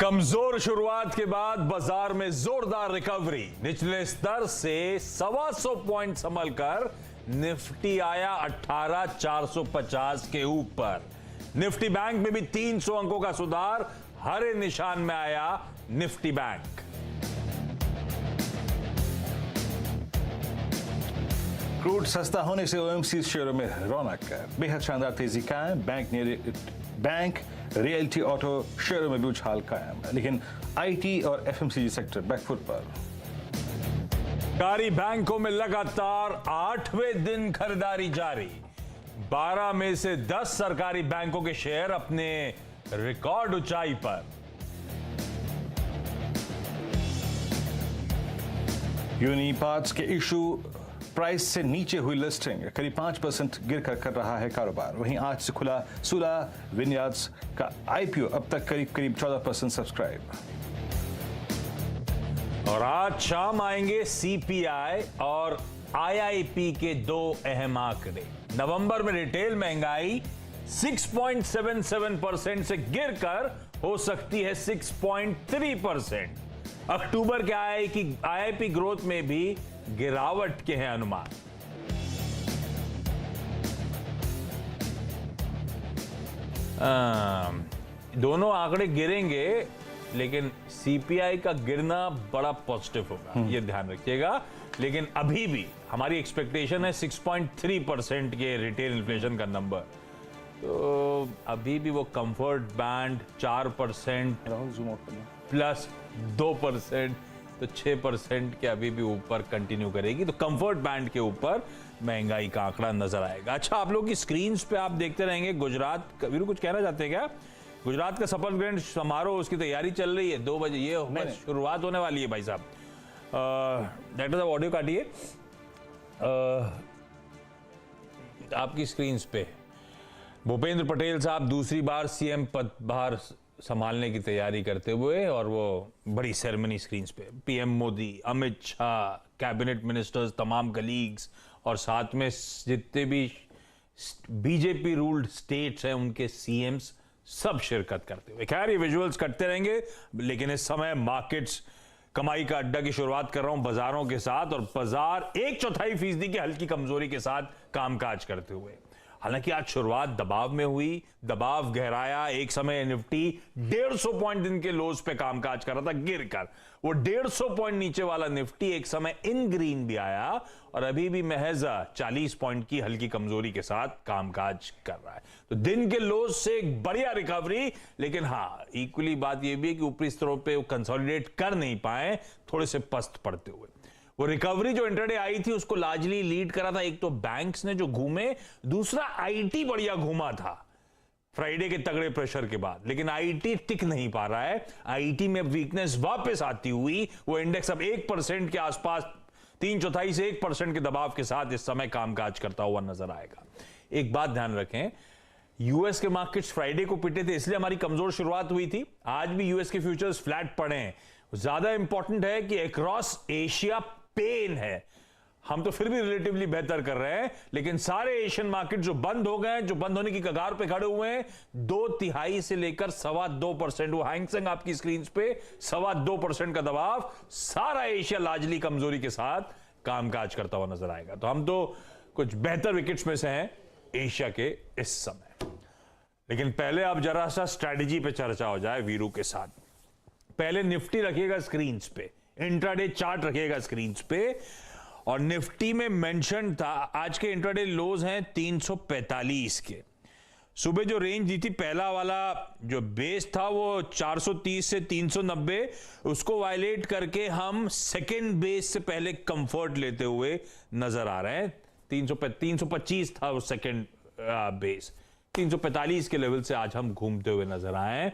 कमजोर शुरुआत के बाद बाजार में जोरदार रिकवरी। निचले स्तर से 125 पॉइंट संभल कर निफ्टी आया 18,450 के ऊपर। निफ्टी बैंक में भी 300 अंकों का सुधार, हरे निशान में आया निफ्टी बैंक। क्रूड सस्ता होने से ओएमसी शेयरों में रौनक, बेहद शानदार तेजी कायम। बैंक रियल्टी ऑटो शेयरों में भी उछाल कायम, लेकिन आईटी और एफएमसीजी सेक्टर बैकफुट पर। सरकारी बैंकों में लगातार 8वें दिन खरीदारी जारी। 12 में से 10 सरकारी बैंकों के शेयर अपने रिकॉर्ड ऊंचाई पर। यूनिपार्ट्स के इशू प्राइस से नीचे हुई लिस्टिंग करीब 5% गिरकर कर रहा है कारोबार। वहीं आज से खुला सुला विनयार्ड्स का आईपीओ अब तक करीब 14% सब्सक्राइब। और आज शाम आएंगे सीपीआई और आईआईपी के दो अहम आंकड़े। नवंबर में रिटेल महंगाई 6.77% से गिरकर हो सकती है 6.3%। अक्टूबर के आईआईपी ग्रोथ में भी गिरावट के हैं अनुमान। दोनों आंकड़े गिरेंगे, लेकिन सीपीआई का गिरना बड़ा पॉजिटिव होगा, ये ध्यान रखिएगा। लेकिन अभी भी हमारी एक्सपेक्टेशन है 6.3% के रिटेल इन्फ्लेशन का नंबर। तो अभी भी वो कंफर्ट बैंड 4% प्लस 2%, तो 6% के अभी भी ऊपर कंटिन्यू करेगी। तो कंफर्ट बैंड के ऊपर महंगाई का आंकड़ा नजर आएगा। अच्छा, आप लोग की स्क्रीन्स पे आप देखते रहेंगे गुजरात, वीरू कुछ कहना चाहते हैं क्या? गुजरात का शपथ ग्रहण समारोह, उसकी तैयारी चल रही है। 2 बजे ये शुरुआत होने वाली है भाई साहब। डॉक्टर साहब ऑडियो काटिए। आपकी स्क्रीन्स पे भूपेंद्र पटेल साहब दूसरी बार सीएम पदभार संभालने की तैयारी करते हुए, और वो बड़ी सेरेमनी स्क्रीन्स पे PM Modi, Amit Shah, cabinet ministers, तमाम कलीग्स, और साथ में जितने भी बीजेपी रूल्ड स्टेट्स हैं उनके सीएम्स सब शिरकत करते हुए। खैर, ये विजुअल्स करते रहेंगे, लेकिन इस समय मार्केट्स कमाई का अड्डा की शुरुआत कर रहा हूं बाजारों के साथ, और बाजार 1/4% की हल्की कमजोरी के साथ कामकाज करते हुए। हालांकि आज शुरुआत दबाव में हुई, दबाव गहराया। एक समय निफ्टी 150 पॉइंट दिन के लोज पे कामकाज कर रहा था गिरकर। वो 150 पॉइंट नीचे वाला निफ्टी एक समय इन ग्रीन भी आया, और अभी भी महज 40 पॉइंट की हल्की कमजोरी के साथ कामकाज कर रहा है। तो दिन के लोज से एक बढ़िया रिकवरी, लेकिन हाँ, इक्वली बात यह भी है कि ऊपरी स्तरों पे वो कंसोलिडेट कर नहीं पाए, थोड़े से पस्त पड़ते हुए। वो रिकवरी जो इंटरडे आई थी उसको लार्जली लीड करा था एक तो बैंक्स ने जो घूमे, दूसरा आईटी बढ़िया घूमा था फ्राइडे के तगड़े प्रेशर के बाद। लेकिन आईटी टिक नहीं पा रहा है। आईटी में वीकनेस वापस आती हुई वो इंडेक्स अब 1% के आसपास, 3/4 से 1% के दबाव के साथ इस समय कामकाज करता हुआ नजर आएगा। एक बात ध्यान रखें, यूएस के मार्केट्स फ्राइडे को पिटे थे, इसलिए हमारी कमजोर शुरुआत हुई थी। आज भी यूएस के फ्यूचर्स फ्लैट पड़े हैं। ज्यादा इंपॉर्टेंट है कि अक्रॉस एशिया पेन है। हम तो फिर भी रिलेटिवली बेहतर कर रहे हैं, लेकिन सारे एशियन मार्केट जो बंद हो गए, जो बंद होने की कगार पे खड़े हुए हैं, 2/3 से लेकर 2.25%, वो हैंगसेंग आपकी स्क्रीन पे 2.25% का दबाव, सारा एशिया लार्जली कमजोरी के साथ कामकाज करता हुआ नजर आएगा। तो हम तो कुछ बेहतर विकेट्स में से हैं एशिया के इस समय। लेकिन पहले अब जरा सा स्ट्रैटेजी पे चर्चा हो जाए वीरू के साथ। पहले निफ्टी रखिएगा स्क्रीन्स पे, इंट्राडे चार्ट रखिएगा स्क्रीन्स पे, और निफ्टी में मेंशन था आज के इंट्राडे लोज हैं 345 के। सुबह जो रेंज दी थी, पहला वाला जो बेस था वो 430 से 390, उसको वायलेट करके हम सेकेंड बेस से पहले कंफर्ट लेते हुए नजर आ रहे हैं। 325 था वो सेकेंड बेस, 345 के लेवल से आज हम घूमते हुए नजर आए हैं।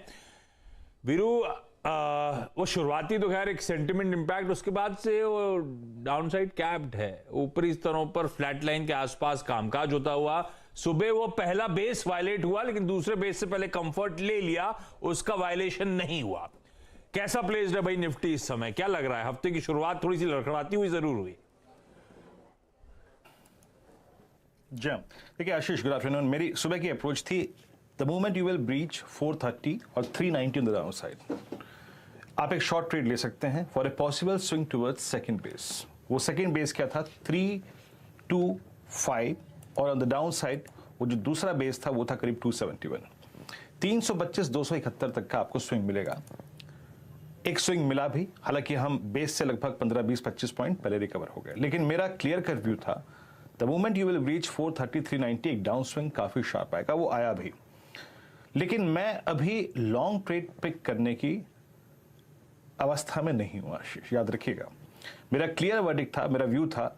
वीरू, वो शुरुआती तो खैर एक सेंटिमेंट इंपैक्ट, उसके बाद से वो डाउनसाइड कैप्ड है। ऊपरी स्तरों पर फ्लैट लाइन के आसपास कामकाज होता हुआ, सुबह वो पहला बेस वायलेट हुआ, लेकिन दूसरे बेस से पहले कंफर्ट ले लिया, उसका वायलेशन नहीं हुआ। कैसा प्लेस्ड है भाई निफ्टी इस समय, क्या लग रहा है? हफ्ते की शुरुआत थोड़ी सी लड़खड़ाती हुई जरूर हुई। जी देखिए आशीष, गुड आफ्टरनून। मेरी सुबह की अप्रोच थी, the moment you will breach 430 और 390 ऑन द डाउन साइड, आप एक शॉर्ट ट्रेड ले सकते हैं for a possible swing towards second base. वो सेकंड बेस क्या था? 3, 2, 5 और ऑन द डाउन साइड वो जो दूसरा बेस था वो था करीब 271। 325 271 तक का आपको स्विंग मिलेगा। एक स्विंग मिला भी, हालांकि हम बेस से लगभग 15, 20, 25 पॉइंट पहले रिकवर हो गए, लेकिन मेरा क्लियर कट व्यू था the moment you will reach 430 390 एक डाउन स्विंग काफी शार्प आएगा। वो आया भी, लेकिन मैं अभी लॉन्ग ट्रेड पिक करने की अवस्था में नहीं हूं आशीष, याद रखिएगा। मेरा क्लियर वर्डिक्ट था, मेरा व्यू था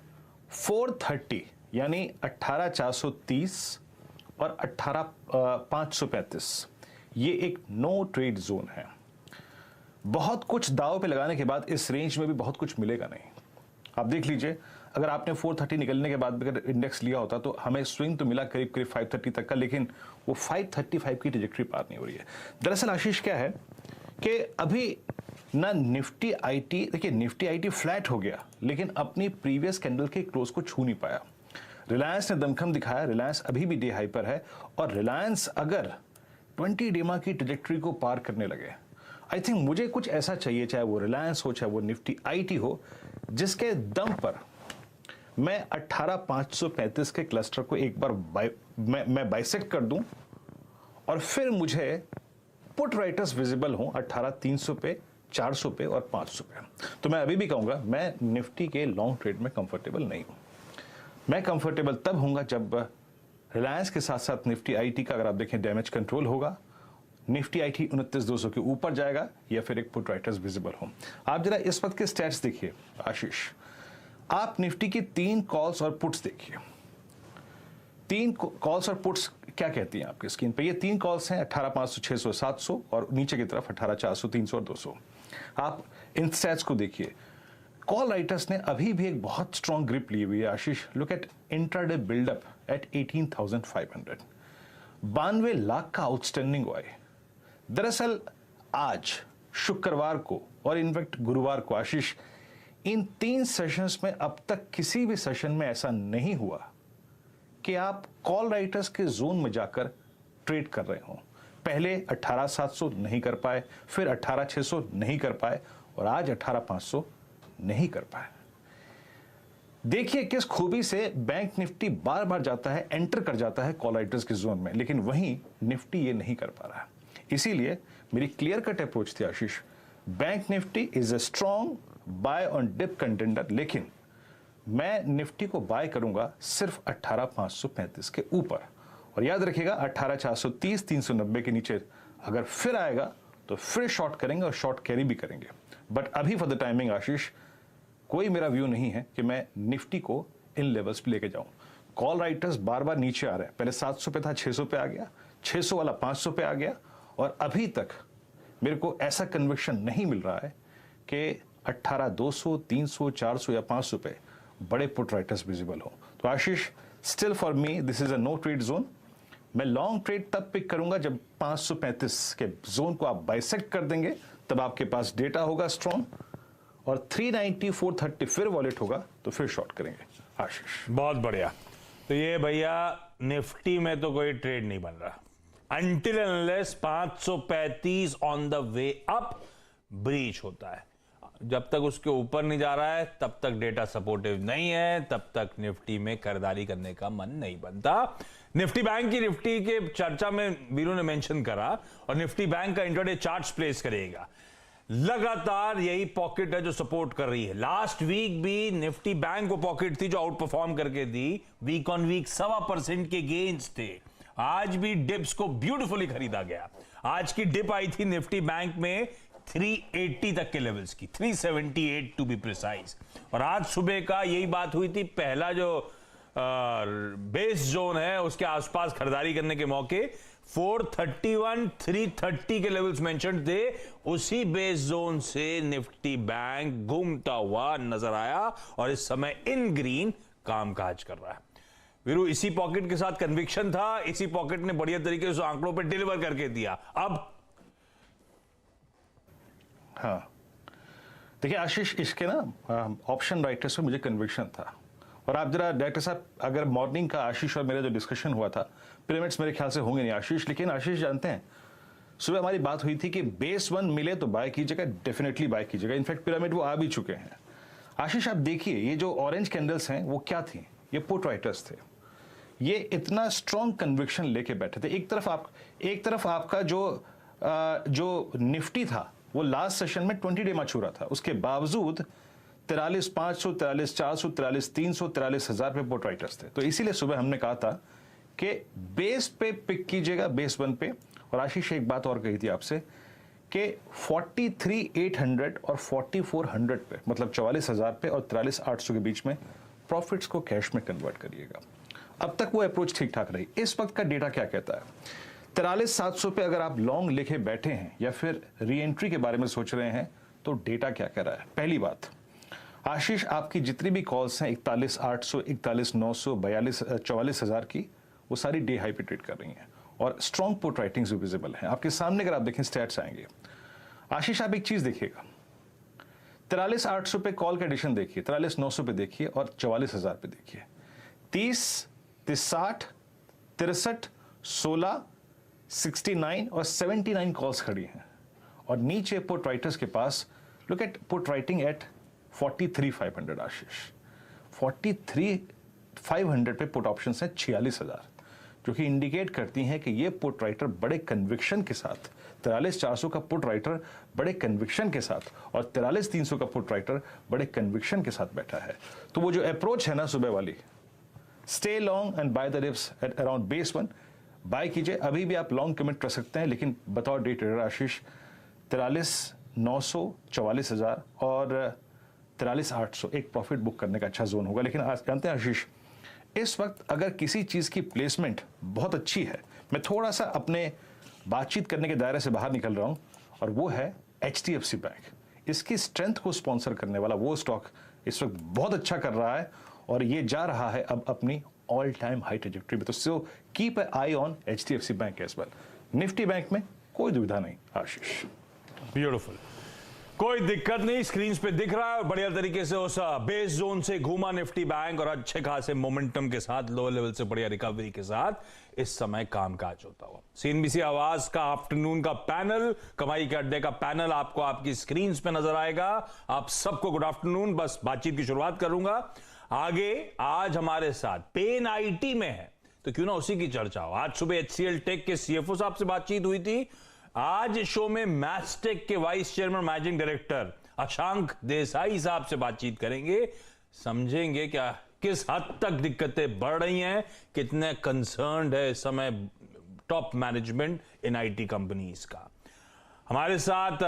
430 यानी 18430 और 18535 ये एक नो ट्रेड जोन है। बहुत कुछ दाव पे लगाने के बाद इस रेंज में भी बहुत कुछ मिलेगा नहीं। आप देख लीजिए, अगर आपने 430 निकलने के बाद भी अगर इंडेक्स लिया होता तो हमें स्विंग तो मिला करीब करीब 530 तक का, लेकिन वो 535 की ट्रैजेक्टरी पार नहीं हो रही है। दरअसल आशीष क्या है कि अभी ना निफ्टी आईटी, देखिए निफ्टी आईटी फ्लैट हो गया लेकिन अपनी प्रीवियस कैंडल के क्लोज को छू नहीं पाया। रिलायंस ने दमखम दिखाया, रिलायंस अभी भी डे हाई पर है और रिलायंस अगर 20 डेमा की ट्रैजेक्टरी को पार करने लगे, आई थिंक मुझे कुछ ऐसा चाहिए, चाहे वो रिलायंस हो चाहे वो निफ्टी आईटी हो, जिसके दम पर मैं 18535 के क्लस्टर को एक बार मैं बाइसेक्ट कर दूं और फिर मुझे पुट राइटर्स विजिबल हों 18300 पे, 400 पे और 500 पे। तो मैं अभी भी कहूंगा मैं निफ्टी के लॉन्ग ट्रेड में कंफर्टेबल नहीं हूं। मैं कंफर्टेबल तब होऊंगा जब रिलायंस के साथ साथ निफ्टी आईटी का, अगर आप देखें, डैमेज कंट्रोल होगा, निफ्टी आईटी 29200 के ऊपर जाएगा या फिर एक पुट राइटर्स विजिबल हो। आप जरा इस वक्त के स्टैट्स देखिए आशीष, आप निफ्टी की 3 कॉल्स और पुट्स देखिए। 3 कॉल्स और पुट्स क्या कहती हैं आपकी स्क्रीन पे? ये 3 कॉल्स हैं 18500, 600, 700 और नीचे की तरफ 18400, 300 और 200। आप इन स्टैट्स को देखिए। कॉल राइटर्स ने अभी भी एक बहुत स्ट्रॉन्ग ग्रिप ली हुई है Ashish. Look at intraday buildup at 18,500, 92 lakh का आउटस्टैंडिंग हुआ है। दरअसल आज शुक्रवार को और इनफैक्ट गुरुवार को आशीष, इन 3 सेशंस में अब तक किसी भी सेशन में ऐसा नहीं हुआ कि आप कॉल राइटर्स के जोन में जाकर ट्रेड कर रहे हो। पहले 18700 नहीं कर पाए, फिर 18600 नहीं कर पाए और आज 18500 नहीं कर पाए। देखिए किस खूबी से बैंक निफ्टी बार बार जाता है, एंटर कर जाता है कॉल राइटर्स के जोन में, लेकिन वहीं निफ्टी ये नहीं कर पा रहा है। इसीलिए मेरी क्लियर कट अप्रोच थी Ashish, Bank Nifty is a strong buy on dip contender, लेकिन मैं निफ्टी को बाय करूंगा सिर्फ 18535 के ऊपर। और याद रखिएगा 18430, 390 के नीचे अगर फिर आएगा तो फिर शॉर्ट करेंगे और शॉर्ट कैरी भी करेंगे। बट अभी फॉर द टाइमिंग आशीष, कोई मेरा व्यू नहीं है कि मैं निफ्टी को इन लेवल्स पे लेके जाऊं। कॉल राइटर्स बार बार नीचे आ रहे हैं, पहले 700 पे था, 600 पे आ गया, 600 वाला 500 पे आ गया और अभी तक मेरे को ऐसा कन्विक्शन नहीं मिल रहा है कि 18200, 300, 400 या 500 पे बड़े पुट राइटर्स विजिबल हो। तो Ashish, still for me this is a no trade zone. मैं लॉन्ग ट्रेड तब पिक करूंगा जब 535 के जोन को आप बाइसेक्ट कर देंगे, तब आपके पास डेटा होगा स्ट्रॉन्ग और 390, 430 फिर वॉलेट होगा तो फिर शॉर्ट करेंगे आशीष। बहुत बढ़िया। तो ये भैया निफ्टी में तो कोई ट्रेड नहीं बन रहा until unless 535 on the way up breach होता है। जब तक उसके ऊपर नहीं जा रहा है तब तक डेटा सपोर्टिव नहीं है, तब तक निफ्टी में खरीदारी करने का मन नहीं बनता। निफ्टी बैंक की निफ्टी के चर्चा में वीरू ने मेंशन करा और निफ्टी बैंक का इंट्राडे चार्ट्स प्लेस करेगा। लगातार यही पॉकेट है जो सपोर्ट कर रही है। लास्ट वीक भी निफ्टी बैंक को पॉकेट थी जो आउट परफॉर्म करके दी, वीक ऑन वीक 1.25% के गेन्स थे। आज भी डिप्स को ब्यूटीफुली खरीदा गया। आज की डिप आई थी निफ्टी बैंक में 380 तक के लेवल्स की, 378 टू बी प्रिसाइज। और आज सुबह का यही बात हुई थी, पहला जो बेस जोन है उसके आसपास खरीदारी करने के मौके 431, 330 के लेवल्स मेंशन थे। उसी बेस जोन से निफ्टी बैंक घूमता हुआ नजर आया और इस समय इन ग्रीन कामकाज कर रहा है। वीरू, इसी पॉकेट के साथ कन्विक्शन था, इसी पॉकेट ने बढ़िया तरीके से आंकड़ों पे डिलीवर करके दिया। अब हाँ देखिए आशीष, इसके ना ऑप्शन राइटर्स पे मुझे कन्विक्शन था। और आप जरा डायरेक्टर साहब, अगर मॉर्निंग का आशीष और मेरा जो डिस्कशन हुआ था, पिरामिड्स मेरे ख्याल से होंगे नहीं आशीष, लेकिन आशीष जानते हैं सुबह हमारी बात हुई थी कि बेस 1 मिले तो बाय कीजिएगा, डेफिनेटली बाय कीजिएगा। इनफैक्ट पिरामिड वो आ भी चुके हैं। आशीष, आप देखिए ये जो ऑरेंज कैंडल्स हैं वो क्या थी? ये पुट राइटर्स थे। ये इतना स्ट्रॉन्ग कन्विक्शन लेके बैठे थे। एक तरफ आपका जो निफ्टी था वो लास्ट सेशन में 20 डे छू रहा था, उसके बावजूद 43,500, 43,400, 43,300, 43,000 पे पुट राइटर्स थे। तो इसीलिए सुबह हमने कहा था कि बेस पे पिक कीजिएगा, बेस 1 पे। और आशीष एक बात और कही थी आपसे कि 43,800 और 4400 पे, मतलब 44,000 पे और 43,800 के बीच में प्रॉफिट्स को कैश में कन्वर्ट करिएगा। अब तक वो अप्रोच ठीक ठाक रही। इस वक्त का डेटा क्या कहता है? 43,700 पे अगर आप लॉन्ग लेके बैठे हैं या फिर री एंट्री के बारे में सोच रहे हैं तो डेटा क्या कह रहा है? पहली बात, आशीष, आपकी जितनी भी कॉल्स हैं 41,800, 41,900, 44,000 की, वो सारी डे हाई पे ट्रेड कर रही हैं और स्ट्रॉन्ग पुट राइटिंग्स भी विजिबल हैं आपके सामने। अगर आप देखें स्टैट्स आएंगे। आशीष, आप एक चीज देखिएगा, 43,800 पे कॉल का एडिशन देखिए, 43,900 पे देखिए और 44,000 पे देखिए। 30, 60, 63, 16, 69 और 79 कॉल्स खड़ी हैं। और नीचे पुट राइटर्स के पास, look at put writing at 43,500। Ashish, 43,500 पे पुट ऑप्शन है 46,000, जो कि इंडिकेट करती हैं कि ये पुट राइटर बड़े कन्विक्शन के साथ, 43,400 का पुट राइटर बड़े कन्विक्शन के साथ और 43,300 का पुट राइटर बड़े कन्विक्शन के साथ बैठा है। तो वो जो अप्रोच है ना सुबह वाली, stay long and buy the dips at around base 1, buy कीजिए। अभी भी आप लॉन्ग कमिट कर सकते हैं, लेकिन बतौर डे ट्रेडर आशीष 43,900, 44,000 और 43,800 एक प्रॉफिट बुक करने का अच्छा जोन होगा। लेकिन आज जानते हैं आशीष, इस वक्त अगर किसी चीज की प्लेसमेंट बहुत अच्छी है, मैं थोड़ा सा अपने बातचीत करने के दायरे से बाहर निकल रहा हूं, और वो है HDFC बैंक। इसकी स्ट्रेंथ को स्पॉन्सर करने वाला वो स्टॉक इस वक्त बहुत अच्छा कर रहा है और ये जा रहा है अब अपनी ऑल टाइम हाई ट्रेजेक्टरी में। तो so keep a eye on HDFC bank as well. Nifty bank में कोई दुविधा नहीं आशीष। ब्यूटीफुल, कोई दिक्कत नहीं, स्क्रीन पे दिख रहा है। बढ़िया तरीके से उस बेस जोन से घूमा निफ्टी बैंक और अच्छे खासे मोमेंटम के साथ, लो लेवल से बढ़िया रिकवरी के साथ इस समय कामकाज होता हुआ। CNBC आवाज का आफ्टरनून का पैनल, कमाई के अड्डे का पैनल आपको आपकी स्क्रीन पे नजर आएगा। आप सबको गुड आफ्टरनून। बस बातचीत की शुरुआत करूंगा। आगे आज हमारे साथ पेन IT में है, तो क्यों ना उसी की चर्चा हो। आज सुबह HCL टेक के CFO साहब से बातचीत हुई थी। आज शो में मैस्टेक के vice chairman managing director Ashank Desai साहब से बातचीत करेंगे। समझेंगे क्या किस हद तक दिक्कतें बढ़ रही हैं, कितने कंसर्न्ड है इस समय top management in IT companies का। हमारे साथ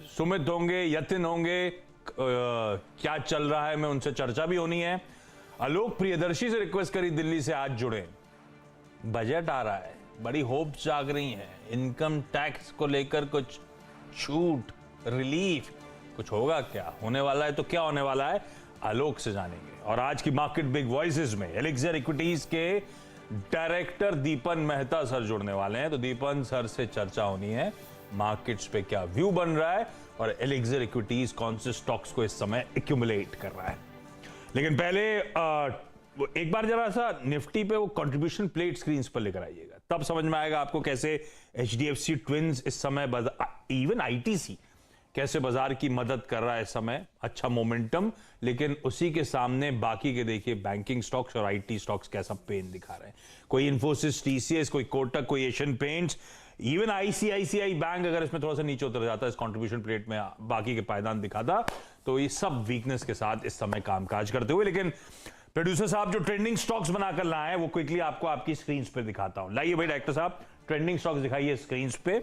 सुमित होंगे, यतिन होंगे, क्या चल रहा है मैं उनसे चर्चा भी होनी है। आलोक प्रियदर्शी से रिक्वेस्ट करी दिल्ली से आज जुड़े, बजट आ रहा है, बड़ी होप जाग रही है, इनकम टैक्स को लेकर कुछ छूट, रिलीफ, कुछ होगा क्या, होने वाला है तो क्या होने वाला है, आलोक से जानेंगे। और आज की मार्केट बिग वॉइसेस में एलिक्सर इक्विटीज के डायरेक्टर दीपन मेहता सर जुड़ने वाले हैं, तो दीपन सर से चर्चा होनी है मार्केट्स पे क्या व्यू बन रहा है और एलिक्सर इक्विटीज कौन से स्टॉक्स को इस समय एक्यूमुलेट कर रहा है। लेकिन पहले एक बार जरा सा निफ्टी पे वो कंट्रीब्यूशन प्लेट स्क्रीन पर लेकर आइएगा, तब समझ में आएगा आपको कैसे HDFC ट्विंस इस समय, इवन ITC कैसे बाजार की मदद कर रहा है इस समय। अच्छा मोमेंटम, लेकिन उसी के सामने बाकी के देखिए बैंकिंग स्टॉक्स और IT स्टॉक्स कैसा पेन दिखा रहे हैं। कोई इन्फोसिस, TCS, कोई कोटक, कोई Asian paints, even ICICI bank अगर इसमें थोड़ा सा नीचे उतर जाता है, इस कंट्रीब्यूशन प्लेट में बाकी के पायदान दिखाता, तो ये सब वीकनेस के साथ इस समय कामकाज करते हुए। लेकिन प्रोड्यूसर साहब जो ट्रेंडिंग स्टॉक्स बनाकर लाए हैं वो क्विकली आपको आपकी स्क्रीन पे दिखाता हूं। लाइए भाई डायरेक्टर साहब, ट्रेंडिंग स्टॉक्स दिखाइए स्क्रीन पे।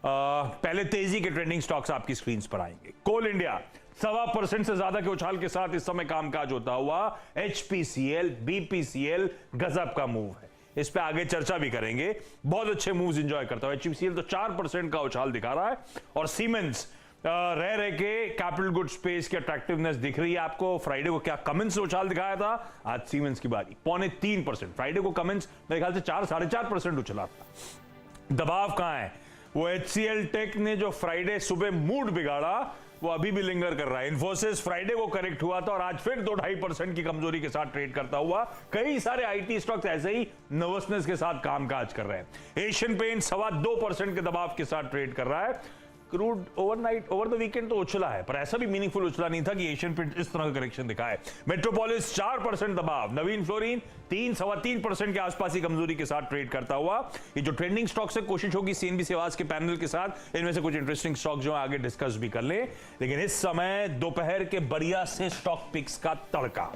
पहले तेजी के ट्रेंडिंग स्टॉक्स आपकी स्क्रीन पर आएंगे। कोल इंडिया 1.25% से ज्यादा के उछाल के साथ इस समय कामकाज होता हुआ। HPCL, BPCL गजब का मूव है, इस पे आगे चर्चा भी करेंगे। बहुत अच्छे मूव्स एंजॉय करता है। HPCL तो 4% का उछाल दिखा रहा है और सीमेंस रह के कैपिटल गुड स्पेस की अट्रैक्टिवनेस दिख रही है आपको। फ्राइडे को क्या कमेंस से उछाल दिखाया था, आज सीमेंस की बारी, 2.25%। फ्राइडे को कमेंस मेरे ख्याल से 4-4.5% उछला था। दबाव कहां है, वो HCL टेक ने जो फ्राइडे सुबह मूड बिगाड़ा, वो अभी भी लिंगर कर रहा है। इन्फोसिस फ्राइडे को करेक्ट हुआ था और आज फिर 2-2.5% की कमजोरी के साथ ट्रेड करता हुआ। कई सारे आईटी स्टॉक्स ऐसे ही नर्वसनेस के साथ कामकाज कर रहे हैं। एशियन पेंट 2.25% के दबाव के साथ ट्रेड कर रहा है। क्रूड ओवर द वीकेंड तो उछला है, पर ऐसा भी मीनिंगफुल उछला नहीं था कि एशियन पेंट इस तरह का करेक्शन दिखाए। मेट्रोपोलिस 4% दबाव, नवीन फ्लोरीन 3-3.25% के आसपास की कमजोरी के साथ ट्रेड करता हुआ। ये जो ट्रेंडिंग स्टॉक से कोशिश होगी सीएनबी सेवाज के पैनल के साथ, इनमें से कुछ इंटरेस्टिंग स्टॉक जो आगे डिस्कस भी कर ले। लेकिन इस समय दोपहर के बढ़िया से स्टॉक पिक्स का तड़का।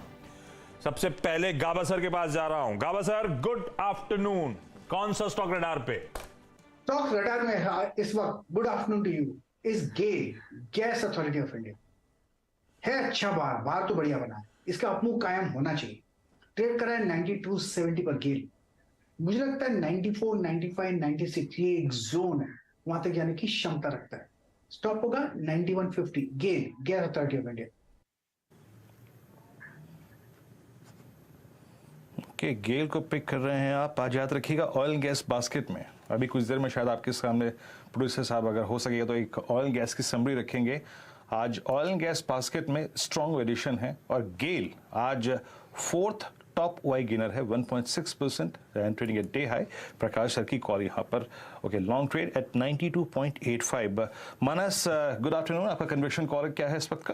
सबसे पहले गाबा सर के पास जा रहा हूं। Gaba sir, good afternoon. कौन सा स्टॉक रडार पे? स्टॉक रडार में इस वक्त good afternoon to you is GAIL, Gas Authority of India है। अच्छा बार तो बढ़िया बना है, इसका अपमूव कायम होना चाहिए। ट्रेड कर रहा है 92.70 पर गेल। मुझे लगता है 94, 95, 96 ये एक जोन है, वहां तक जाने की क्षमता रखता है। स्टॉप होगा 91.50 गेल, गैस अथॉरिटी ऑफ इंडिया। कि गेल को पिक कर रहे हैं आप। आज याद रखिएगा ऑयल गैस बास्केट में अभी कुछ देर में शायद आपके सामने प्रोड्यूसर साहब अगर हो सकेगा तो एक ऑयल गैस की समरी रखेंगे। आज ऑयल गैस बास्केट में स्ट्रॉन्ग एडिशन है और गेल आज 4th टॉप वाई गेनर है 1.6% and trading at day high. Prakash sir की कॉल यहाँ पर। Okay, long trade at 92.85। Manas, good afternoon. आपका कन्विक्शन कॉल क्या है इस वक्त का?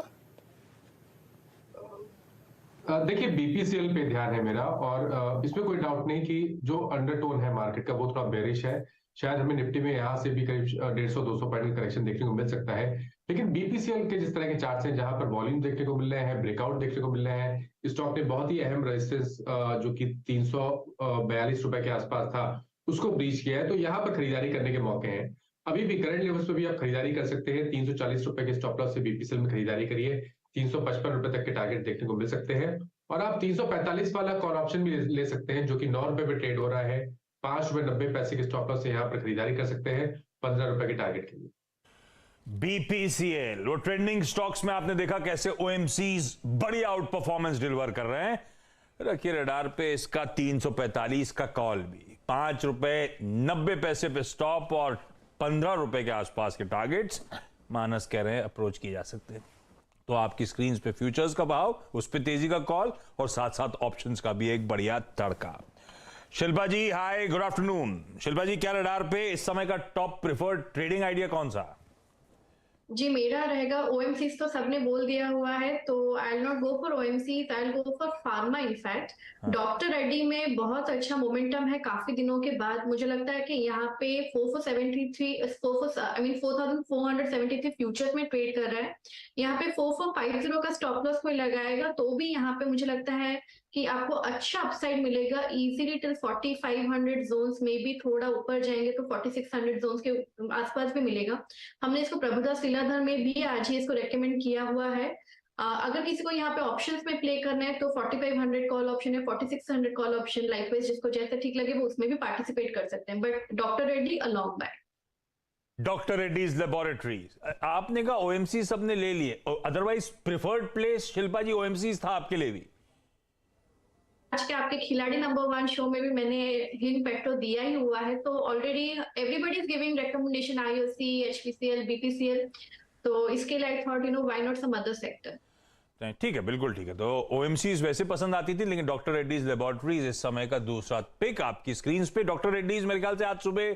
देखिए, बीपीसीएल पे ध्यान है मेरा और इसमें कोई डाउट नहीं कि जो अंडरटोन है मार्केट का वो थोड़ा बेरिश है। शायद हमें निफ्टी में यहाँ से भी करीब 150-200 पॉइंट का करेक्शन देखने को मिल सकता है। लेकिन बीपीसीएल के जिस तरह के चार्ट्स हैं जहां पर वॉल्यूम देखने को मिल रहे हैं, ब्रेकआउट देखने को मिल रहे हैं, स्टॉक ने बहुत ही अहम रेजिस्टेंस जो कि 342 रुपए के आसपास था उसको ब्रीच किया है। तो यहाँ पर खरीदारी करने के मौके हैं। अभी भी करंट लेवल्स पे भी आप खरीदारी कर सकते हैं। 340 रुपए के स्टॉप लॉस से बीपीसीएल में खरीदारी करिए। 355 रुपए तक के टारगेट देखने को मिल सकते हैं और आप 345 वाला कॉल ऑप्शन भी ले सकते हैं जो कि 9 रुपए पे ट्रेड हो रहा है। 5 रुपए 90 पैसे के स्टॉप लॉस से यहाँ पर खरीदारी कर सकते हैं 15 रुपए के टारगेट के लिए। बीपीसीएल, वो ट्रेंडिंग स्टॉक्स में आपने देखा कैसे ओएमसीज बड़ी आउट परफॉर्मेंस डिलीवर कर रहे हैं। रखिए रडार पे इसका 345 का कॉल भी, 5 रुपए 90 पैसे पे स्टॉप और 15 रुपए के आसपास के टारगेट्स मानस कह रहे हैं अप्रोच किए जा सकते हैं। तो आपकी स्क्रीन पे फ्यूचर्स का भाव, उस पे तेजी का कॉल और साथ साथ ऑप्शंस का भी एक बढ़िया तड़का। शिल्पा जी, हाय, गुड आफ्टरनून। शिल्पा जी, क्या रडार पे इस समय का टॉप प्रिफर्ड ट्रेडिंग आइडिया कौन सा? जी, मेरा रहेगा ओएमसीज। तो सबने बोल दिया हुआ है तो I will not go for OMCs, I will go for pharma. In fact doctor Reddy में बहुत अच्छा मोमेंटम है काफी दिनों के बाद। मुझे लगता है कि यहाँ पे 4473 फ्यूचर्स में ट्रेड कर रहा है। यहाँ पे 4450 का स्टॉप लॉस कोई लगाएगा तो भी यहाँ पे मुझे लगता है कि आपको अच्छा अपसाइड मिलेगा इजीली टिल 4500 जोन्स में भी। थोड़ा ऊपर जाएंगे तो 4600 जोन्स के आसपास भी मिलेगा। हमने इसको प्रभुदास लीलाधर में भी आज ही इसको रेकमेंड किया हुआ है। अगर किसी को यहाँ पे ऑप्शंस में प्ले करना है तो 4500 कॉल ऑप्शन है, 4600 कॉल ऑप्शन, लाइकवाइज जिसको जैसा ठीक लगे वो उसमें भी पार्टिसिपेट कर सकते हैं। But doctor Reddy along by doctor Reddy's laboratories. आपने कहा ओएमसी सबने ले लिए, अदरवाइज प्रिफर्ड प्लेस शिल्पा जी ओएमसी था आपके लिए भी? आज के आपके खिलाड़ी नंबर 1 शो में भी मैंने हिंट पेट्रो दिया ही हुआ है। तो already everybody is giving recommendation IOC, HPCL, BPCL. तो इसके लिए I thought why not some other sector. ठीक है, बिल्कुल ठीक है। तो ओएमसीज वैसे पसंद आती थी, लेकिन डॉक्टर रेड्डीज लेबोरेटरीज इस समय का दूसरा पिक आपकी स्क्रीन पे। डॉक्टर रेड्डीज मेरे ख्याल से आज सुबह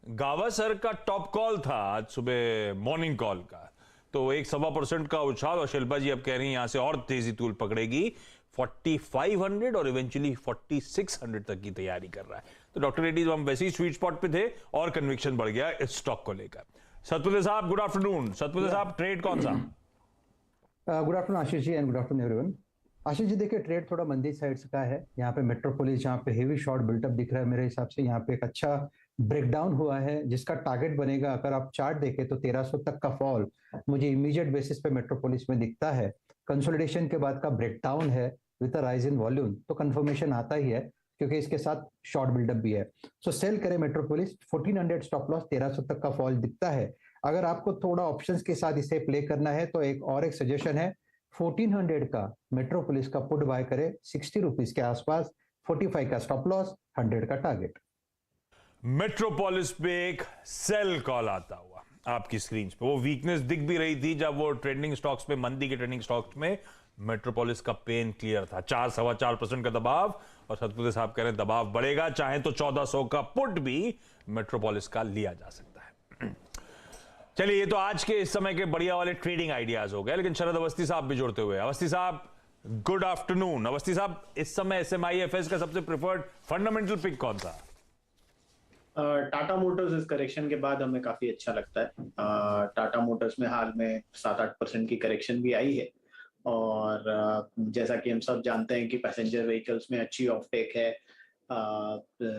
गावा सर का टॉप कॉल था, आज सुबह मॉर्निंग कॉल का, तो 1.25% का उछाल और शिल्पा जी अब कह रही हैं यहां से और तेजी तूल पकड़ेगी। 4500 और इवेंचुअली 4600 तक की तैयारी कर रहा है। तो डॉक्टर रेड्डीज हम वैसे ही स्वीट स्पॉट पे थे और कन्विक्शन बढ़ गया इस स्टॉक को लेकर। सतपुते साहब, गुड आफ्टरनून। सतपुते साहब, ट्रेड कौन सा? Good afternoon Ashish ji and good afternoon everyone. Ashish ji देखिए, ट्रेड थोड़ा मंदी साइड का है। यहाँ पे मेट्रोपोलिस जहाँ पे हेवी शॉर्ट बिल्टअप दिख रहा है, मेरे हिसाब से यहाँ पे एक अच्छा ब्रेकडाउन हुआ है जिसका टारगेट बनेगा। अगर आप चार्ट देखें तो 1300 तक का फॉल मुझे इमीडिएट बेसिस पे मेट्रोपोलिस में दिखता है। कंसोलिडेशन के बाद का ब्रेकडाउन है with a rise in volume, तो कंफर्मेशन आता ही है क्योंकि इसके साथ शॉर्ट बिल्डअप भी है। सो सेल करें मेट्रोपोलिस। 1400 स्टॉप लॉस, 1300 तक का फॉल दिखता है। अगर आपको थोड़ा ऑप्शंस के साथ इसे प्ले करना है तो एक सजेशन है 1400 का मेट्रोपोलिस का पुट बाय करें 60 रुपीज के आसपास। 45 का स्टॉप लॉस, 100 का टारगेट। मेट्रोपोलिस पे एक सेल कॉल आता हुआ। आपकी स्क्रीन पे। वो वीकनेस दिख भी रही थी जब वो ट्रेंडिंग स्टॉक्स पे, मंदी के ट्रेंडिंग स्टॉक्स में मेट्रोपोलिस का पेन क्लियर था। 4-4.25% का दबाव, और सतपुते साहब कह रहे हैं दबाव बढ़ेगा, चाहे तो 1400 का पुट भी मेट्रोपोलिस का लिया जा सकता है। चलिए, ये तो आज के इस समय के बढ़िया वाले ट्रेडिंग आइडियाज हो गए, लेकिन शरद अवस्थी साहब भी जुड़ते हुए। अवस्थी साहब, गुड आफ्टरनून। अवस्थी साहब, इस समय SMIFS का सबसे प्रेफर्ड फंडामेंटल पिक कौन सा? टाटा मोटर्स इस करेक्शन के बाद हमें काफी अच्छा लगता है। टाटा मोटर्स में हाल में 7-8% की करेक्शन भी आई है, और जैसा कि हम सब जानते हैं कि पैसेंजर व्हीकल्स में अच्छी ऑफटेक है,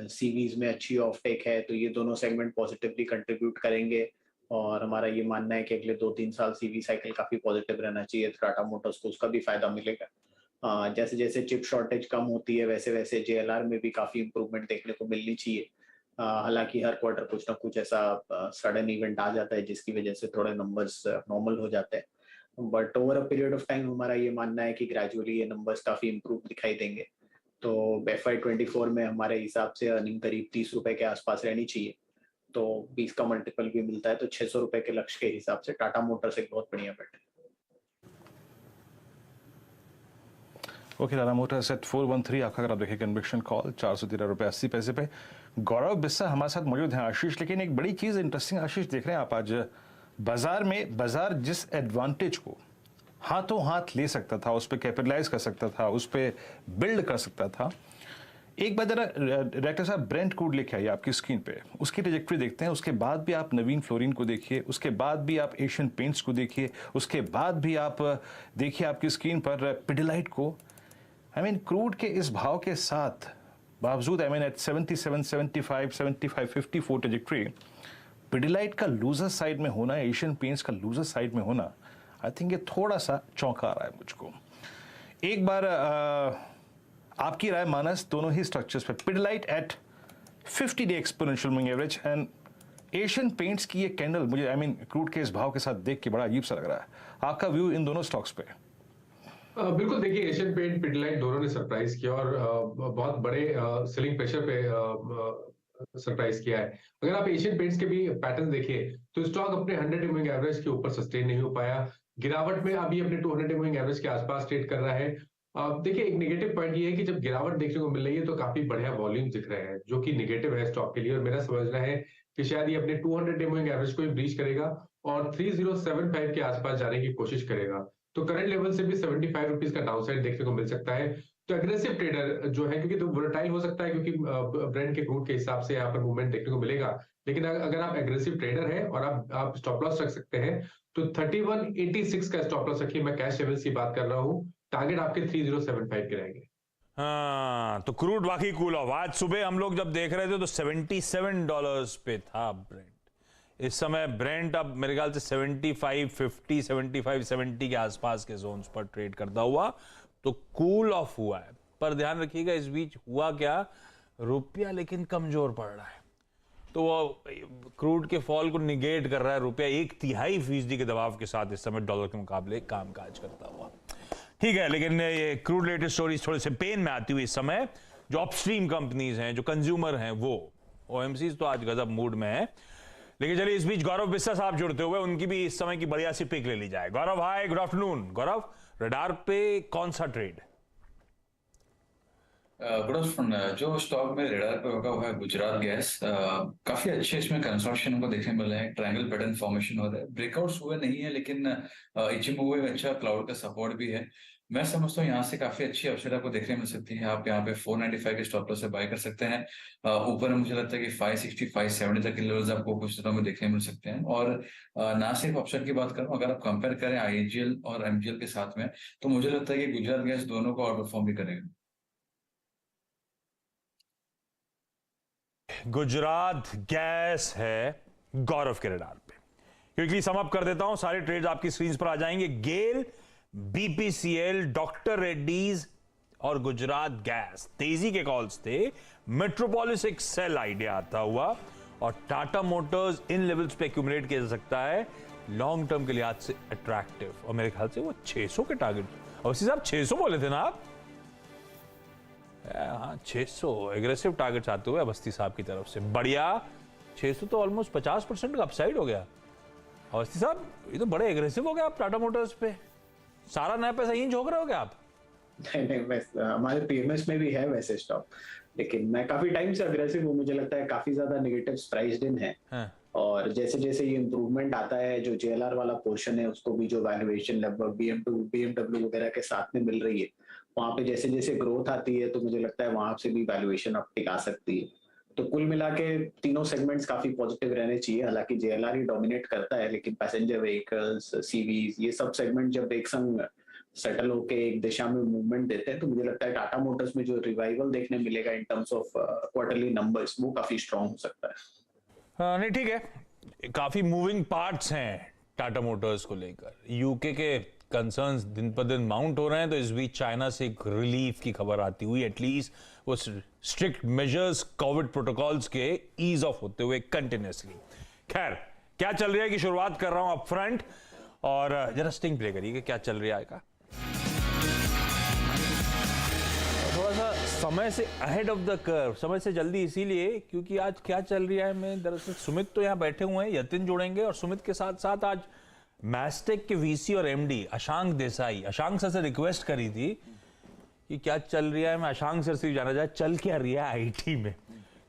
सीवीज में अच्छी ऑफटेक है, तो ये दोनों सेगमेंट पॉजिटिवली कंट्रीब्यूट करेंगे। और हमारा ये मानना है कि अगले 2-3 साल सीवी साइकिल काफी पॉजिटिव रहना चाहिए, तो टाटा मोटर्स को उसका भी फायदा मिलेगा। जैसे जैसे चिप शॉर्टेज कम होती है, वैसे वैसे JLR में भी काफी इंप्रूवमेंट देखने को मिलनी चाहिए। हालांकि हर क्वार्टर कुछ ना कुछ ऐसा सडन इवेंट आ जाता है जिसकी वजह से थोड़े नंबर्स नॉर्मल हो जाते हैं, but over a period of time हमारा ये मानना है कि ग्रेजुअली ये नंबर्स काफी इंप्रूव दिखाई देंगे। तो FY24 में हमारे हिसाब से अर्निंग करीब 30 रुपए के आसपास रहनी चाहिए, तो 20 का मल्टीपल भी मिलता है, तो 600 रुपए के लक्ष्य के हिसाब से टाटा मोटर्स एक बहुत बढ़िया बेट है। ओके, टाटा मोटर्स एट 413 आपका अगर आप देखें कन्विक्शन कॉल 413 रुपए 80 पैसे पे। गौरव बिस्सा हमारे साथ मौजूद हैं। आशीष, लेकिन एक बड़ी चीज इंटरेस्टिंग आशीष देख रहे हैं आप आज बाजार में, बाजार जिस एडवांटेज को हाथों हाथ ले सकता था, उस पर कैपिटलाइज कर सकता था, उस पर बिल्ड कर सकता था। एक बार जरा डायरेक्टर साहब ब्रेंट क्रूड लेके आइए आपकी स्क्रीन पे, उसकी ट्रैजेक्टरी देखते हैं। उसके बाद भी आप नवीन फ्लोरिन को देखिए, उसके बाद भी आप एशियन पेंट्स को देखिए, उसके बाद भी आप देखिए आपकी स्क्रीन पर पिडिलाइट को। क्रूड के इस भाव के साथ बावजूद एट 77, 75, 75, 54 ट्रैजेक्टरी, पिडिलाइट का लूजर साइड में होना, एशियन पेंट्स का लूजर साइड में होना, आई थिंक ये थोड़ा सा चौंका रहा है मुझको। एक बार आपकी राय मानस दोनों ही स्ट्रक्चर्स पे, Pidilite at 50-day exponential moving average and Asian Paints की ये कैंडल, मुझे क्रूड के इस भाव के साथ देख के बड़ा अजीब सा लग रहा है। आपका व्यू इन दोनों स्टॉक्स पे? बिल्कुल, देखिए एशियन पेंट, पिडिलाइट दोनों ने सरप्राइज किया, और बहुत बड़े सेलिंग प्रेशर पे सरप्राइज किया है। अगर आप एशियन पेंट्स के भी पैटर्न देखिए तो स्टॉक अपने 100 मूविंग एवरेज के ऊपर सस्टेन नहीं हो पाया। गिरावट में अभी अपने 200 मूविंग एवरेज के आसपास ट्रेड कर रहा है। देखिए, एक नेगेटिव पॉइंट ये है कि जब गिरावट देखने को मिल रही है तो काफी बढ़िया वॉल्यूम दिख रहे हैं, जो कि नेगेटिव है स्टॉक के लिए। और मेरा समझना है कि शायद ये अपने 200 मूविंग एवरेज को ही ब्रीच करेगा और 3075 के आसपास जाने की कोशिश करेगा। तो करंट लेवल से भी 75 रुपीज का डाउनसाइड देखने को मिल सकता है। तो एग्रेसिव ट्रेडर जो है, क्योंकि तो वोलेटाइल हो सकता है, क्योंकि ब्रेंट के क्रूड के हिसाब से यहाँ पर मूवमेंट देखने को मिलेगा, लेकिन अगर आप एग्रेसिव ट्रेडर हैं और आप स्टॉप लॉस रख सकते हैं तो 3186 का स्टॉप लॉस रखिए। मैं कैश लेवल्स की बात कर रहा हूँ, टारगेट आपके 3075 के रहेंगे। हाँ, तो क्रूड वाकई कूल ऑफ। आज सुबह हम लोग जब देख रहे थे तो $77 पे था ब्रेंट। इस समय ब्रेंट अब मेरे ख्याल से 75, 50, 75, 70 के आसपास के जोन्स पर ट्रेड करता हुआ, तो कूल ऑफ हुआ है। पर ध्यान रखिएगा, इस बीच हुआ क्या, रुपया लेकिन कमजोर पड़ रहा है, तो वो क्रूड के फॉल को निगेट कर रहा है। रुपया 1/3% के दबाव के साथ इस समय डॉलर के मुकाबले कामकाज करता हुआ। ठीक है, लेकिन ये क्रूड रिलेटेड स्टोरीज थोड़े से पेन में आती हुई इस समय। जो अपस्ट्रीम कंपनीज हैं, जो कंज्यूमर हैं, वो OMCs तो आज गजब मूड में है। लेकिन चलिए, इस बीच गौरव बिस्सा साहब जुड़ते हुए, उनकी भी इस समय की बढ़िया सी पिक ले ली जाए। गौरव, हाय, गुड आफ्टरनून। गौरव, रडार पे कौन सा ट्रेड? Good afternoon. जो स्टॉक में रेडार पे होगा वो है गुजरात गैस। काफी अच्छे इसमें कंस्ट्रक्शन हमको देखने मिल रहे हैं, ट्रायंगल पैटर्न फॉर्मेशन हो रहा है, ब्रेकआउट्स हुए नहीं है, लेकिन इचिंग हुए अच्छा क्लाउड का सपोर्ट भी है। मैं समझता हूँ यहाँ से काफी अच्छी अपसाइड आपको देखने मिल सकती है। आप यहाँ पे 495 के स्टॉप लॉस से बाय कर सकते हैं। ऊपर मुझे लगता है कि 560, 570 तक के लेवल्स आपको कुछ तरह में देखने मिल सकते हैं। और ना सिर्फ अपसाइड की बात करूँ, अगर आप कंपेयर करें IGL और MGL के साथ में, तो मुझे लगता है कि गुजरात गैस दोनों को आउट परफॉर्म भी करेगा। गुजरात गैस है गौरव के रडार पे। क्विकली सम अप कर देता हूं, सारे ट्रेड्स आपकी स्क्रीन पर आ जाएंगे। गेल, BPCL, डॉक्टर रेड्डीज और गुजरात गैस तेजी के कॉल्स थे। मेट्रोपोलिस एक सेल आइडिया आता हुआ, और टाटा मोटर्स इन लेवल्स पे एक्यूमुलेट किया जा सकता है लॉन्ग टर्म के लिहाज से अट्रैक्टिव। और मेरे ख्याल से वो 600 के टारगेट, अवस्थी साहब 600 बोले थे ना आप? हाँ, 600 एग्रेसिव टारगेट्स आते हुए अवस्थी साहब की तरफ से। बढ़िया, 600 तो ऑलमोस्ट 50% का अपसाइड हो गया। अवस्थी साहब, ये तो बड़े एग्रेसिव हो गए आप टाटा मोटर्स पे, सारा नया पैसा यहीं झोंक रहे हो क्या आप? नहीं, हमारे पीएमएस में भी है वैसे स्टॉक, लेकिन मैं काफी टाइम से अग्रेसिव हूँ। मुझे लगता है काफी ज्यादा नेगेटिव प्राइस्ड इन है। हाँ। और जैसे जैसे ये इम्प्रूवमेंट आता है, जो जेएलआर वाला पोर्शन है उसको भी जो वैल्यूएशन लगभग बीएमडब्ल्यू वगैरह के साथ में मिल रही है, वहां पे जैसे जैसे ग्रोथ आती है तो मुझे लगता है वहां से भी वैल्यूएशन अपटिक आ सकती है। तो कुल मिला के तीनों सेगमेंट्स काफी पॉजिटिव रहने चाहिए। हालांकि जेएलआर ही डोमिनेट करता है, लेकिन पैसेंजर व्हीकल्स, सीवीज, ये सब सेगमेंट जब एक संग सेटल होके एक दिशा में मूवमेंट देते हैं तो मुझे लगता है टाटा मोटर्स में जो रिवाइवल देखने मिलेगा in terms of quarterly numbers, वो काफी स्ट्रांग हो सकता है। नहीं ठीक है, काफी मूविंग पार्ट्स हैं टाटा मोटर्स को लेकर। यूके के कंसर्न्स दिन पर दिन माउंट हो रहे हैं, तो इस बीच चाइना से एक रिलीफ की खबर आती हुई, एटलीस्ट वो स्ट्रिक्ट मेजर्स कोविड प्रोटोकॉल्स के ईज ऑफ होते हुए कंटिन्यूसली। खैर, क्या चल रहा है की शुरुआत कर रहा हूं अप फ्रंट, और जरा स्टिंग प्ले करिए कि क्या चल रहा है का। थोड़ा सा समय से अहेड ऑफ द कर्व, समय से जल्दी इसीलिए क्योंकि आज क्या चल रहा है, मैं दरअसल सुमित तो यहाँ बैठे हुए हैं, यतिन जुड़ेंगे, और सुमित के साथ साथ आज मैस्टेक के वीसी और एमडी अशांक देसाई। अशांक सर से रिक्वेस्ट करी थी कि क्या चल रहा है, मैं अशांक सर से जाना चाहे चल क्या रहा है आईटी में,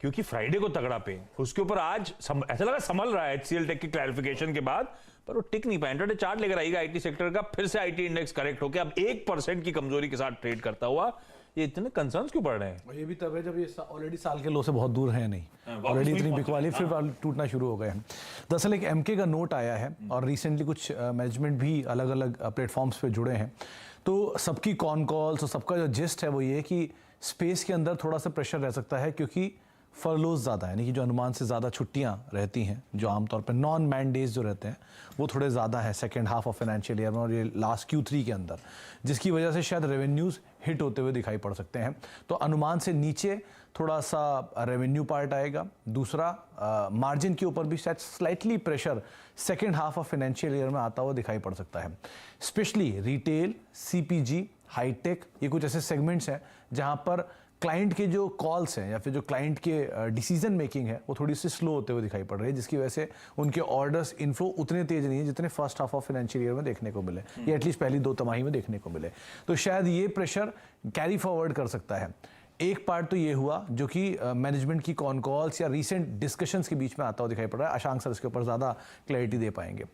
क्योंकि फ्राइडे को तगड़ा पे उसके ऊपर आज ऐसा लगा संभल रहा है एचसीएल टेक की क्लैरिफिकेशन के बाद, पर वो टिक नहीं पाया। इंट्राडे चार्ट लेकर आएगा आईटी सेक्टर का, फिर से आईटी इंडेक्स करेक्ट होकर अब 1% की कमजोरी के साथ ट्रेड करता हुआ। ये इतने कंसर्न्स क्यों पड़ रहे हैं? और ये भी तब है जब ये ऑलरेडी साल के लो से बहुत दूर है नहीं, ऑलरेडी इतनी बिकवाली फिर टूटना शुरू हो गए हैं। दरअसल एक एमके का नोट आया है और रिसेंटली कुछ मैनेजमेंट भी अलग अलग प्लेटफॉर्म्स पे जुड़े हैं, तो सबकी कॉन कॉल्स और सबका जो जिस्ट है वो ये कि स्पेस के अंदर थोड़ा सा प्रेशर रह सकता है, क्योंकि फर्लोज ज़्यादा है, यानी कि जो अनुमान से ज़्यादा छुट्टियां रहती हैं, जो आमतौर पर नॉन मैन डेज जो रहते हैं वो थोड़े ज़्यादा है second half of financial year में और ये लास्ट Q3 के अंदर, जिसकी वजह से शायद रेवेन्यूज़ हिट होते हुए दिखाई पड़ सकते हैं। तो अनुमान से नीचे थोड़ा सा रेवेन्यू पार्ट आएगा। दूसरा मार्जिन के ऊपर भी शायद slightly pressure second half of financial year में आता हुआ दिखाई पड़ सकता है। स्पेशली रिटेल, CPG, हाईटेक, ये कुछ ऐसे सेगमेंट्स हैं जहाँ पर क्लाइंट के जो कॉल्स हैं या फिर जो क्लाइंट के डिसीजन मेकिंग है वो थोड़ी सी स्लो होते हुए दिखाई पड़ रही है, जिसकी वजह से उनके ऑर्डर्स इनफ्लो उतने तेज नहीं है जितने first half of financial year में देखने को मिले, या एटलीस्ट पहली 2 तिमाही में देखने को मिले। तो शायद ये प्रेशर कैरी फॉरवर्ड कर सकता है। एक पार्ट तो ये हुआ जो कि मैनेजमेंट की कॉन कॉल्स या रीसेंट डिस्कशंस के बीच में आता हुआ दिखाई पड़ रहा है। अशांक सर इसके ऊपर ज़्यादा क्लैरिटी दे पाएंगे।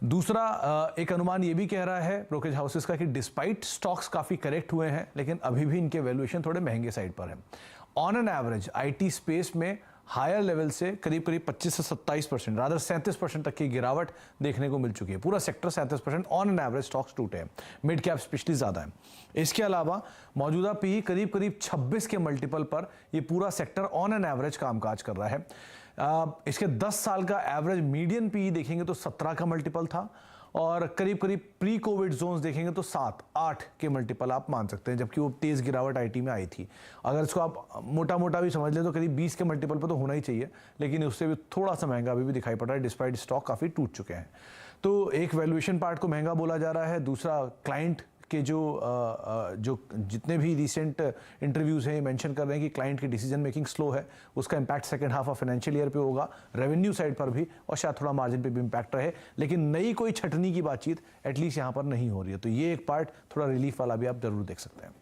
दूसरा एक अनुमान ये भी कह रहा है ब्रोकरेज हाउसेस का कि डिस्पाइट स्टॉक्स काफ़ी करेक्ट हुए हैं, लेकिन अभी भी इनके वैल्यूएशन थोड़े महंगे साइड पर है। On an average IT space में हायर लेवल से करीब करीब 25 से 27%, रादर 37% तक की गिरावट देखने को मिल चुकी है। पूरा sector 37% on an average stocks टूटे हैं, मिड कैप स्पेशली ज़्यादा है। इसके अलावा मौजूदा पी करीब करीब 26 के मल्टीपल पर ये पूरा सेक्टर ऑन एन एवरेज कामकाज कर रहा है। इसके 10 साल का एवरेज मीडियन पी देखेंगे तो 17 का मल्टीपल था, और करीब करीब प्री कोविड जोन्स देखेंगे तो 7-8 के मल्टीपल आप मान सकते हैं, जबकि वो तेज गिरावट आईटी में आई थी। अगर इसको आप मोटा मोटा भी समझ लें तो करीब 20 के मल्टीपल पर तो होना ही चाहिए, लेकिन उससे भी थोड़ा सा महंगा अभी भी दिखाई पड़ रहा है, डिस्पाइट स्टॉक काफ़ी टूट चुके हैं। तो एक वैल्यूएशन पार्ट को महंगा बोला जा रहा है। दूसरा क्लाइंट के जो जितने भी रिसेंट इंटरव्यूज हैं ये मेंशन कर रहे हैं कि क्लाइंट की डिसीजन मेकिंग स्लो है, उसका impact second half of financial year पे होगा, रेवेन्यू साइड पर भी, और शायद थोड़ा मार्जिन पे भी इंपैक्ट रहे, लेकिन नई कोई छटनी की बातचीत एटलीस्ट यहाँ पर नहीं हो रही है। तो ये एक पार्ट थोड़ा रिलीफ वाला भी आप जरूर देख सकते हैं।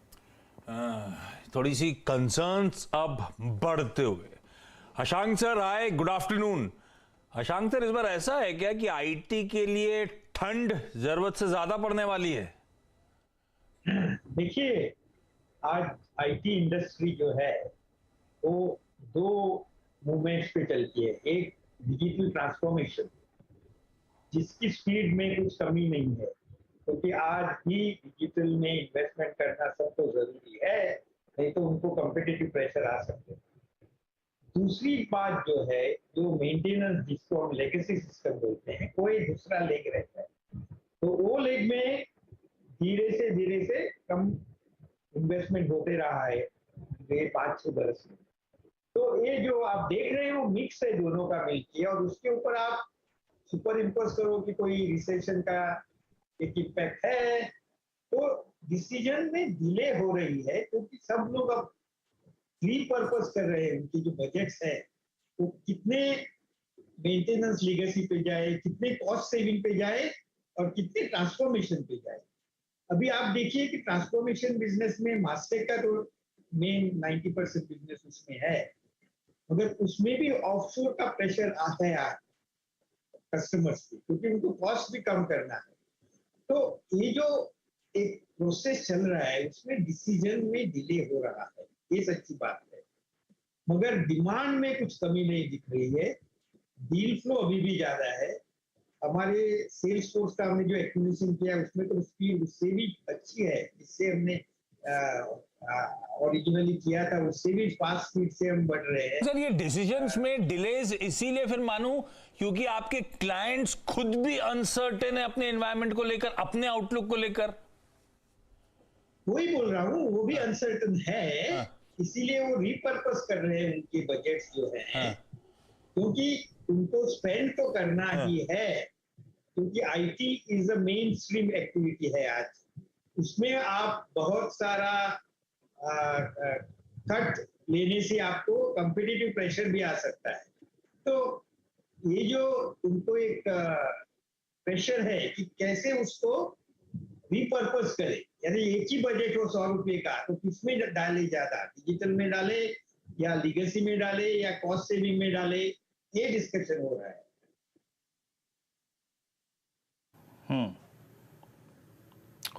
थोड़ी सी कंसर्न्स अब बढ़ते हुए। अशांक सर आए, गुड आफ्टरनून। अशांक सर, इस बार ऐसा है क्या कि आईटी के लिए ठंड जरूरत से ज्यादा पड़ने वाली है? देखिए, आज आईटी इंडस्ट्री जो है वो 2 मूवमेंट्स पे चलती है। एक डिजिटल ट्रांसफॉर्मेशन, जिसकी स्पीड में कुछ कमी नहीं है, क्योंकि आज भी डिजिटल में इन्वेस्टमेंट करना सबको जरूरी है, नहीं तो उनको कॉम्पिटिटिव प्रेशर आ सकते हैं। दूसरी बात जो है, जो मेंटेनेंस, जिसको हम लेगेसी सिस्टम बोलते हैं, कोई दूसरा लेग रहता है, तो वो लेग में धीरे से कम इन्वेस्टमेंट होते रहा है ये 5-6 बरस में। तो ये जो आप देख रहे हैं वो मिक्स है दोनों का मिलकर, और उसके ऊपर आप सुपर इम्पोज करो कि कोई रिसेशन का एक इम्पैक्ट है, तो डिसीजन में डिले हो रही है, क्योंकि सब लोग अब रीपर्पस कर रहे हैं। उनकी जो बजट्स है वो कितने मेंटेनेंस लीगेसी पे जाए, कितने कॉस्ट सेविंग पे जाए और कितने ट्रांसफॉर्मेशन पे जाए। अभी आप देखिए कि ट्रांसफॉर्मेशन बिजनेस में मास्टेक का तो मेन 90% बिजनेस उसमें है, मगर उसमें भी ऑफशोर का प्रेशर आता है कस्टमर्स पे, क्योंकि उनको कॉस्ट भी कम करना है। तो ये जो एक प्रोसेस चल रहा है उसमें डिसीजन में डिले हो रहा है, ये सच्ची बात है। मगर डिमांड में कुछ कमी नहीं दिख रही है, डील फ्लो अभी भी ज्यादा है। हमारे सेल्स फोर्स का हमने जो एक्विजिशन किया उसमें तो स्पीड उससे भी अच्छी है, जिससे हमने ओरिजिनली किया था उससे भी फास्ट स्पीड से हम बढ़ रहे हैं। सर ये डिसीजंस में डिलेज इसीलिए फिर मानूं क्योंकि आपके क्लाइंट्स खुद भी अनसर्टेन है अपने एनवायरनमेंट को लेकर, अपने आउटलुक को लेकर। वही बोल रहा हूँ, वो भी अनसर्टन है, इसीलिए वो रिपर्पस कर रहे हैं उनके बजट्स जो है, क्योंकि उनको स्पेंड तो करना ही है, क्योंकि IT is a main stream activity है आज। उसमें आप बहुत सारा कट लेने से आपको कंपिटिटिव प्रेशर भी आ सकता है। तो ये जो उनको एक प्रेशर है कि कैसे उसको रिपर्पस करे, यानी एक ही बजट हो 100 रुपए का, तो किसमें डाले ज्यादा, डिजिटल में डाले या लीगेसी में डाले या कॉस्ट सेविंग में डाले, ये डिस्कशन हो रहा है।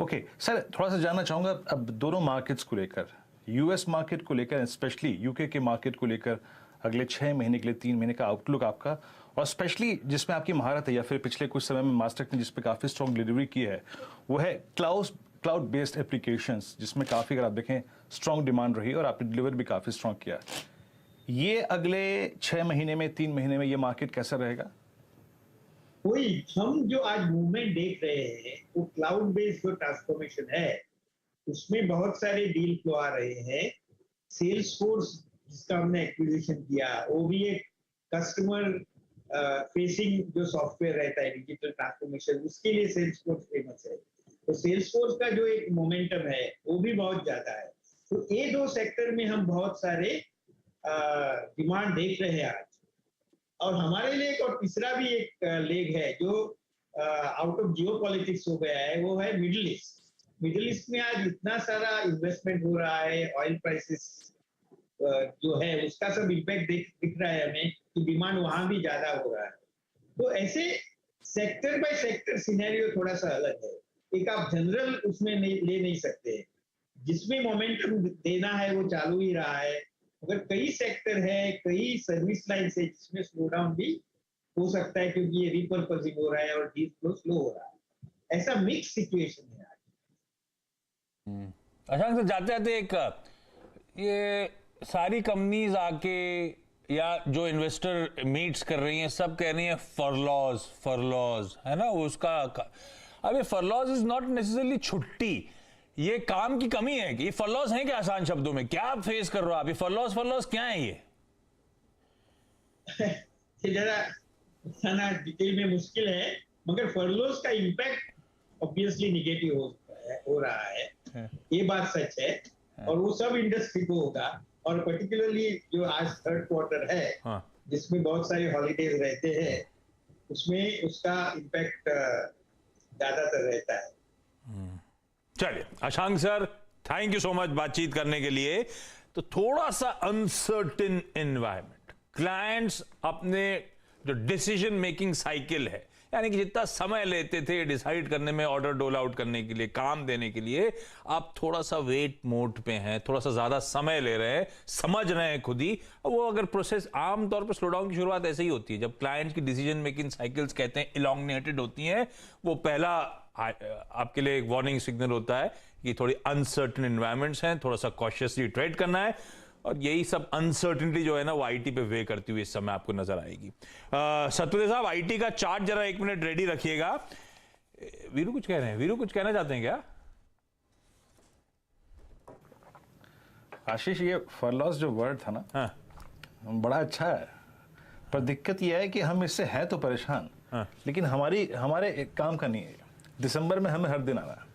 ओके सर, थोड़ा सा जानना चाहूंगा अब दोनों मार्केट्स को लेकर, यूएस मार्केट को लेकर, स्पेशली यूके के मार्केट को लेकर अगले 6 महीने के लिए 3 महीने का आउटलुक आपका, और स्पेशली जिसमें आपकी महारत है या फिर पिछले कुछ समय में मास्टेक ने जिस पे काफी स्ट्रॉन्ग डिलीवरी की है, वो है क्लाउड बेस्ड एप्लीकेशंस, जिसमें काफी अगर आप देखें स्ट्रॉन्ग डिमांड रही और आपने डिलीवर भी काफी स्ट्रॉन्ग किया। ये अगले 6 महीने में 3 महीने में ये मार्केट कैसा रहेगा? वही हम जो आज मूवमेंट देख रहे हैं वो क्लाउड बेस्ड जो ट्रांसफॉर्मेशन है उसमें बहुत सारे डील फ्लो आ रहे हैं। सेल्स फोर्स जिसका हमने एक्विजिशन किया वो भी एक कस्टमर फेसिंग जो सॉफ्टवेयर रहता है डिजिटल ट्रांसफॉर्मेशन, उसके लिए सेल्स फोर्स फेमस है। तो सेल्स फोर्स का जो एक मोमेंटम है वो भी बहुत ज्यादा है। तो ये दो सेक्टर में हम बहुत सारे डिमांड देख रहे हैं आज। और हमारे लिए एक और तीसरा भी एक लेग है जो आउट ऑफ जियो पॉलिटिक्स हो गया है, वो है मिडिल ईस्ट। मिडिल ईस्ट में आज इतना सारा इन्वेस्टमेंट हो रहा है, ऑयल प्राइसेस जो है उसका सब इम्पैक्ट दिख रहा है हमें कि डिमांड वहां भी ज्यादा हो रहा है। तो ऐसे सेक्टर बाय सेक्टर सिनेरियो थोड़ा सा अलग है, एक आप जनरल उसमें ले नहीं सकते। जिसमें मोमेंटम देना है वो चालू ही रहा है, मगर कई सेक्टर है, कई सर्विस लाइन है जिसमें स्लो डाउन भी हो सकता है क्योंकि ये रिपर्पसिंग हो रहा है और डील फ्लो स्लो हो रहा है। ऐसा मिक्स सिचुएशन है आज। अच्छा तो जाते जाते एक ये सारी कंपनीज आके या जो इन्वेस्टर मीट्स कर रही हैं सब कह रही हैं फरलॉज है ना, उसका अब ये फरलॉज इज नॉट नेसेसरली छुट्टी, ये काम की कमी है कि ये फरलॉज हैं क्या? आसान शब्दों में क्या आप फेस कर रहे हो आप? ये फरलॉज क्या है ये? जरा डिटेल में मुश्किल है, मगर फरलॉज का इम्पैक्ट ऑब्वियसली निगेटिव हो रहा है, ये बात सच है। और वो सब इंडस्ट्री को होगा, और पर्टिकुलरली जो आज 3rd क्वार्टर है जिसमें बहुत सारे हॉलीडेज रहते हैं उसमें उसका इम्पैक्ट ज्यादातर रहता है। चलिए Ashank sir, thank you so much बातचीत करने के लिए। तो थोड़ा सा अनसर्टेन एनवायरनमेंट, क्लाइंट्स अपने जो डिसीजन मेकिंग साइकिल है, यानी कि जितना समय लेते थे डिसाइड करने में, ऑर्डर डोल आउट करने के लिए, काम देने के लिए, आप थोड़ा सा वेट मोड पे हैं, थोड़ा सा ज्यादा समय ले रहे हैं, समझ रहे हैं खुद ही। वो अगर प्रोसेस आमतौर पर स्लो डाउन की शुरुआत ऐसे ही होती है जब क्लाइंट्स की डिसीजन मेकिंग साइकिल्स कहते हैं इलॉन्गेटेड होती हैं। वो पहला आपके लिए एक वार्निंग सिग्नल होता है कि थोड़ी अनसर्टेन एनवायरनमेंट्स हैं, थोड़ा सा कॉशियसली ट्रेड करना है। और यही सब अनसर्टेनिटी जो है ना वो आईटी पे वे करती हुई इस समय आपको नजर आएगी। सत्यदेव साहब, आईटी का चार्ट जरा 1 मिनट रेडी रखिएगा। वीरू कुछ कह रहे हैं, वीरू कुछ कहना चाहते हैं क्या? आशीष, ये फरलॉस जो वर्ड था ना, बड़ा अच्छा है, पर दिक्कत यह है कि हम इससे हैं तो परेशान, लेकिन हमारे एक काम का नहीं है। दिसंबर में हमें हर दिन आना है।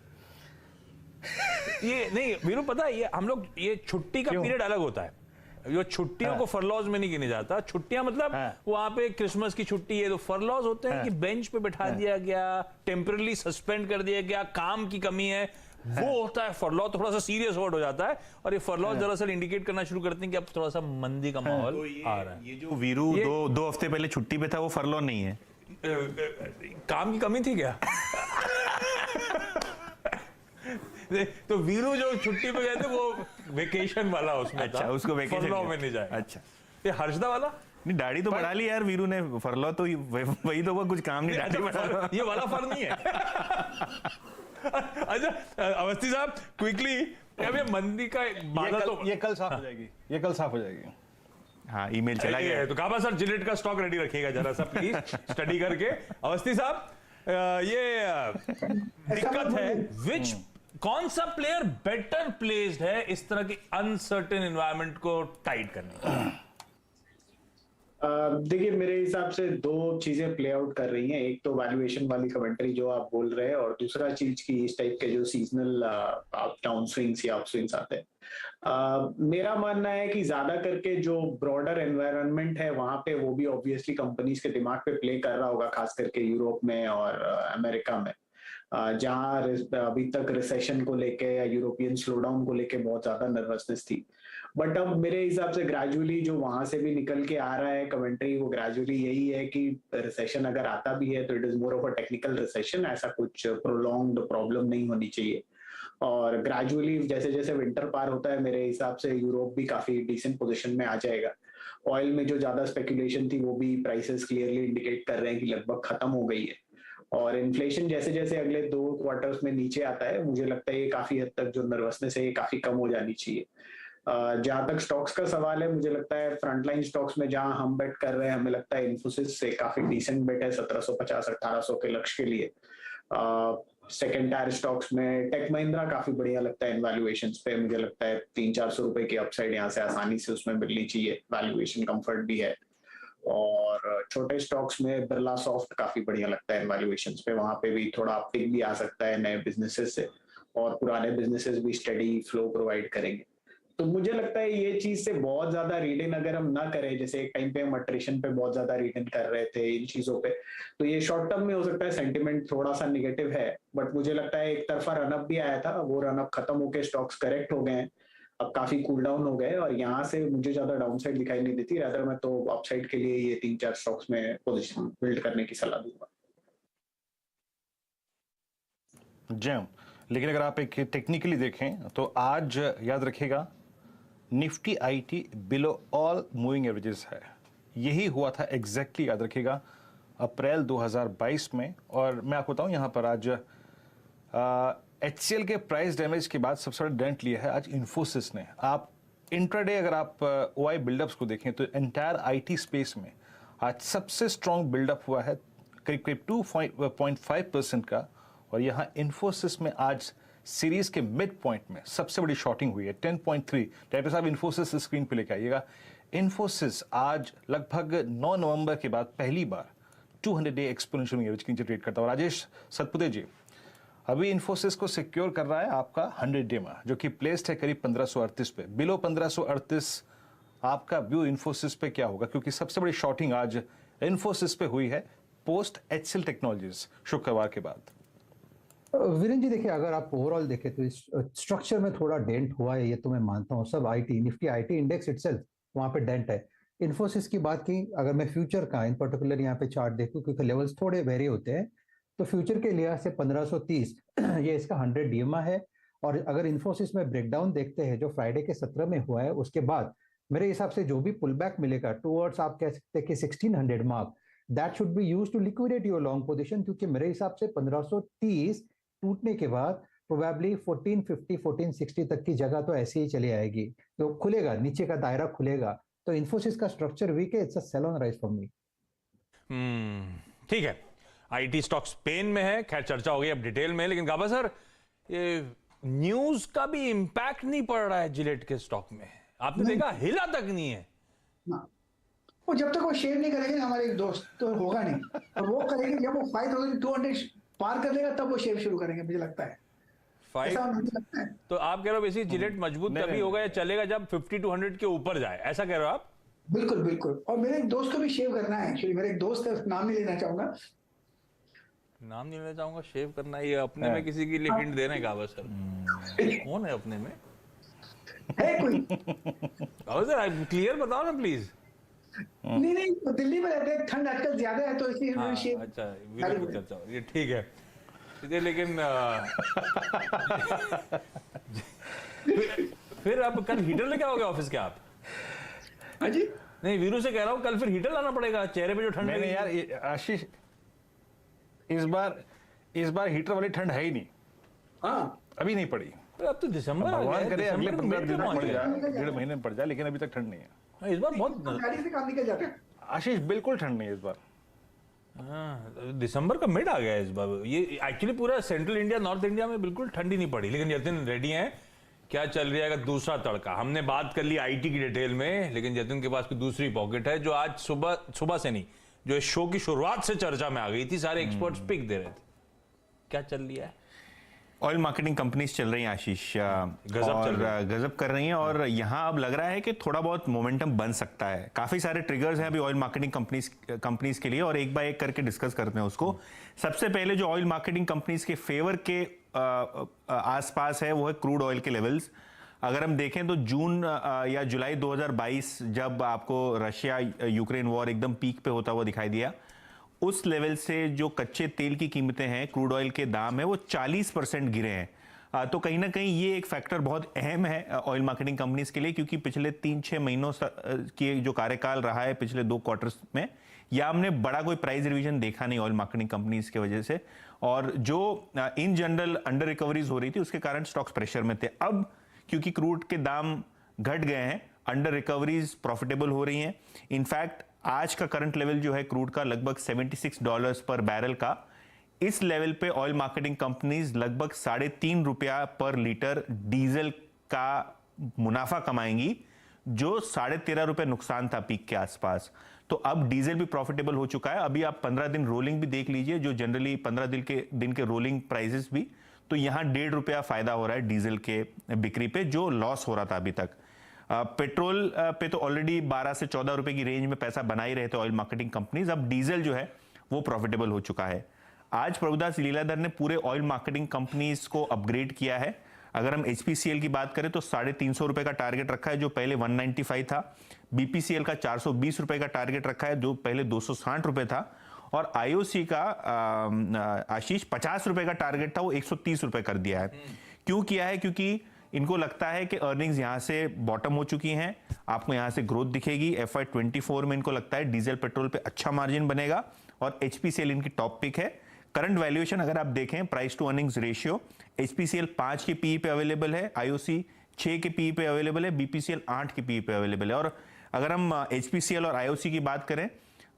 ये नहीं वीरू, पता है ये हम लोग, ये छुट्टी का पीरियड अलग होता है। जो छुट्टियों को फरलॉज में नहीं गिने जाता। छुट्टियां मतलब वहां पे क्रिसमस की छुट्टी है तो फरलॉज होते हैं कि बेंच पे बैठा दिया गया, टेम्पररी सस्पेंड कर दिया गया, काम की कमी है, वो होता है फरलॉ। थोड़ा सा सीरियस वर्ड हो जाता है और ये फरलॉ दरअसल इंडिकेट करना शुरू करते हैं कि अब थोड़ा सा मंदी का माहौल आ रहा है। ये जो वीरू दो हफ्ते पहले छुट्टी पे था वो फरलॉ नहीं है, काम की कमी थी क्या? तो वीरू जो छुट्टी पे गए थे वो वेकेशन वाला उसमें अच्छा, था, उसको वेकेशन फरलॉ में नहीं जाए। अच्छा, ये हर्षदा वाला नहीं दाढ़ी तो बढ़ा ली यार वीरू ने, फरलॉ तो वही तो वो कुछ काम नहीं, दाढ़ी बढ़ा। ये वाला फर नहीं है। अच्छा अवस्थी साहब क्विकली, अब ये मंदी का बाधा तो ये कल साफ हो जाएगी, ये कल साफ हो जाएगी। हाँ ईमेल चला गया है तो काबा सर जिलेट का स्टॉक रेडी रखिएगा जरा सा प्लीज, स्टडी करके। अवस्थी साहब ये दिक्कत है, विच कौन सा प्लेयर बेटर प्लेस्ड है इस तरह की अनसर्टेन एनवायरनमेंट को टाइट करने का? देखिए मेरे हिसाब से दो चीजें प्ले आउट कर रही हैं, एक तो वैल्यूएशन वाली कमेंट्री जो आप बोल रहे हैं, और दूसरा चीज की इस टाइप के जो सीजनल अप डाउन स्विंग्स या अप स्विंग्स आते हैं। मेरा मानना है कि ज्यादा करके जो ब्रॉडर एनवायरनमेंट है वहां पे वो भी ऑब्वियसली कंपनीज के दिमाग पे प्ले कर रहा होगा, खास करके यूरोप में और अमेरिका में, जहां अभी तक रिसेशन को लेके या यूरोपियन स्लोडाउन को लेके बहुत ज्यादा नर्वसनेस थी। बट अब मेरे हिसाब से ग्रेजुअली जो वहां से भी निकल के आ रहा है कमेंट्री, वो ग्रेजुअली यही है कि रिसेशन अगर आता भी है तो it is more of a technical recession, ऐसा कुछ प्रोलॉन्ग्ड प्रॉब्लम नहीं होनी चाहिए। और ग्रेजुअली जैसे जैसे विंटर पार होता है मेरे हिसाब से यूरोप भी काफी डिसेंट पोजीशन में आ जाएगा। ऑयल में जो ज्यादा स्पेकुलेशन थी वो भी प्राइसेस क्लियरली इंडिकेट कर रहे हैं कि लगभग खत्म हो गई है, और इन्फ्लेशन जैसे जैसे अगले 2 क्वार्टर्स में नीचे आता है मुझे लगता है ये काफी हद तक जो नर्वसनेस है ये काफी कम हो जानी चाहिए। जहां तक स्टॉक्स का सवाल है, मुझे लगता है फ्रंटलाइन स्टॉक्स में जहां हम बेट कर रहे हैं, हमें लगता है इन्फोसिस से काफी डिसेंट बेट है 1750-1800 के लक्ष्य के लिए। सेकेंड टायर स्टॉक्स में टेक महिंद्रा काफी बढ़िया लगता है इन वैल्यूएशंस पे, मुझे लगता है 300-400 रुपए की अपसाइड यहाँ से आसानी से उसमें मिलनी चाहिए, वैल्यूएशन कंफर्ट भी है। और छोटे स्टॉक्स में बिरला सॉफ्ट काफी बढ़िया लगता है वैल्यूएशंस पे, वहां पे भी थोड़ा अपटिक भी आ सकता है नए बिजनेसेस से, और पुराने बिजनेसेस भी स्टडी फ्लो प्रोवाइड करेंगे। तो मुझे लगता है ये चीज से बहुत ज्यादा रीड इन अगर हम ना करें, जैसे एक टाइम पे हम अट्रिशन पे बहुत ज्यादा रीड इन कर रहे थे इन चीजों पे, तो ये शॉर्ट टर्म में हो सकता है सेंटिमेंट थोड़ा सा निगेटिव है, बट मुझे लगता है एक तरफा रनअप भी आया था, वो रनअप खत्म होकर स्टॉक्स करेक्ट हो गए हैं, अब काफी कूल डाउन हो गए, और यहाँ से मुझे ज्यादा डाउनसाइड दिखाई नहीं देती, रादर मैं तो अपसाइड के लिए ये 3-4 स्टॉक्स में पोजीशन बिल्ड करने की सलाह दूंगा। जैम, लेकिन अगर आप एक टेक्निकली देखें तो आज याद रखिएगा Nifty IT below all moving averages है, यही हुआ था एग्जैक्टली याद रखिएगा अप्रैल 2022 में। और मैं आपको बताऊं यहाँ पर आज HCL के प्राइस डैमेज के बाद सबसे बड़ा डेंट लिया है आज इन्फोसिस ने। आप इंट्राडे अगर आप OI बिल्डअप्स को देखें तो एंटायर आईटी स्पेस में आज सबसे स्ट्रॉन्ग बिल्डअप हुआ है करीब करीब 2.5% का, और यहाँ इन्फोसिस में आज सीरीज के मिड पॉइंट में सबसे बड़ी शॉर्टिंग हुई है 10.3। डायरेक्टर साहब इन्फोसिस स्क्रीन पे लेके आइएगा। इन्फोसिस आज लगभग 9 नवंबर के बाद पहली बार 200 डे एक्सपोनेंशियल एवरेज के नीचे ट्रेड करता है। और राजेश सतपुते जी, अभी इन्फोसिस को सिक्योर कर रहा है आपका 100 डे में, जो कि प्लेस्ड है करीब 1538 पे। बिलो 1538 आपका व्यू इन्फोसिस पे क्या होगा, क्योंकि सबसे बड़ी शॉर्टिंग आज इन्फोसिस पे हुई है पोस्ट HCL टेक्नोलॉजीज शुक्रवार के बाद। वीरेंद्र जी देखिए, अगर आप ओवरऑल देखें तो इस स्ट्रक्चर में थोड़ा डेंट हुआ है, ये तो मैं मानता हूँ। सब IT Nifty IT index itself वहाँ पे डेंट है। इन्फोसिस की बात की, अगर मैं फ्यूचर का इन पर्टिकुलर यहाँ पे चार्ट देखूँ, क्योंकि लेवल्स थोड़े वेरी होते हैं, तो फ्यूचर के लिहाज से 1530 ये इसका 100 डीएमआ है। और अगर इन्फोसिस में ब्रेकडाउन देखते हैं जो फ्राइडे के 17 में हुआ है, उसके बाद मेरे हिसाब से जो भी पुल बैक मिलेगा टूवर्ड्स आप कह सकते हैं कि 1600 mark, that should be used to liquidate your long position, क्योंकि मेरे हिसाब से 1530 टूटने के बाद प्रोबेबली 1450 1460 तक की जगह तो ऐसे ही चली आएगी, तो खुलेगा, नीचे का दायरा खुलेगा। तो इन्फोसिस का स्ट्रक्चर वीक है, it's a sell on rise for me. ठीक है, आईटी स्टॉक स्पेन में है, खैर चर्चा हो गई अब डिटेल में, लेकिन गाबा सर ये न्यूज का भी इंपैक्ट नहीं पड़ रहा है जिलेट के स्टॉक में, आपने देखा हिला तक नहीं है ना। वो जब तक वो शेयर नहीं करेंगे ना हमारे एक दोस्त, तो होगा नहीं। और वो करेंगे जब वो 5200 पार कर लेगा, तब वो शेयर शुरू करेंगे मुझे लगता है। ऐसा मुझे लगता है। तो आप कह रहे हो बेसिकली जिलेट मजबूत तभी होगा या चलेगा जब 50 to 100 के ऊपर जाए, ऐसा कह रहे हो आप? बिल्कुल बिल्कुल। और मेरे एक दोस्त को भी शेव करना है एक्चुअली, मेरे एक दोस्त है, नाम नहीं लेना चाहूंगा, नाम नहीं लेना चाहूंगा, शेव करना, ये अपने में किसी के लिए हिंट देने का बस सर? कौन है अपने में? है कोई? सर क्लियर बताओ ना प्लीज। नहीं वो दिल्ली में रहते हैं, ठंड आजकल ज्यादा है तो इसलिए हाँ, शेव। अच्छा वीरू की चर्चा हो रही है, ठीक है लेकिन फिर अब कल हीटर लेके आओगे ऑफिस के आप? हाँ जी नहीं, वीरू से कह रहा हूँ कल फिर हीटर लाना पड़ेगा, चेहरे पे जो ठंड मैंने यार आशीष इस बार हीटर वाली ठंड है ही नहीं, हाँ अभी नहीं पड़ी। अब तो दिसंबर आ भगवान गया, करे अगले दिसंबर 15 में दिन में पहुंच पड़ गया। जाए, 1.5 महीने में पड़ जाए, लेकिन अभी तक ठंड नहीं है। हाँ, इस बार बहुत गाड़ी से काम निकल जाते हैं। आशीष बिल्कुल ठंड नहीं है इस बार। हाँ, दिसंबर का मिड आ गया इस बार। ये एक्चुअली पूरा सेंट्रल इंडिया, नॉर्थ इंडिया में बिल्कुल ठंडी नहीं पड़ी, लेकिन जतिन रेडी हैं। क्या चल रहा है दूसरा तड़का? हमने बात कर ली आईटी की डिटेल में, लेकिन जतिन के पास कोई दूसरी पॉकेट है जो आज सुबह से नहीं, जो इस शो की शुरुआत से चर्चा में आ गई थी, सारे एक्सपर्ट्स पिक दे रहे थे। क्या चल रहा है? ऑयल मार्केटिंग कंपनीज चल रही हैं आशीष, गजब कर रही हैं, और यहाँ अब लग रहा है कि थोड़ा बहुत मोमेंटम बन सकता है। काफी सारे ट्रिगर्स हैं अभी ऑयल मार्केटिंग कंपनीज के लिए, और एक बार एक करके डिस्कस करते हैं उसको। सबसे पहले जो ऑयल मार्केटिंग कंपनीज के फेवर के आसपास है वो है क्रूड ऑयल के लेवल्स। अगर हम देखें तो जून या जुलाई 2022 जब आपको रशिया यूक्रेन वॉर एकदम पीक पे होता हुआ दिखाई दिया, उस लेवल से जो कच्चे तेल की कीमतें हैं, क्रूड ऑयल के दाम है, वो 40% गिरे हैं। तो कहीं ना कहीं ये एक फैक्टर बहुत अहम है ऑयल मार्केटिंग कंपनीज के लिए, क्योंकि पिछले 3-6 महीनों की जो कार्यकाल रहा है पिछले 2 क्वार्टर्स में, या हमने बड़ा कोई प्राइस रिवीजन देखा नहीं ऑयल मार्केटिंग कंपनीज की वजह से, और जो इन जनरल अंडर रिकवरीज हो रही थी उसके कारण स्टॉक्स प्रेशर में थे। अब क्योंकि क्रूड के दाम घट गए हैं, अंडर रिकवरीज प्रॉफिटेबल हो रही हैं। इनफैक्ट आज का करंट लेवल जो है क्रूड का लगभग $76 पर बैरल का, इस लेवल पे ऑयल मार्केटिंग कंपनीज लगभग ₹3.5 पर लीटर डीजल का मुनाफा कमाएंगी, जो ₹13.5 नुकसान था पीक के आसपास। तो अब डीजल भी प्रॉफिटेबल हो चुका है। अभी आप 15 दिन रोलिंग भी देख लीजिए, जो जनरली 15 दिन के रोलिंग प्राइसेस भी, तो यहाँ ₹1.5 फायदा हो रहा है डीजल के बिक्री पे, जो लॉस हो रहा था अभी तक। पेट्रोल पे तो ऑलरेडी 12 से 14 रुपए की रेंज में पैसा बना ही रहे थे ऑयल मार्केटिंग कंपनीज, अब डीजल जो है वो प्रॉफिटेबल हो चुका है। आज प्रभुदास लीलाधर ने पूरे ऑयल मार्केटिंग कंपनीज को अपग्रेड किया है। अगर हम HPCL की बात करें तो ₹350 का टारगेट रखा है, जो पहले 195 था। BPCL का ₹420 का टारगेट रखा है, जो पहले ₹260 था। और IOC का आशीष ₹50 का टारगेट था, वो ₹130 कर दिया है। क्यों किया है? क्योंकि इनको लगता है कि अर्निंग्स यहां से बॉटम हो चुकी हैं, आपको यहां से ग्रोथ दिखेगी। FY24 में इनको लगता है डीजल पेट्रोल पे अच्छा मार्जिन बनेगा, और HPCL इनकी टॉप पिक है। करंट वैल्यूएशन अगर आप देखें, price to earnings ratio, HPCL 5 के PE पे अवेलेबल है, IOC 6 के PE पे अवेलेबल है, BPCL 8 के PE पे अवेलेबल है। और अगर हम HPCL और IOC की बात करें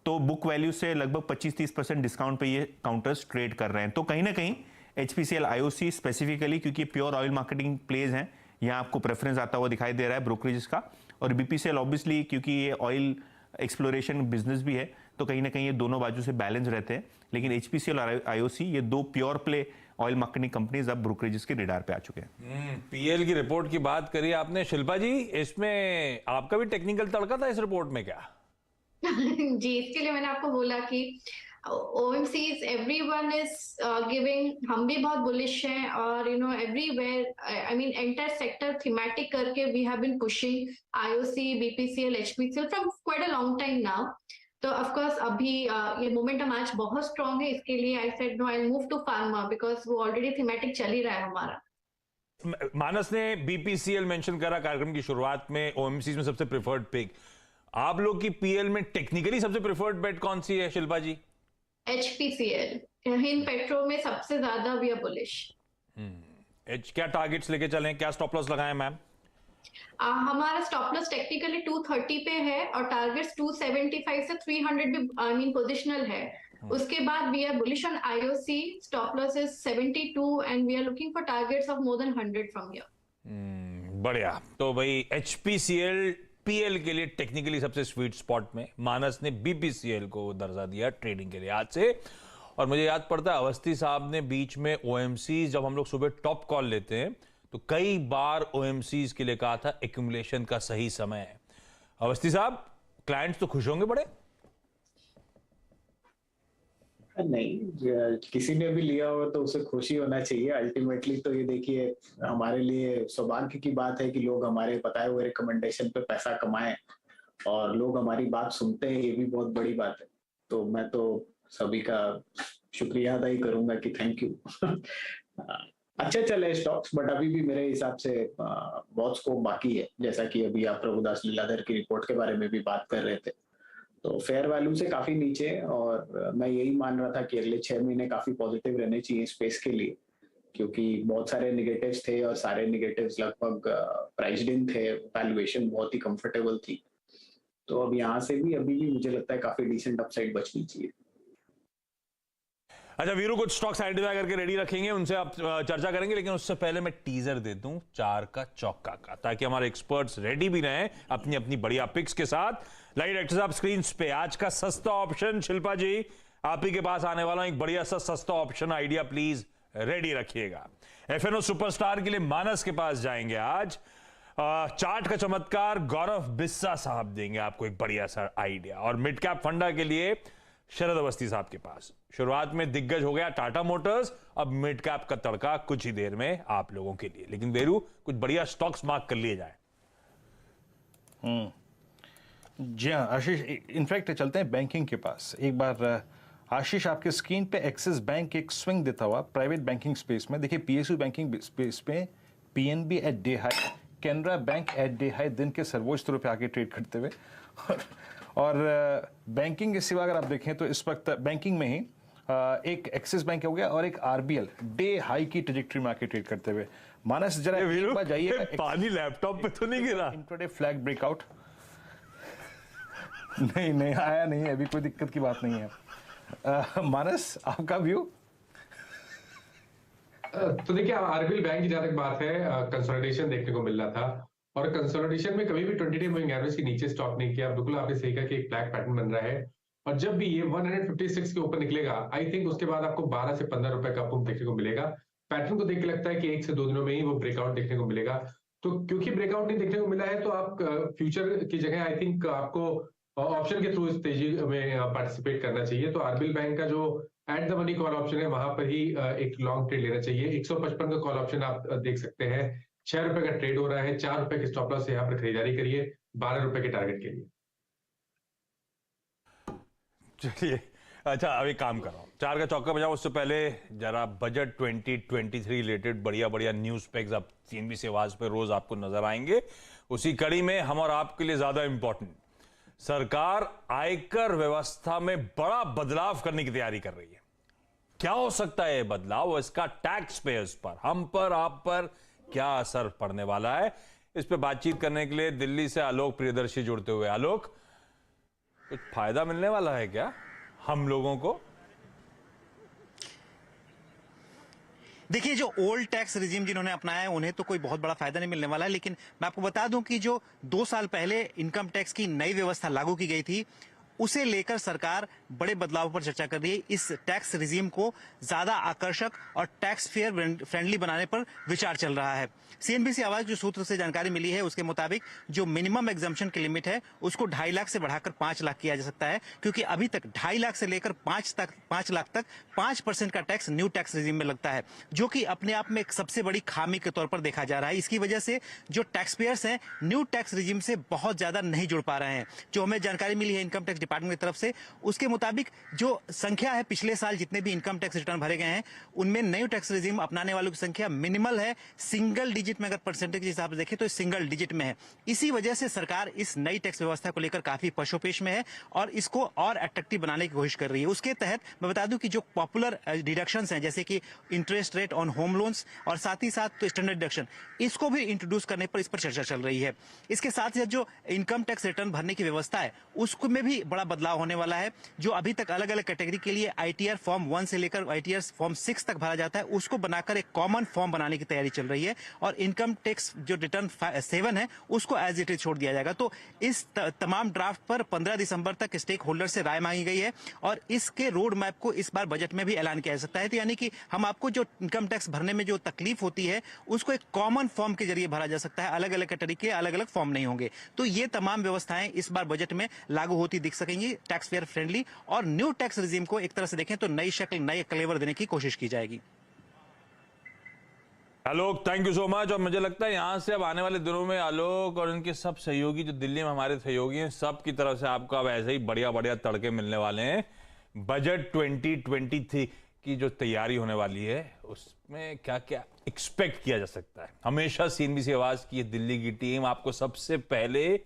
तो बुक वैल्यू से लगभग 25-30% डिस्काउंट पे ये काउंटर्स ट्रेड कर रहे हैं। तो कहीं ना कहीं HPCL IOC स्पेसिफिकली, क्योंकि प्योर ऑयल मार्केटिंग प्लेज हैं, यहाँ आपको प्रेफरेंस आता हुआ दिखाई दे रहा है ब्रोकरेज का। और BPCL ऑब्वियसली क्योंकि ये ऑयल एक्सप्लोरेशन बिजनेस भी है, तो कहीं ना कहीं ये दोनों बाजू से बैलेंस रहते हैं। लेकिन HPCL और IOC ये 2 pure play oil marketing companies अब ब्रोकरेजेस के रेडार पे आ चुके हैं। PL की रिपोर्ट की बात करी आपने, शिल्पा जी, इसमें आपका भी टेक्निकल तड़का था इस रिपोर्ट में क्या? जी, इसके लिए मैंने आपको बोला कि OMCs everyone is giving, हम भी बहुत बुलिश हैं, और everywhere, I mean entire sector thematic करके we have been pushing IOC, BPCL, HPCL from quite a long time now. तो of course अभी ये momentum आज बहुत strong है, इसके लिए I said no, I'll move to pharma because वो already thematic चल ही रहा है हमारा। मानस ने BPCL मेंशन करा कार्यक्रम की शुरुआत में, OMCs में सबसे प्रेफर्ड पिक। आप लोग की PL में टेक्निकली सबसे प्रेफर्ड बेट कौन सी है शिल्पा जी? HPCL, हिंद पेट्रो में सबसे ज्यादा भी बुलिश। क्या टारगेट्स लेके चलें, क्या स्टॉप लॉस लगाएं मैम? हमारा स्टॉप लॉस टेक्निकली 230 पे है, और टारगेट्स 275 से 300 भी आई मीन पोजिशनल है। उसके बाद we are bullish on IOC, stop loss is 72 and we are looking for targets of more than 100 from here. बढ़िया। तो भाई HPCL PL के लिए टेक्निकली सबसे स्वीट स्पॉट में, मानस ने BPCL को दर्जा दिया ट्रेडिंग के लिए। आज से और मुझे याद पड़ता है अवस्थी साहब ने बीच में ओएमसी, जब हम लोग सुबह टॉप कॉल लेते हैं तो कई बार ओएमसी के लिए कहा था एक्यूमुलेशन का सही समय है। अवस्थी साहब, क्लाइंट्स तो खुश होंगे बड़े? नहीं, किसी ने भी लिया हो तो उसे खुशी होना चाहिए। अल्टीमेटली तो ये देखिए, हमारे लिए सौभाग्य की बात है कि लोग हमारे बताए हुए रिकमेंडेशन पे पैसा कमाएं और लोग हमारी बात सुनते हैं, ये भी बहुत बड़ी बात है। तो मैं तो सभी का शुक्रिया अदा ही करूंगा कि थैंक यू। अच्छा चले स्टॉक्स, बट अभी भी मेरे हिसाब से बहुत स्कोप बाकी है। जैसा कि अभी आप प्रभुदास लीलाधर की रिपोर्ट के बारे में भी बात कर रहे थे, तो फेयर वैल्यू से काफी नीचे, और मैं यही मान रहा था कि अगले 6 महीने काफी पॉजिटिव रहने चाहिए स्पेस के लिए, क्योंकि बहुत सारे निगेटिव्स थे और सारे निगेटिव्स लगभग प्राइस्ड इन थे, वैल्यूएशन बहुत ही कंफर्टेबल थी। तो अब यहाँ से भी अभी भी मुझे लगता है काफी डिसेंट अपसाइड बचनी चाहिए। अच्छा वीरू, कुछ स्टॉक्स आइडेंटिफाई करके रेडी रखेंगे, उनसे आप चर्चा करेंगे, लेकिन उससे पहले मैं टीजर दे दूं 4 का चौका का, ताकि हमारे एक्सपर्ट्स रेडी भी रहें अपनी अपनी बढ़िया पिक्स के साथ। लाइट डायरेक्टर साहब स्क्रीन पे आज का सस्ता ऑप्शन, शिल्पा जी आप ही के पास आने वाला एक बढ़िया सा सस्ता ऑप्शन आइडिया प्लीज रेडी रखिएगा। एफएनओ सुपरस्टार के लिए मानस के पास जाएंगे आज। चार्ट का चमत्कार गौरव बिस्सा साहब देंगे आपको एक बढ़िया सा आइडिया, और मिड कैप फंडा के लिए शरद अवस्थी साहब के पास। शुरुआत में दिग्गज हो गया टाटा मोटर्स, अब मिड कैप का तड़का कुछ ही देर में आप लोगों के लिए। लेकिन वीरू, कुछ बढ़िया स्टॉक्स मार्क कर लिए जाए। जी हाँ आशीष, इनफैक्ट चलते हैं बैंकिंग के पास एक बार। आशीष, आपके स्क्रीन पे एक्सिस बैंक एक स्विंग देता हुआ प्राइवेट बैंकिंग स्पेस में। देखिए पीएसयू बैंकिंग स्पेस पे PNB at day high, Canara bank at day high, दिन के सर्वोच्च स्तरों पे आके ट्रेड करते हुए। और बैंकिंग के सिवा अगर आप देखें तो इस वक्त बैंकिंग में ही एक एक्सिस बैंक हो गया और एक आरबीएल डे हाई की ट्रेजेक्टरी में आके ट्रेड करते हुए। मानस जरा एक बार जाइए, पानी लैपटॉप पे तो नहीं गिरा? इंट्राडे फ्लैग ब्रेकआउट नहीं आया नहीं है, अभी कोई दिक्कत की बात नहीं है। मानस, आपका व्यू? तो देखिए, आरबीएल बैंक की जहां तक बात है, कंसोलिडेशन देखने को मिल रहा था, और कंसोलिडेशन में कभी भी 20-day मूविंग एवरेज के नीचे स्टॉप नहीं किया। बिल्कुल आपने सही कहा कि एक फ्लैग पैटर्न बन रहा है, और जब भी ये 156 के ऊपर निकलेगा, आई थिंक उसके बाद आपको 12 से 15 रुपए का पंप देखने को मिलेगा। पैटर्न को देख के लगता है कि 1 से 2 दिनों में ही वो ब्रेकआउट देखने को मिलेगा। तो क्योंकि ब्रेकआउट नहीं देखने को मिला है, तो आप फ्यूचर की जगह आई थिंक आपको ऑप्शन के थ्रू इस तेजी में पार्टिसिपेट करना चाहिए। तो आरबीएल बैंक का जो at the money call option है, वहां पर ही एक लॉन्ग ट्रेड लेना चाहिए। 155 का कॉल ऑप्शन आप देख सकते हैं, 6 रुपए का ट्रेड हो रहा है, 4 रुपए के स्टॉप लॉस से यहाँ पर खरीदारी करिए 12 रुपए के टारगेट के लिए। चलिए, अच्छा अभी काम कर रहा हूं, 4 का चौका बजाओ। उससे पहले जरा बजट 2023 रिलेटेड बढ़िया बढ़िया न्यूज पैक्स आप सीएनबीसी आवाज पे रोज आपको नजर आएंगे। उसी कड़ी में हम और आपके लिए ज्यादा इंपॉर्टेंट, सरकार आयकर व्यवस्था में बड़ा बदलाव करने की तैयारी कर रही है। क्या हो सकता है यह बदलाव, इसका टैक्स पेयर्स पर, हम पर, आप पर क्या असर पड़ने वाला है, इस पे बातचीत करने के लिए दिल्ली से आलोक प्रियदर्शी जुड़ते हुए। आलोक, कुछ फायदा मिलने वाला है क्या हम लोगों को? देखिए, जो ओल्ड टैक्स रिजीम जिन्होंने अपनाया है उन्हें तो कोई बहुत बड़ा फायदा नहीं मिलने वाला है, लेकिन मैं आपको बता दूं कि जो 2 साल पहले इनकम टैक्स की नई व्यवस्था लागू की गई थी, उसे लेकर सरकार बड़े बदलाव पर चर्चा कर रही है। इस टैक्स रिजीम को ज्यादा आकर्षक और टैक्स फेयर फ्रेंडली बनाने पर विचार चल रहा है। सीएनबीसी आवाज जो सूत्र से जानकारी मिली है उसके मुताबिक जो मिनिमम एग्जम्पशन की लिमिट है उसको 2.5 लाख से बढ़ाकर 5 लाख किया जा सकता है, क्योंकि अभी तक 2.5 लाख से लेकर 5 लाख तक 5% का टैक्स न्यू टैक्स रिजीम में लगता है, जो कि अपने आप में एक सबसे बड़ी खामी के तौर पर देखा जा रहा है। इसकी वजह से जो टैक्स पेयर्स हैं न्यू टैक्स रिजीम से बहुत ज्यादा नहीं जुड़ पा रहे हैं। जो हमें जानकारी मिली है इनकम टैक्स डिपार्टमेंट की तरफ से, उसके मुताबिक जो संख्या है पिछले साल जितने भी इनकम टैक्स रिटर्न भरे गए हैं उनमें न्यू टैक्स रिजीम अपनाने वालों की संख्या मिनिमल है, सिंगल डिजिट में। अगर परसेंटेज के हिसाब से देखें तो सिंगल डिजिट में है। इसी वजह से सरकार इस नई टैक्स व्यवस्था को लेकर काफी पशोपेश में है और इसको और अट्रैक्टिव बनाने की कोशिश कर रही है। उसके तहत मैं बता दूं कि जो पॉपुलर डिडक्शंस हैं जैसे कि interest rate on home loans और साथ ही साथ तो स्टैंडर्ड डिडक्शन, इसको भी इंट्रोड्यूस करने पर इस पर चर्चा चल रही है। इसके साथ ही जो इनकम टैक्स रिटर्न भरने की व्यवस्था है उसको में भी बड़ा बदलाव होने वाला है। जो अभी तक अलग अलग कैटेगरी के लिए ITR फॉर्म 1 से लेकर ITR फॉर्म 6 तक भरा जाता है, उसको बनाकर एक कॉमन फॉर्म बनाने की तैयारी चल रही है और इनकम टैक्स जो रिटर्न 7 है उसको एज इट इज छोड़ दिया जाएगा। तो इस तमाम ड्राफ्ट पर 15 दिसंबर तक स्टेक होल्डर से राय मांगी गई है और इसके रोड मैप को इस बार बजट में भी ऐलान किया जा सकता है। तो यानी कि हम आपको जो इनकम टैक्स भरने में जो तकलीफ होती है उसको एक कॉमन फॉर्म के जरिए भरा जा सकता है, अलग अलग कैटेगरी के अलग अलग फॉर्म नहीं होंगे। तो ये तमाम व्यवस्थाएं इस बार बजट में लागू होती दिख सकेंगी, टैक्स पेयर फ्रेंडली, और न्यू टैक्स रिजीम को एक तरह से देखें तो नई शक्ल, नए क्लेवर देने की कोशिश की जाएगी। आलोक, थैंक यू सो मच। और मुझे लगता है यहां से अब आने वाले दिनों में आलोक और इनके सब सहयोगी जो दिल्ली में हमारे सहयोगी हैं, सब की तरफ से आपको अब ऐसे ही बढ़िया बढ़िया तड़के मिलने वाले हैं। बजट 2023 की जो तैयारी होने वाली है उसमें क्या क्या एक्सपेक्ट किया जा सकता है। हमेशा CNBC आवाज की दिल्ली की टीम आपको सबसे पहले,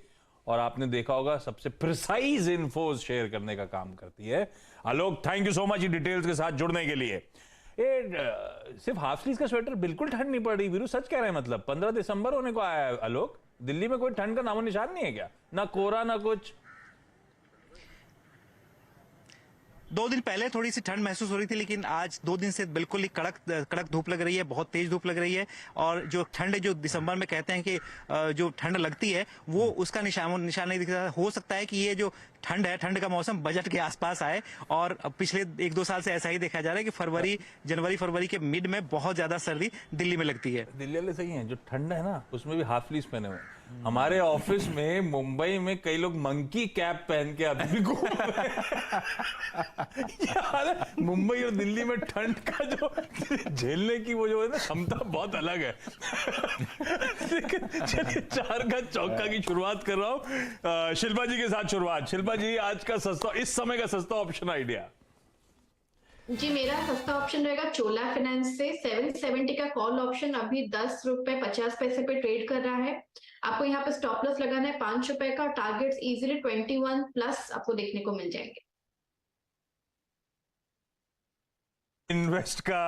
और आपने देखा होगा, सबसे प्रिसाइज इन्फोज शेयर करने का काम करती है। Alok, thank you so much details के साथ जुड़ने के लिए। सिर्फ हाफ स्लीव का स्वेटर, बिल्कुल ठंड नहीं पड़ रही। वीरू सच कह रहे हैं, मतलब 15 दिसंबर होने को आया है आलोक, दिल्ली में कोई ठंड का नामो निशान नहीं है क्या? ना कोहरा ना कुछ? 2 दिन पहले थोड़ी सी ठंड महसूस हो रही थी, लेकिन आज 2 दिन से बिल्कुल ही कड़क धूप लग रही है, बहुत तेज धूप लग रही है। और जो ठंड जो दिसंबर में कहते हैं कि जो ठंड लगती है वो उसका निशान नहीं दिख रहा। हो सकता है कि ये जो ठंड है, ठंड का मौसम बजट के आसपास आए। और पिछले 1-2 साल से ऐसा ही देखा जा रहा है कि जनवरी-फरवरी के मिड में बहुत ज्यादा सर्दी दिल्ली में लगती है। दिल्ली वाले सही हैं, जो ठंड है ना उसमें भी हाफ स्लीव पहने हुए। हमारे ऑफिस में मुंबई में कई लोग मंकी कैप पहन के अभी भी घूम रहे हैं। यार, मुंबई और दिल्ली में ठंड का जो झेलने की वो जो है ना क्षमता बहुत अलग है। लेकिन चलिए 4 का चौका की शुरुआत कर रहा हूं शिल्पा जी के साथ। शुरुआत शिल्पा जी, आज का सस्ता, इस समय का सस्ता ऑप्शन आइडिया। जी, मेरा सस्ता ऑप्शन रहेगा चोला फाइनेंस से। 770 का कॉल ऑप्शन अभी 10 रुपए 50 पैसे पे ट्रेड कर रहा है। आपको यहाँ पे स्टॉप लॉस लगाना है 5 रुपए का। टारगेट्स इजीली 21+ आपको देखने को मिल जाएंगे। इन्वेस्ट का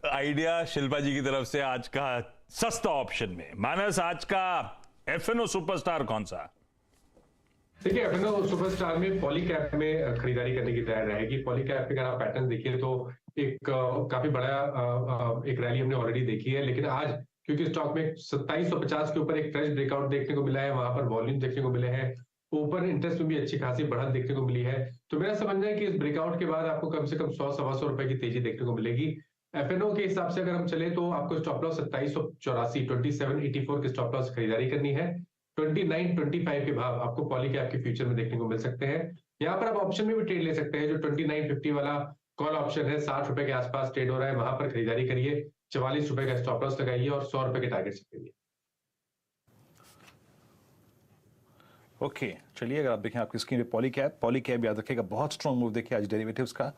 आइडिया शिल्पा जी की तरफ से आज का सस्ता ऑप्शन में। मानस, आज का FNO सुपरस्टार कौन सा? देखिए, FNO सुपरस्टार में पॉलीकैप में खरीदारी करने की तैयारी रहेगी। पॉलीकैप के अगर आप पैटर्न देखिए तो एक काफी बड़ा एक रैली हमने ऑलरेडी देखी है, लेकिन आज क्योंकि स्टॉक में 2750 के ऊपर एक फ्रेश ब्रेकआउट देखने को मिला है, वहां पर वॉल्यूम देखने को मिले हैं, ओपन इंटरेस्ट में भी अच्छी खासी बढ़त देखने को मिली है। तो मेरा समझना है कि इस ब्रेकआउट के बाद आपको कम से कम 100-125 रुपए की तेजी देखने को मिलेगी। FNO के हिसाब से अगर हम चले तो आपको स्टॉप लॉस 2784, 2784 के स्टॉप लॉस खरीदारी करनी है। 2925 के भाव आपको पॉलीकैप के फ्यूचर में देखने को मिल सकते हैं। यहाँ पर आप ऑप्शन में भी ट्रेड ले सकते हैं। जो 2950 वाला कॉल ऑप्शन है 60 रुपए के आसपास ट्रेड हो रहा है, वहां पर खरीदारी करिए। 44 रुपए का स्टॉप लॉस लगाइए और 100 रुपए के टारगेट से करिए। ओके, चलिए अगर आप देखें आपकी स्क्रीन पे पॉलीकैप याद रखिएगा, बहुत स्ट्रॉन्ग मूव देखिए आज डेरिवेटिव्स का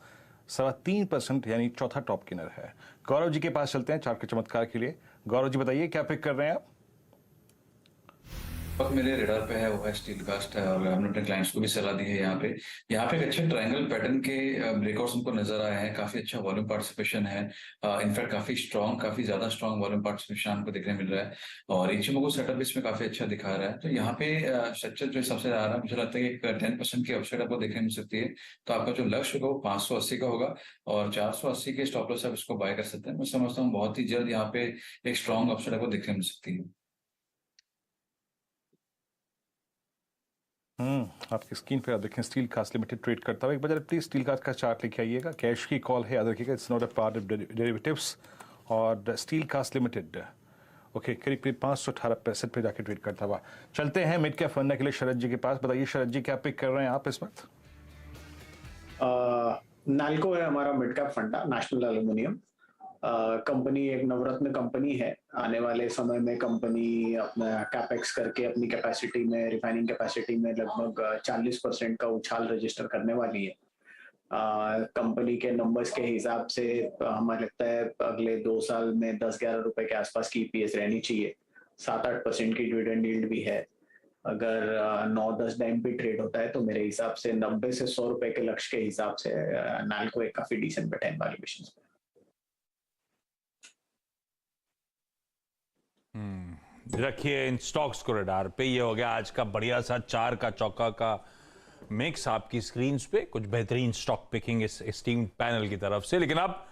3.25% यानी चौथा टॉप किनर है। गौरव जी के पास चलते हैं चार्ट के चमत्कार के लिए। गौरव जी बताइए क्या पिक कर रहे हैं आप? मेरे रेडार पे है वो है स्टील कास्ट है, और हमने अपने क्लाइंट्स को भी सलाह दी है। यहाँ पे एक अच्छे ट्रायंगल पैटर्न के ब्रेकआउट्स हमको नजर आए हैं। काफी अच्छा वॉल्यूम पार्टिसिपेशन है, इनफैक्ट काफी ज्यादा स्ट्रॉन्ग वॉल्यूम पार्टिसिपेशन हमको देखने मिल रहा है, और इचिमोगो सेटअप इसमें काफी अच्छा दिखा रहा है। तो यहाँ पे स्ट्रक्चर जो हिसाब से आ रहा है, मुझे लगता है कि 10% की अपसाइड आपको देखने मिल सकती है। तो आपका जो लक्ष्य होगा वो 580 का होगा, और 480 के स्टॉप लॉस आप इसको बाय कर सकते हैं। मैं समझता हूँ बहुत ही जल्द यहाँ पे एक स्ट्रॉन्ग अपसाइड आपको देखने मिल सकती है। आपकी स्क्रीन पे आप देखें स्टील कास्ट लिमिटेड ट्रेड करता हुआ। एक बार प्लीज स्टील कास्ट का चार्ट लेके आइएगा। कैश की कॉल है, याद रखिएगा, it's not a part of derivatives. और स्टील कास्ट लिमिटेड ओके करीब 518 पे जाके ट्रेड करता हुआ। चलते हैं मिड कैप फंड के लिए शरद जी के पास। बताइए शरद जी क्या पिक कर रहे हैं आप इस वक्त? नाल्को है हमारा मिड कैप फंडा, नेशनल एल्यूमिनियम कंपनी एक नवरत्न कंपनी है। आने वाले समय में कंपनी अपना कैपेक्स करके अपनी कैपेसिटी में, रिफाइनिंग कैपेसिटी में लगभग 40% का उछाल रजिस्टर करने वाली है। कंपनी के नंबर्स के हिसाब से हमें लगता है अगले 2 साल में 10-11 रुपए के आसपास की EPS रहनी चाहिए। 7-8% की डिविडेंड यील्ड भी है। अगर 9-10 टाइम पे ट्रेड होता है तो मेरे हिसाब से 90 से 100 रुपए के लक्ष्य के हिसाब से नाल्को एक काफी डिसेंट बेटा वैल्यूएशन पे। रखिए इन स्टॉक्स को रडार पे। ये हो गया आज का बढ़िया सा 4 का चौका का मिक्स आपकी स्क्रीन पे, कुछ बेहतरीन स्टॉक पिकिंग इस टीम पैनल की तरफ से। लेकिन अब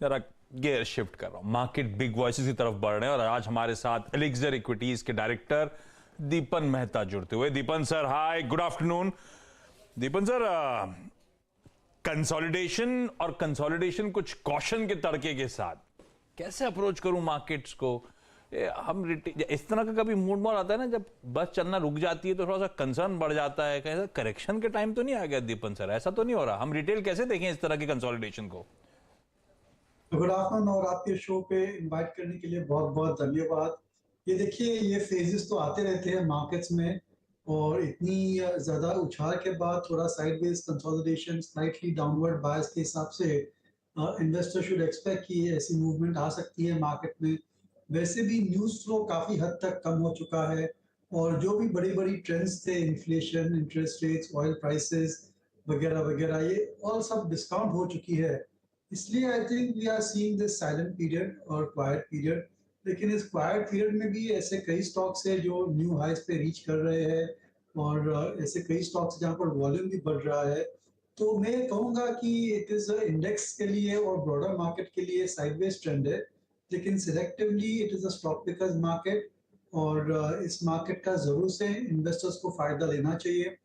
जरा गियर शिफ्ट कर रहा हूं, मार्केट बिग वॉइसेस की तरफ बढ़ रहे हैं और आज हमारे साथ एलिक्सर इक्विटीज के डायरेक्टर दीपन मेहता जुड़ते हुए। Deepan sir hi, good afternoon. Deepan sir, consolidation कुछ कॉशन के तड़के के साथ कैसे अप्रोच करूं मार्केट्स को? हम इस तरह का कभी मूड आता है ना, जब बस चलना रुक जाती है तो थोड़ा सा कंसर्न बढ़ जाता है, कहीं करेक्शन के टाइम तो नहीं आ गया दीपन सर? ऐसा तो नहीं हो रहा? हम रिटेल कैसे देखें इस तरह की कंसोलिडेशन को? गुड आफ्टरनून और आपके शो पे इनवाइट करने के लिए बहुत बहुत धन्यवाद। ये देखिए, ये फेजेस तो आते रहते हैं मार्केट्स में, और इतनी ज्यादा उछाल के बाद थोड़ा साइडवेज कंसोलिडेशन, स्लाइटली डाउनवर्ड बायस के हिसाब से इन्वेस्टर शुड एक्सपेक्ट कि ऐसी मूवमेंट आ सकती है मार्केट में। वैसे भी न्यूज फ्लो काफी हद तक कम हो चुका है, और जो भी बड़ी बड़ी ट्रेंड्स थे, inflation, interest rates, oil prices वगैरह वगैरह, ये ऑल सब डिस्काउंट हो चुकी है। इसलिए I think we are seeing this silent period और क्वाइट पीरियड। लेकिन इस क्वाइट पीरियड में भी ऐसे कई स्टॉक्स है जो न्यू हाइस पे रीच कर रहे हैं, और ऐसे कई स्टॉक्स जहां पर वॉल्यूम भी बढ़ रहा है। तो मैं कहूंगा कि इट इज इंडेक्स के लिए और ब्रॉडर मार्केट के लिए साइडवेज ट्रेंड है, लेकिन selectively it is a stock pickers market, और इस मार्केट का जरूर से इन्वेस्टर्स को फायदा लेना चाहिए।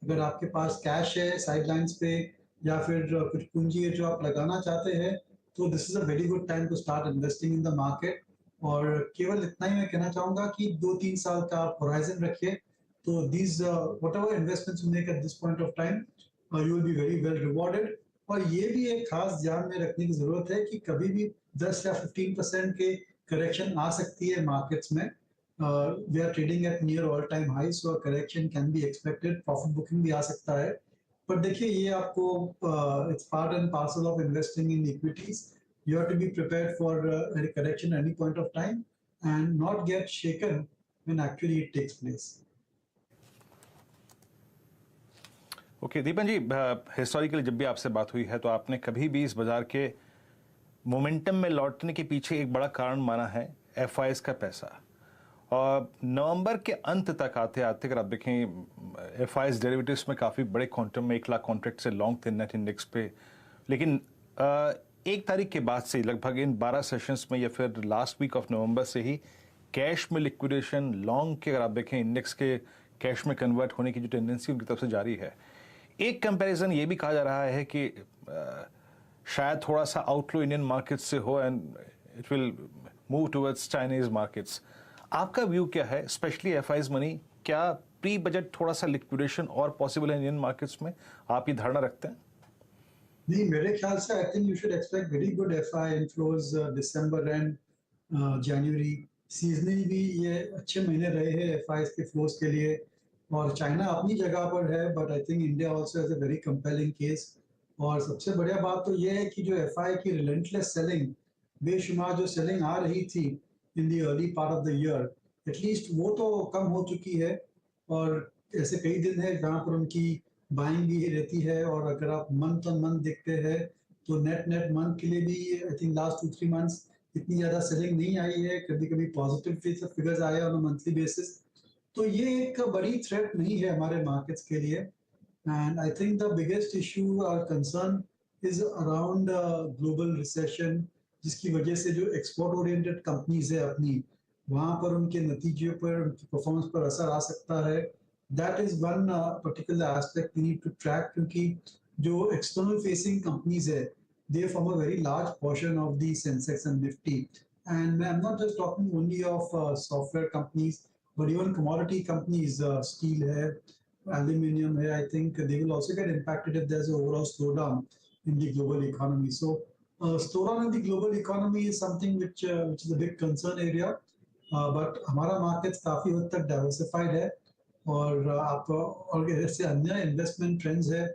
अगर आपके पास कैश है साइडलाइंस पे, या फिर कुछ पूंजी है जो आप लगाना चाहते हैं, तो this is a very good time to start investing in the market. और केवल इतना ही मैं कहना चाहूंगा कि 2-3 साल का होराइजन रखिए, तो these whatever investments you make eight this point of time, you will be very well rewarded. और ये भी एक खास ध्यान में रखने की जरूरत है कि कभी भी 10 या 15% के करेक्शन आ सकती है मार्केट्स में। We are trading at near all time high, so correction can be expected, profit booking भी आ सकता है। पर देखिए, ये आपको it's part and parcel of investing in equities. You have to be prepared for a correction at any point of time and not get shaken when actually it takes place. Okay Deepan ji, historically जब भी आपसे बात हुई है तो आपने कभी भी इस बाजार के मोमेंटम में लौटने के पीछे एक बड़ा कारण माना है एफआईएस का पैसा। और नवंबर के अंत तक आते आते अगर आप देखें, एफआईएस डेरिवेटिव्स में काफ़ी बड़े क्वांटम में 1 लाख कॉन्ट्रैक्ट से लॉन्ग थे नेट इंडेक्स पे। लेकिन 1 तारीख के बाद से लगभग इन 12 सेशंस में या फिर लास्ट वीक ऑफ नवंबर से ही कैश में लिक्विडेशन, लॉन्ग के अगर आप देखें इंडेक्स के कैश में कन्वर्ट होने की जो टेंडेंसी उनकी तरफ से जारी है। एक कंपैरिजन ये भी कहा जा रहा है कि शायद थोड़ा सा आउटफ्लो इंडियन मार्केट से हो and it will move towards Chinese markets. आपका व्यू क्या है, स्पेशली एफआईएस मनी? क्या प्री बजट थोड़ा सा लिक्विडेशन और पॉसिबल है इंडियन मार्केट्स में? आप ये धारणा रखते हैं? नहीं, मेरे ख्याल से I think you should expect very good FI inflows December and January. Seasonally भी ये अच्छे महीने रहे हैं एफआई के फ्लोज के लिए, और चाइना अपनी जगह पर है, but I think India also has a very compelling case. और सबसे बढ़िया बात तो ये है कि जो एफआई की रिलेंटलेस सेलिंग, बेशुमार जो सेलिंग आ रही थी in the early part of the year, at least वो तो कम हो चुकी है। और ऐसे कई दिन है जहाँ पर उनकी बाइंग भी रहती है, और अगर आप मंथ ऑन मंथ देखते हैं तो नेट मंथ के लिए भी आई थिंक लास्ट 2-3 मंथ्स इतनी ज्यादा सेलिंग नहीं आई है। कभी कभी पॉजिटिव फिगर्स आए ऑन अ मंथली बेसिस। तो ये एक बड़ी थ्रेट नहीं है हमारे मार्केट्स के लिए। And I think the biggest issue और concern is around global recession, जिसकी वजह से जो एक्सपोर्ट ओरिएंटेड कंपनीज है अपनी, वहां पर उनके नतीजों पर, उनकी परफॉर्मेंस पर असर आ सकता है। That is one particular aspect we need to track, क्योंकि जो external facing companies है, they form a very large portion of the Sensex and Nifty. And I'm not just talking only of software companies, but even commodity companies, steel है, aluminium है, I think they will also get impacted if there's an overall slowdown in the global economy. So slowdown in the global economy is something which is a big concern area, but हमारा markets काफी हद तक diversified है, और आप और ऐसे अन्य इन्वेस्टमेंट ट्रेंड्स है,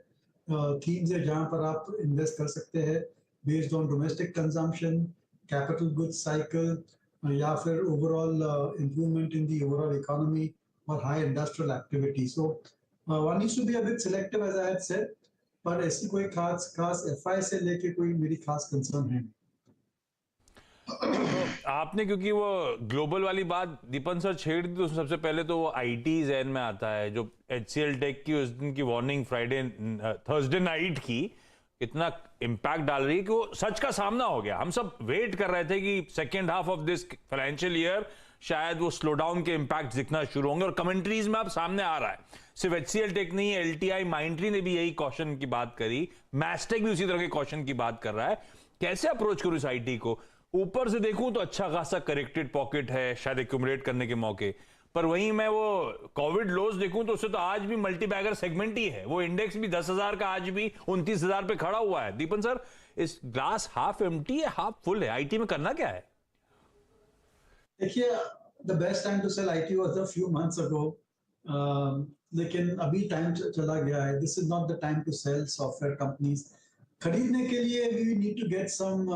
थीम्स है जहां पर आप इन्वेस्ट कर सकते हैं based on domestic consumption, capital goods cycle, या फिर overall improvement in the overall economy और high industrial activity. So one needs to be a bit selective as I had said, पर ऐसी कोई खास एफआई से लेके कोई मेरी खास कंसर्न है। तो आपने क्योंकि वो ग्लोबल वाली बात दीपन सर छेड़ दी, तो सबसे पहले तो वो आईटी जहन में आता है, जो HCL टेक की उस दिन की वार्निंग थर्सडे नाइट की इतना इम्पैक्ट डाल रही है कि वो सच का सामना हो गया। हम सब वेट कर रहे थे कि second half of this financial year शायद वो स्लो डाउन के इम्पैक्ट दिखना शुरू होंगे, और कमेंट्रीज में अब सामने आ रहा है। सिर्फ HCL टेक नहीं, LTI माइंडट्री ने भी यही कॉशन की बात करी, मैस्टेक भी उसी तरह के कॉशन की बात कर रहा है। कैसे अप्रोच करूं इस आईटी को? ऊपर से देखूं तो अच्छा खासा करेक्टेड पॉकेट है, शायद एक्यूमुलेट करने के मौके, पर वहीं मैं वो कोविड लोज देखूं तो उससे तो आज भी मल्टी बैगर सेगमेंट ही है। वो इंडेक्स भी 10,000 का आज भी 29,000 पे खड़ा हुआ है। दीपन सर, इस ग्लास हाफ एम्प्टी है हाफ फुल है? आईटी में करना क्या है? देखिए, the best time to sell IT was a few months ago, लेकिन अभी टाइम चला गया है। This is not the time to sell software companies. खरीदने के लिए we need to get some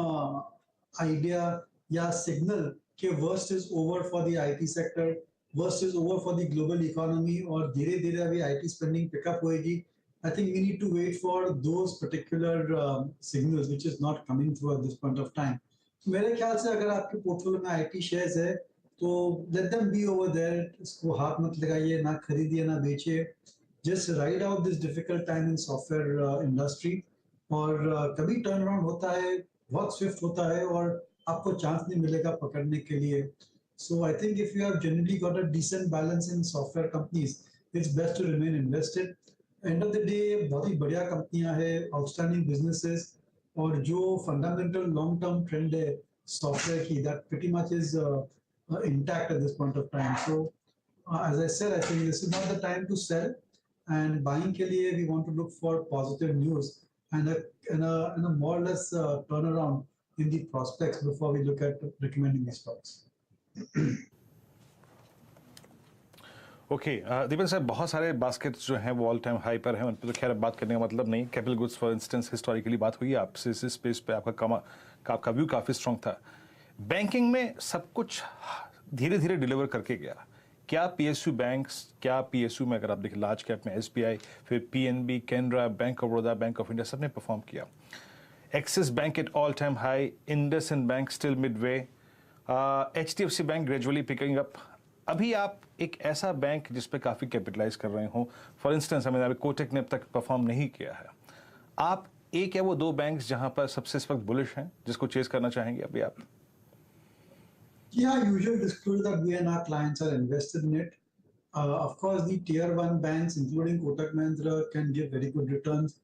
idea या सिग्नल कि worst is over for the IT sector, worst is over for the global economy, और धीरे धीरे अभी आईटी स्पेंडिंग पिकअप होएगी। I think we need to wait for those particular signals which is not coming through at this point of time. मेरे ख्याल से अगर आपके पोर्टफोलियो में आईटी शेयर्स है तो let them be over there, इसको हाथ मत लगाइए, ना खरीदिए ना बेचिए। Just ride out this difficult time in software industry, और कभी टर्न अराउंड होता है, बहुत स्विफ्ट होता है, और आपको चांस नहीं मिलेगा पकड़ने के लिए। So I think if you have generally got a decent balance in software companies, it's best to remain invested. End of the day बहुत ही बढ़िया कंपनियां हैं, आउटस्टैंडिंग बिजनेसेस, और जो फंडामेंटल लॉन्ग टर्म ट्रेंड है सॉफ्टवेयर की, that pretty much is intact at this point of time. So as I said, I think this is not the time to sell, and buying ke liye we want to look for positive news and a more or less turnaround in the prospects before we look at recommending these stocks. Okay, Deepan साहब, बहुत सारे baskets जो हैं वो all time high पर हैं, उन पर तो खैर बात करने का मतलब नहीं। Capital goods for instance historically बात हुई आपसे, इस स्पेस पे आपका व्यू काफ़ी स्ट्रॉन्ग था। बैंकिंग में सब कुछ धीरे धीरे डिलीवर करके गया। क्या PSU बैंक्स, क्या PSU में अगर आप देखें लार्ज कैप में SBI, फिर PNB, Canara, bank of Baroda, bank of India, सबने परफॉर्म किया। Axis bank at all time high, IndusInd bank still Midway, HDFC bank gradually picking up. अभी आप एक ऐसा बैंक जिस पे काफ़ी कैपिटलाइज कर रहे हो, फॉर इंस्टेंस हमें कोटक ने अब तक परफॉर्म नहीं किया है, आप एक या वो दो बैंक्स जहां पर सबसे इस वक्त बुलिश हैं जिसको चेस करना चाहेंगे अभी आप? Yeah, usual disclosure that we and our clients are invested in it. Of course, the tier 1 banks, including Kotak Mahindra, can give very good returns.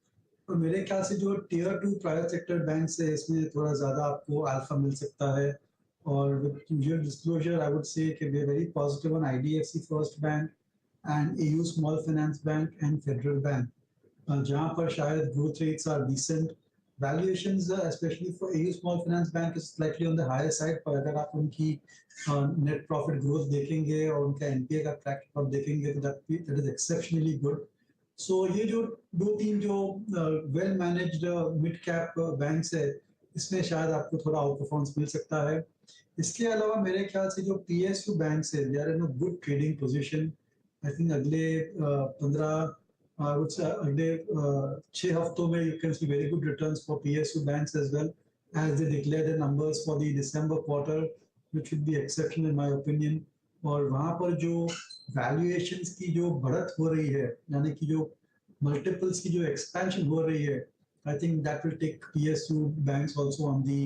और मेरे ख्याल से जो tier 2 प्राइवेट सेक्टर बैंक्स है, इसमें थोड़ा ज़्यादा आपको अल्फा मिल सकता है। और with usual disclosure, I would say कि we are very positive on IDFC First Bank and AU Small Finance Bank and Federal Bank, जहाँ पर शायद growth rates are decent. Valuations, especially for AU Small Finance Bank, is slightly on the higher side, पर अगर आप उनकी net profit growth देखेंगे और उनका NPA का track record देखेंगे तो that is exceptionally good. So ये जो दो तीन जो well managed mid cap banks है, इसमें शायद आपको थोड़ा आउट परफॉर्मेंस मिल सकता है। इसके अलावा मेरे ख्याल से जो PSU बैंक्स है, they are in a good trading position. I think अगले 6 हफ्तों में you can see very good returns for PSU banks as well as they declare the numbers for the December quarter, which would be exceptional in my opinion. और वहाँ पर जो valuations की जो बढ़त हो रही है, यानी कि जो multiples की जो expansion हो रही है, I think that will take PSU banks also on the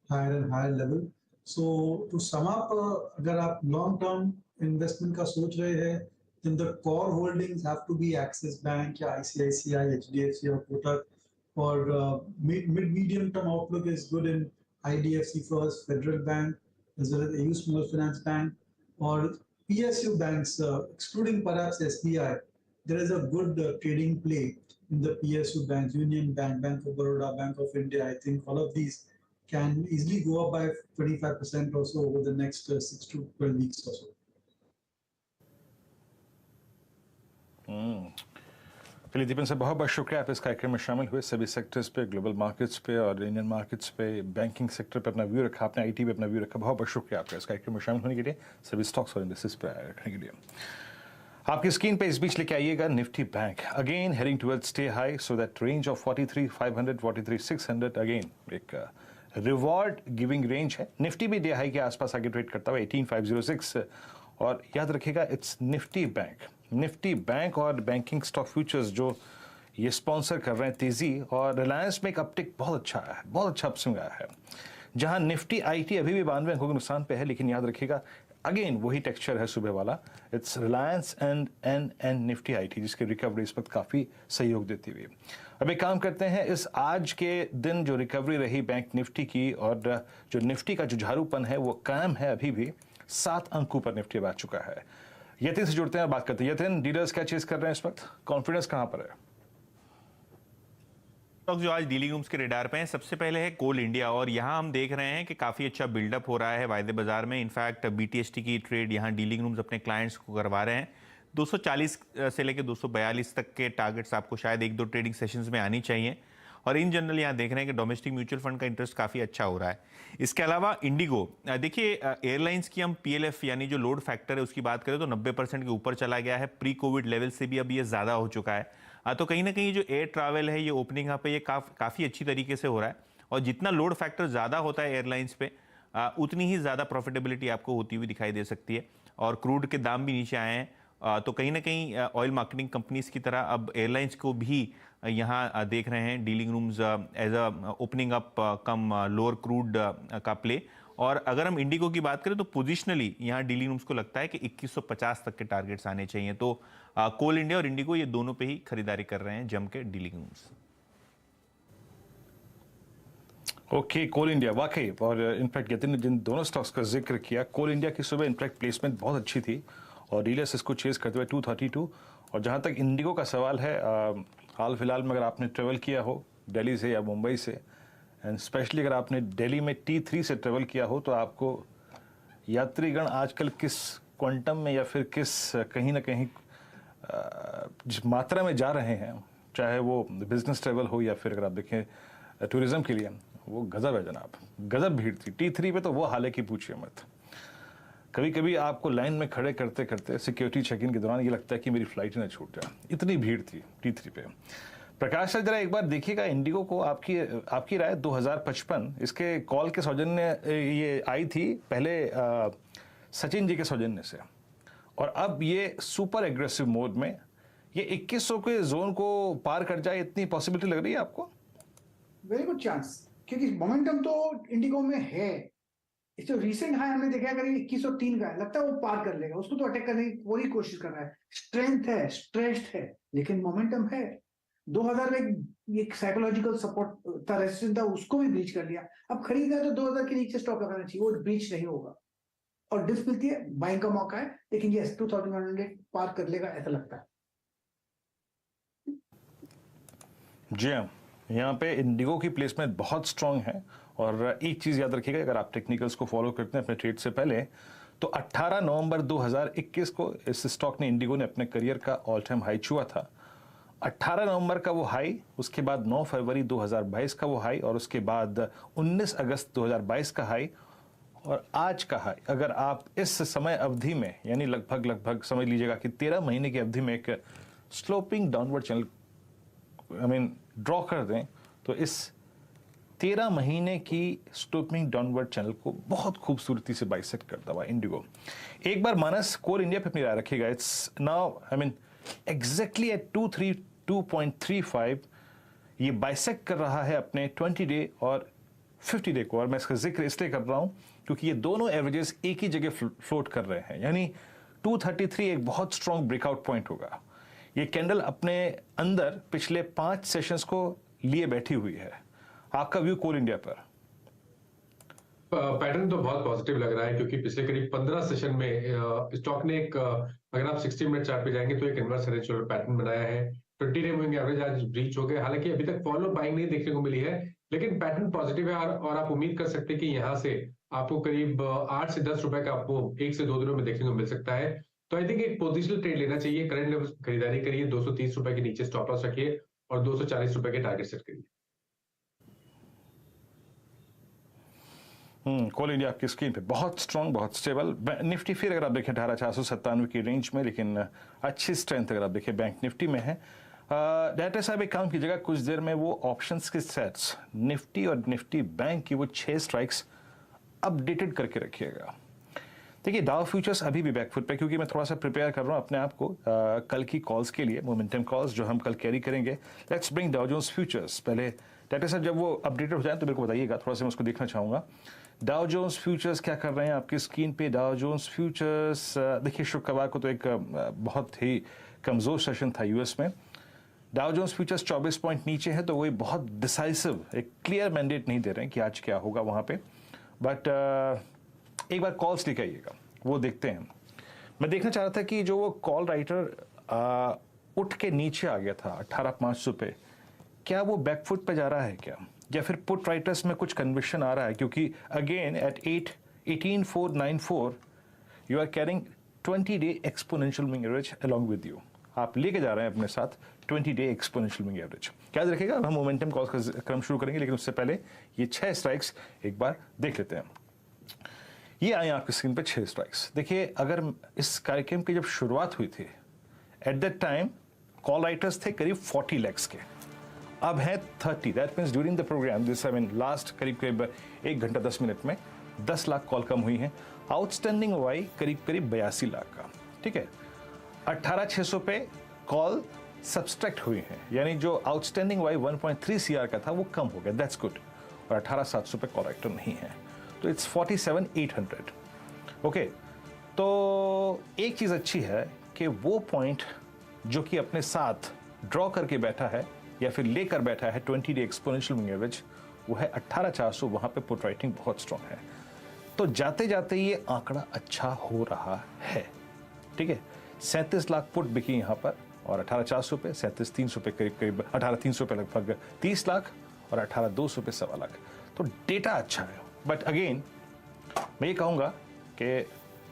higher and higher level. So to sum up, अगर आप long term investment का सोच रहे हैं, then the core holdings have to be Axis Bank, ICICI, HDFC or Kotak, or medium term outlook is good in IDFC First, Federal Bank, as well as AU Small Finance Bank, or PSU banks, excluding perhaps SBI. There is a good trading play in the PSU banks, Union Bank, Bank of Baroda, Bank of India. I think all of these can easily go up by 25% or so over the next 6 to 12 weeks or so. चलिए दीपन से बहुत बहुत शुक्रिया, आप इस कार्यक्रम में शामिल हुए। सभी सेक्टर्स पे, ग्लोबल मार्केट्स पे और इंडियन मार्केट्स पे, बैंकिंग सेक्टर पे अपना व्यू रखा, आपने आईटी पे अपना व्यू रखा। बहुत बहुत शुक्रिया आपका इस कार्यक्रम में शामिल होने के लिए, सभी स्टॉक्स और इंडेक्सेस पे रखने के लिए। आपकी स्क्रीन पे इस बीच लेके आइएगा Nifty bank again heading towards stay high, so that range of 43,500 43,600 again एक रिवॉर्ड गिविंग रेंज है। निफ्टी भी डे हाई के आसपास आगे ट्रेड करता हुआ 18506, और याद रखिएगा इट्स निफ्टी बैंक और बैंकिंग स्टॉक फ्यूचर्स जो ये स्पॉन्सर कर रहे हैं तेजी, और रिलायंस में एक अपटिक बहुत अच्छा आया है, बहुत अच्छा अपस्विंग आया है। जहां निफ्टी आईटी अभी भी 92 अंकों के नुकसान पे है, लेकिन याद रखिएगा अगेन वही टेक्सचर है सुबह वाला, it's Reliance and Nifty IT जिसकी रिकवरी इस वक्त काफी सहयोग देती हुई। अब एक काम करते हैं, इस आज के दिन जो रिकवरी रही बैंक निफ्टी की, और जो निफ्टी का जुझारूपन है वो कायम है, अभी भी 7 अंकों पर निफ्टी आ चुका है। यतिन से जुड़ते हैं और बात करते हैं। यतिन, डीलर्स क्या चीज कर रहे हैं इस वक्त, कॉन्फिडेंस कहां पर है? स्टॉक जो आज डीलिंग रूम्स के रडार पे हैं, सबसे पहले है कोल इंडिया, और यहाँ हम देख रहे हैं कि काफ़ी अच्छा बिल्डअप हो रहा है वायदे बाजार में। इनफैक्ट बीटीएसटी की ट्रेड यहाँ डीलिंग रूम्स अपने क्लाइंट्स को करवा रहे हैं। 240 से लेकर 242 तक के टारगेट्स आपको शायद 1-2 ट्रेडिंग सेशंस में आनी चाहिए, और इन जनरल यहाँ देख रहे हैं कि डोमेस्टिक म्यूचुअल फंड का इंटरेस्ट काफ़ी अच्छा हो रहा है। इसके अलावा इंडिगो, देखिए एयरलाइंस की हम PLF यानी जो लोड फैक्टर है उसकी बात करें तो 90% के ऊपर चला गया है, प्री कोविड लेवल से भी अब ये ज़्यादा हो चुका है। तो कहीं ना कहीं जो एयर ट्रैवल है ये ओपनिंग यहाँ पे ये काफ़ी अच्छी तरीके से हो रहा है, और जितना लोड फैक्टर ज़्यादा होता है एयरलाइंस पे उतनी ही ज़्यादा प्रॉफिटेबिलिटी आपको होती हुई दिखाई दे सकती है, और क्रूड के दाम भी नीचे आए हैं। तो कहीं ना कहीं ऑयल मार्केटिंग कंपनीज की तरह अब एयरलाइंस को भी यहाँ देख रहे हैं dealing rooms as a opening up come lower crude का प्ले। और अगर हम इंडिगो की बात करें तो पोजिशनली यहाँ डीलिंग रूम्स को लगता है कि 2150 तक के टारगेट्स आने चाहिए। तो कोल इंडिया और इंडिगो ये दोनों पे ही खरीदारी कर रहे हैं जम के डीलिंग रूम्स। ओके, कोल इंडिया वाकई, और इनफैक्ट यतिन ने जिन दोनों स्टॉक्स का जिक्र किया, कोल इंडिया की सुबह इनफैक्ट प्लेसमेंट बहुत अच्छी थी और डीलर्स इसको चेज करते हुए 232। और जहां तक इंडिगो का सवाल है, हाल फिलहाल में अगर आपने ट्रेवल किया हो दिल्ली से या मुंबई से, एंड स्पेशली अगर आपने दिल्ली में T3 से ट्रेवल किया हो, तो आपको यात्रीगण आजकल किस क्वांटम में या फिर किस कहीं ना कहीं जिस मात्रा में जा रहे हैं, चाहे वो बिजनेस ट्रेवल हो या फिर अगर आप देखें टूरिज्म के लिए, वो गजब है जनाब, गजब भीड़ थी T3 पे। तो वो हाल है कि पूछिए मत, कभी कभी आपको लाइन में खड़े करते करते सिक्योरिटी चेक इन के दौरान ये लगता है कि मेरी फ्लाइट ना छूट जाए, इतनी भीड़ थी T3 पे। प्रकाश सर, जरा एक बार देखिएगा इंडिगो को, आपकी राय 2055 इसके कॉल के सौजन्य ये आई थी पहले सचिन जी के सौजन्य से, और अब ये सुपर एग्रेसिव मोड में ये 2100 के जोन को पार कर जाए, इतनी पॉसिबिलिटी लग रही है आपको? वेरी गुड चांस, क्योंकि मोमेंटम तो इंडिगो में है। इस जो रिसेंट हाई हमने देखा करीब 2103 का है, लगता है वो पार कर लेगा, उसको तो अटैक करने की पूरी कोशिश कर रहा है, स्ट्रेंथ है, स्ट्रेस्ड है, लेकिन मोमेंटम है। 2000 में एक साइकोलॉजिकल सपोर्ट था, रेजिस्टेंस था, उसको भी ब्रीच कर लिया। अब खरीदना है तो 2000 के नीचे स्टॉप लगाना चाहिए, वो ब्रीच नहीं होगा और डिप मिलती है, बाइंग का मौका है, लेकिन ये 2100 पार कर लेगा ऐसा लगता है। जी हाँ, यहाँ पे इंडिगो की प्लेसमेंट बहुत स्ट्रांग है, और एक चीज याद रखिएगा, अगर आप टेक्निकल्स को फॉलो करते हैं अपने ट्रेड से पहले, तो 18 नवंबर 2021 को इस स्टॉक ने, इंडिगो ने अपने करियर का ऑल टाइम हाई छुआ था। 18 नवंबर का वो हाई, उसके बाद 9 फरवरी 2022 का वो हाई, और उसके बाद 19 अगस्त 2022 का हाई, और आज का हाई। अगर आप इस समय अवधि में, यानी लगभग समझ लीजिएगा कि 13 महीने की अवधि में एक स्लोपिंग डाउनवर्ड चैनल ड्रॉ कर दें, तो इस 13 महीने की स्लोपिंग डाउनवर्ड चैनल को बहुत खूबसूरती से बाइसेक्ट करता हुआ इंडिगो। एक बार मानस कोल इंडिया पे अपनी राय रखिएगा, इट्स नाउ एग्जैक्टली एट 232.35 ये बाइसेक्ट कर रहा है अपने 20 डे और 50 डे को, और मैं इसका जिक्र इसलिए कर रहा हूं क्योंकि ये दोनों एवरेजेस एक ही जगह फ्लोट कर रहे हैं, यानी 233 एक बहुत स्ट्रॉन्ग ब्रेकआउट पॉइंट होगा। ये कैंडल अपने अंदर पिछले 5 सेशंस को लिए बैठी हुई है। आपका व्यू कोल इंडिया पर? पैटर्न तो बहुत पॉजिटिव लग रहा है, क्योंकि पिछले करीब 15 सेशन में स्टॉक ने एक, अगर आप 60 मिनट चार्ट पे जाएंगे तो एक इनवर्स हेड पैटर्न बनाया है। 20 डे मूविंग एवरेज आज ब्रीच हो गए, हालांकि अभी तक फॉलो बाइंग नहीं देखने को मिली है, लेकिन पैटर्न पॉजिटिव है, और आप उम्मीद कर सकते हैं कि यहाँ से आपको करीब 8 से 10 रुपए का आपको 1 से 2 दिनों में देखने को मिल सकता है। तो आई थिंक एक पोजिशनल ट्रेड लेना चाहिए, करंट लेवल खरीदारी करिए, 230 रुपए के नीचे स्टॉप लॉस रखिए और 240 रुपए के टारगेट सेट करिए। कोल इंडिया आपकी स्क्रीन पे बहुत स्ट्रांग, बहुत स्टेबल। निफ्टी फिर अगर आप देखें 18,497 की रेंज में, लेकिन अच्छी स्ट्रेंथ अगर आप देखें बैंक निफ्टी में है। डायरेक्टर साहब एक काम कीजिएगा, कुछ देर में वो ऑप्शंस के सेट्स निफ्टी और निफ्टी बैंक की वो 6 स्ट्राइक्स अपडेटेड करके रखिएगा। देखिए डाउ फ्यूचर्स अभी भी बैकफुट पे, क्योंकि मैं थोड़ा सा प्रिपेयर कर रहा हूँ अपने आप को कल की कॉल्स के लिए, मोमेंटम कॉल्स जो हम कल कैरी करेंगे। Let's bring Dow Jones futures. पहले डायरेक्टर साहब जब वो अपडेटेड हो जाए तो मेरे को बताइएगा, थोड़ा सा मैं उसको देखना चाहूँगा। डाउ जोन्स फ्यूचर्स क्या कर रहे हैं आपकी स्क्रीन पे? डाउ जोन्स फ्यूचर्स देखिए शुक्रवार को तो एक बहुत ही कमज़ोर सेशन था यूएस में। डाउ जोन्स फ्यूचर्स 24 पॉइंट नीचे है, तो वही बहुत डिसाइसिव एक क्लियर मैंडेट नहीं दे रहे हैं कि आज क्या होगा वहाँ पे। बट एक बार कॉल्स लेके आइएगा, वो देखते हैं। मैं देखना चाह रहा था कि जो वो कॉल राइटर उठ के नीचे आ गया था 18,500 पे, क्या वो बैकफुट पे जा रहा है क्या, या फिर पुट राइटर्स में कुछ कन्विक्शन आ रहा है? क्योंकि again at 18,494 you are carrying 20-day exponential moving average along with you. आप लेके जा रहे हैं अपने साथ 20-day एक्सपोनेंशियल मूविंग एवरेज। याद रखिएगा, हम मोमेंटम कॉल्स का क्रम शुरू करेंगे, लेकिन उससे पहले ये 6 स्ट्राइक्स एक बार देख लेते हैं। ये आए आपकी स्क्रीन पे 6 स्ट्राइक्स। देखिए अगर इस कार्यक्रम की जब शुरुआत हुई थी, at that time call writers थे करीब 40 lakhs के, अब है 30। That means during the program this last करीब 1 घंटा 10 मिनट में 10 लाख कॉल कम हुई हैं। आउटस्टैंडिंग वाई करीब 82 लाख का, ठीक है। 18,600 पे कॉल सब्सट्रैक्ट हुई हैं, यानी जो आउटस्टैंडिंग वाई 1.3 CR का था वो कम हो गया, दैट्स गुड। और 18,700 पे कॉल राइटर नहीं है, तो इट्स 47,800। ओके, तो एक चीज़ अच्छी है कि वो पॉइंट जो कि अपने साथ ड्रॉ करके बैठा है या फिर लेकर बैठा है 20-day एक्सपोनेंशियल मूविंग एवरेज, वो है 18,400। वहाँ पे पुट राइटिंग बहुत स्ट्रॉन्ग है, तो जाते जाते ये आंकड़ा अच्छा हो रहा है, ठीक है। 37 लाख पुट बिकी यहाँ पर, और 18,400 पे 37,300 पे करीब 18,300 पे लगभग 30 लाख, और 18,200 पे 1.25 लाख। तो डेटा अच्छा है, बट अगेन मैं ये कहूँगा कि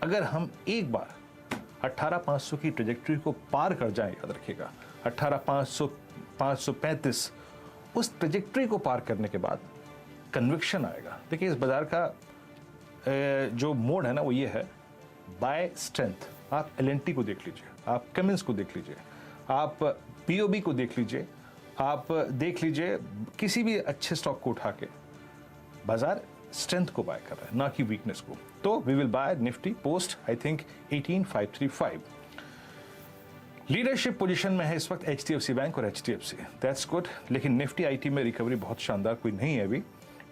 अगर हम एक बार 18,500 की ट्रेजेक्टरी को पार कर जाएं, याद रखिएगा 18,500 535, उस ट्रेजेक्टरी को पार करने के बाद कन्विक्शन आएगा। देखिए इस बाजार का जो मोड है ना वो ये है, बाय स्ट्रेंथ। आप एलएनटी को देख लीजिए, आप कमिंस को देख लीजिए, आप पीओबी को देख लीजिए, आप देख लीजिए किसी भी अच्छे स्टॉक को उठा के, बाजार स्ट्रेंथ को बाय कर रहा है, ना कि वीकनेस को। तो we will buy Nifty post I think 18,535। Leadership position में है इस वक्त HDFC बैंक और HDFC, दैट्स गुड। लेकिन निफ्टी आईटी में रिकवरी बहुत शानदार कोई नहीं है अभी।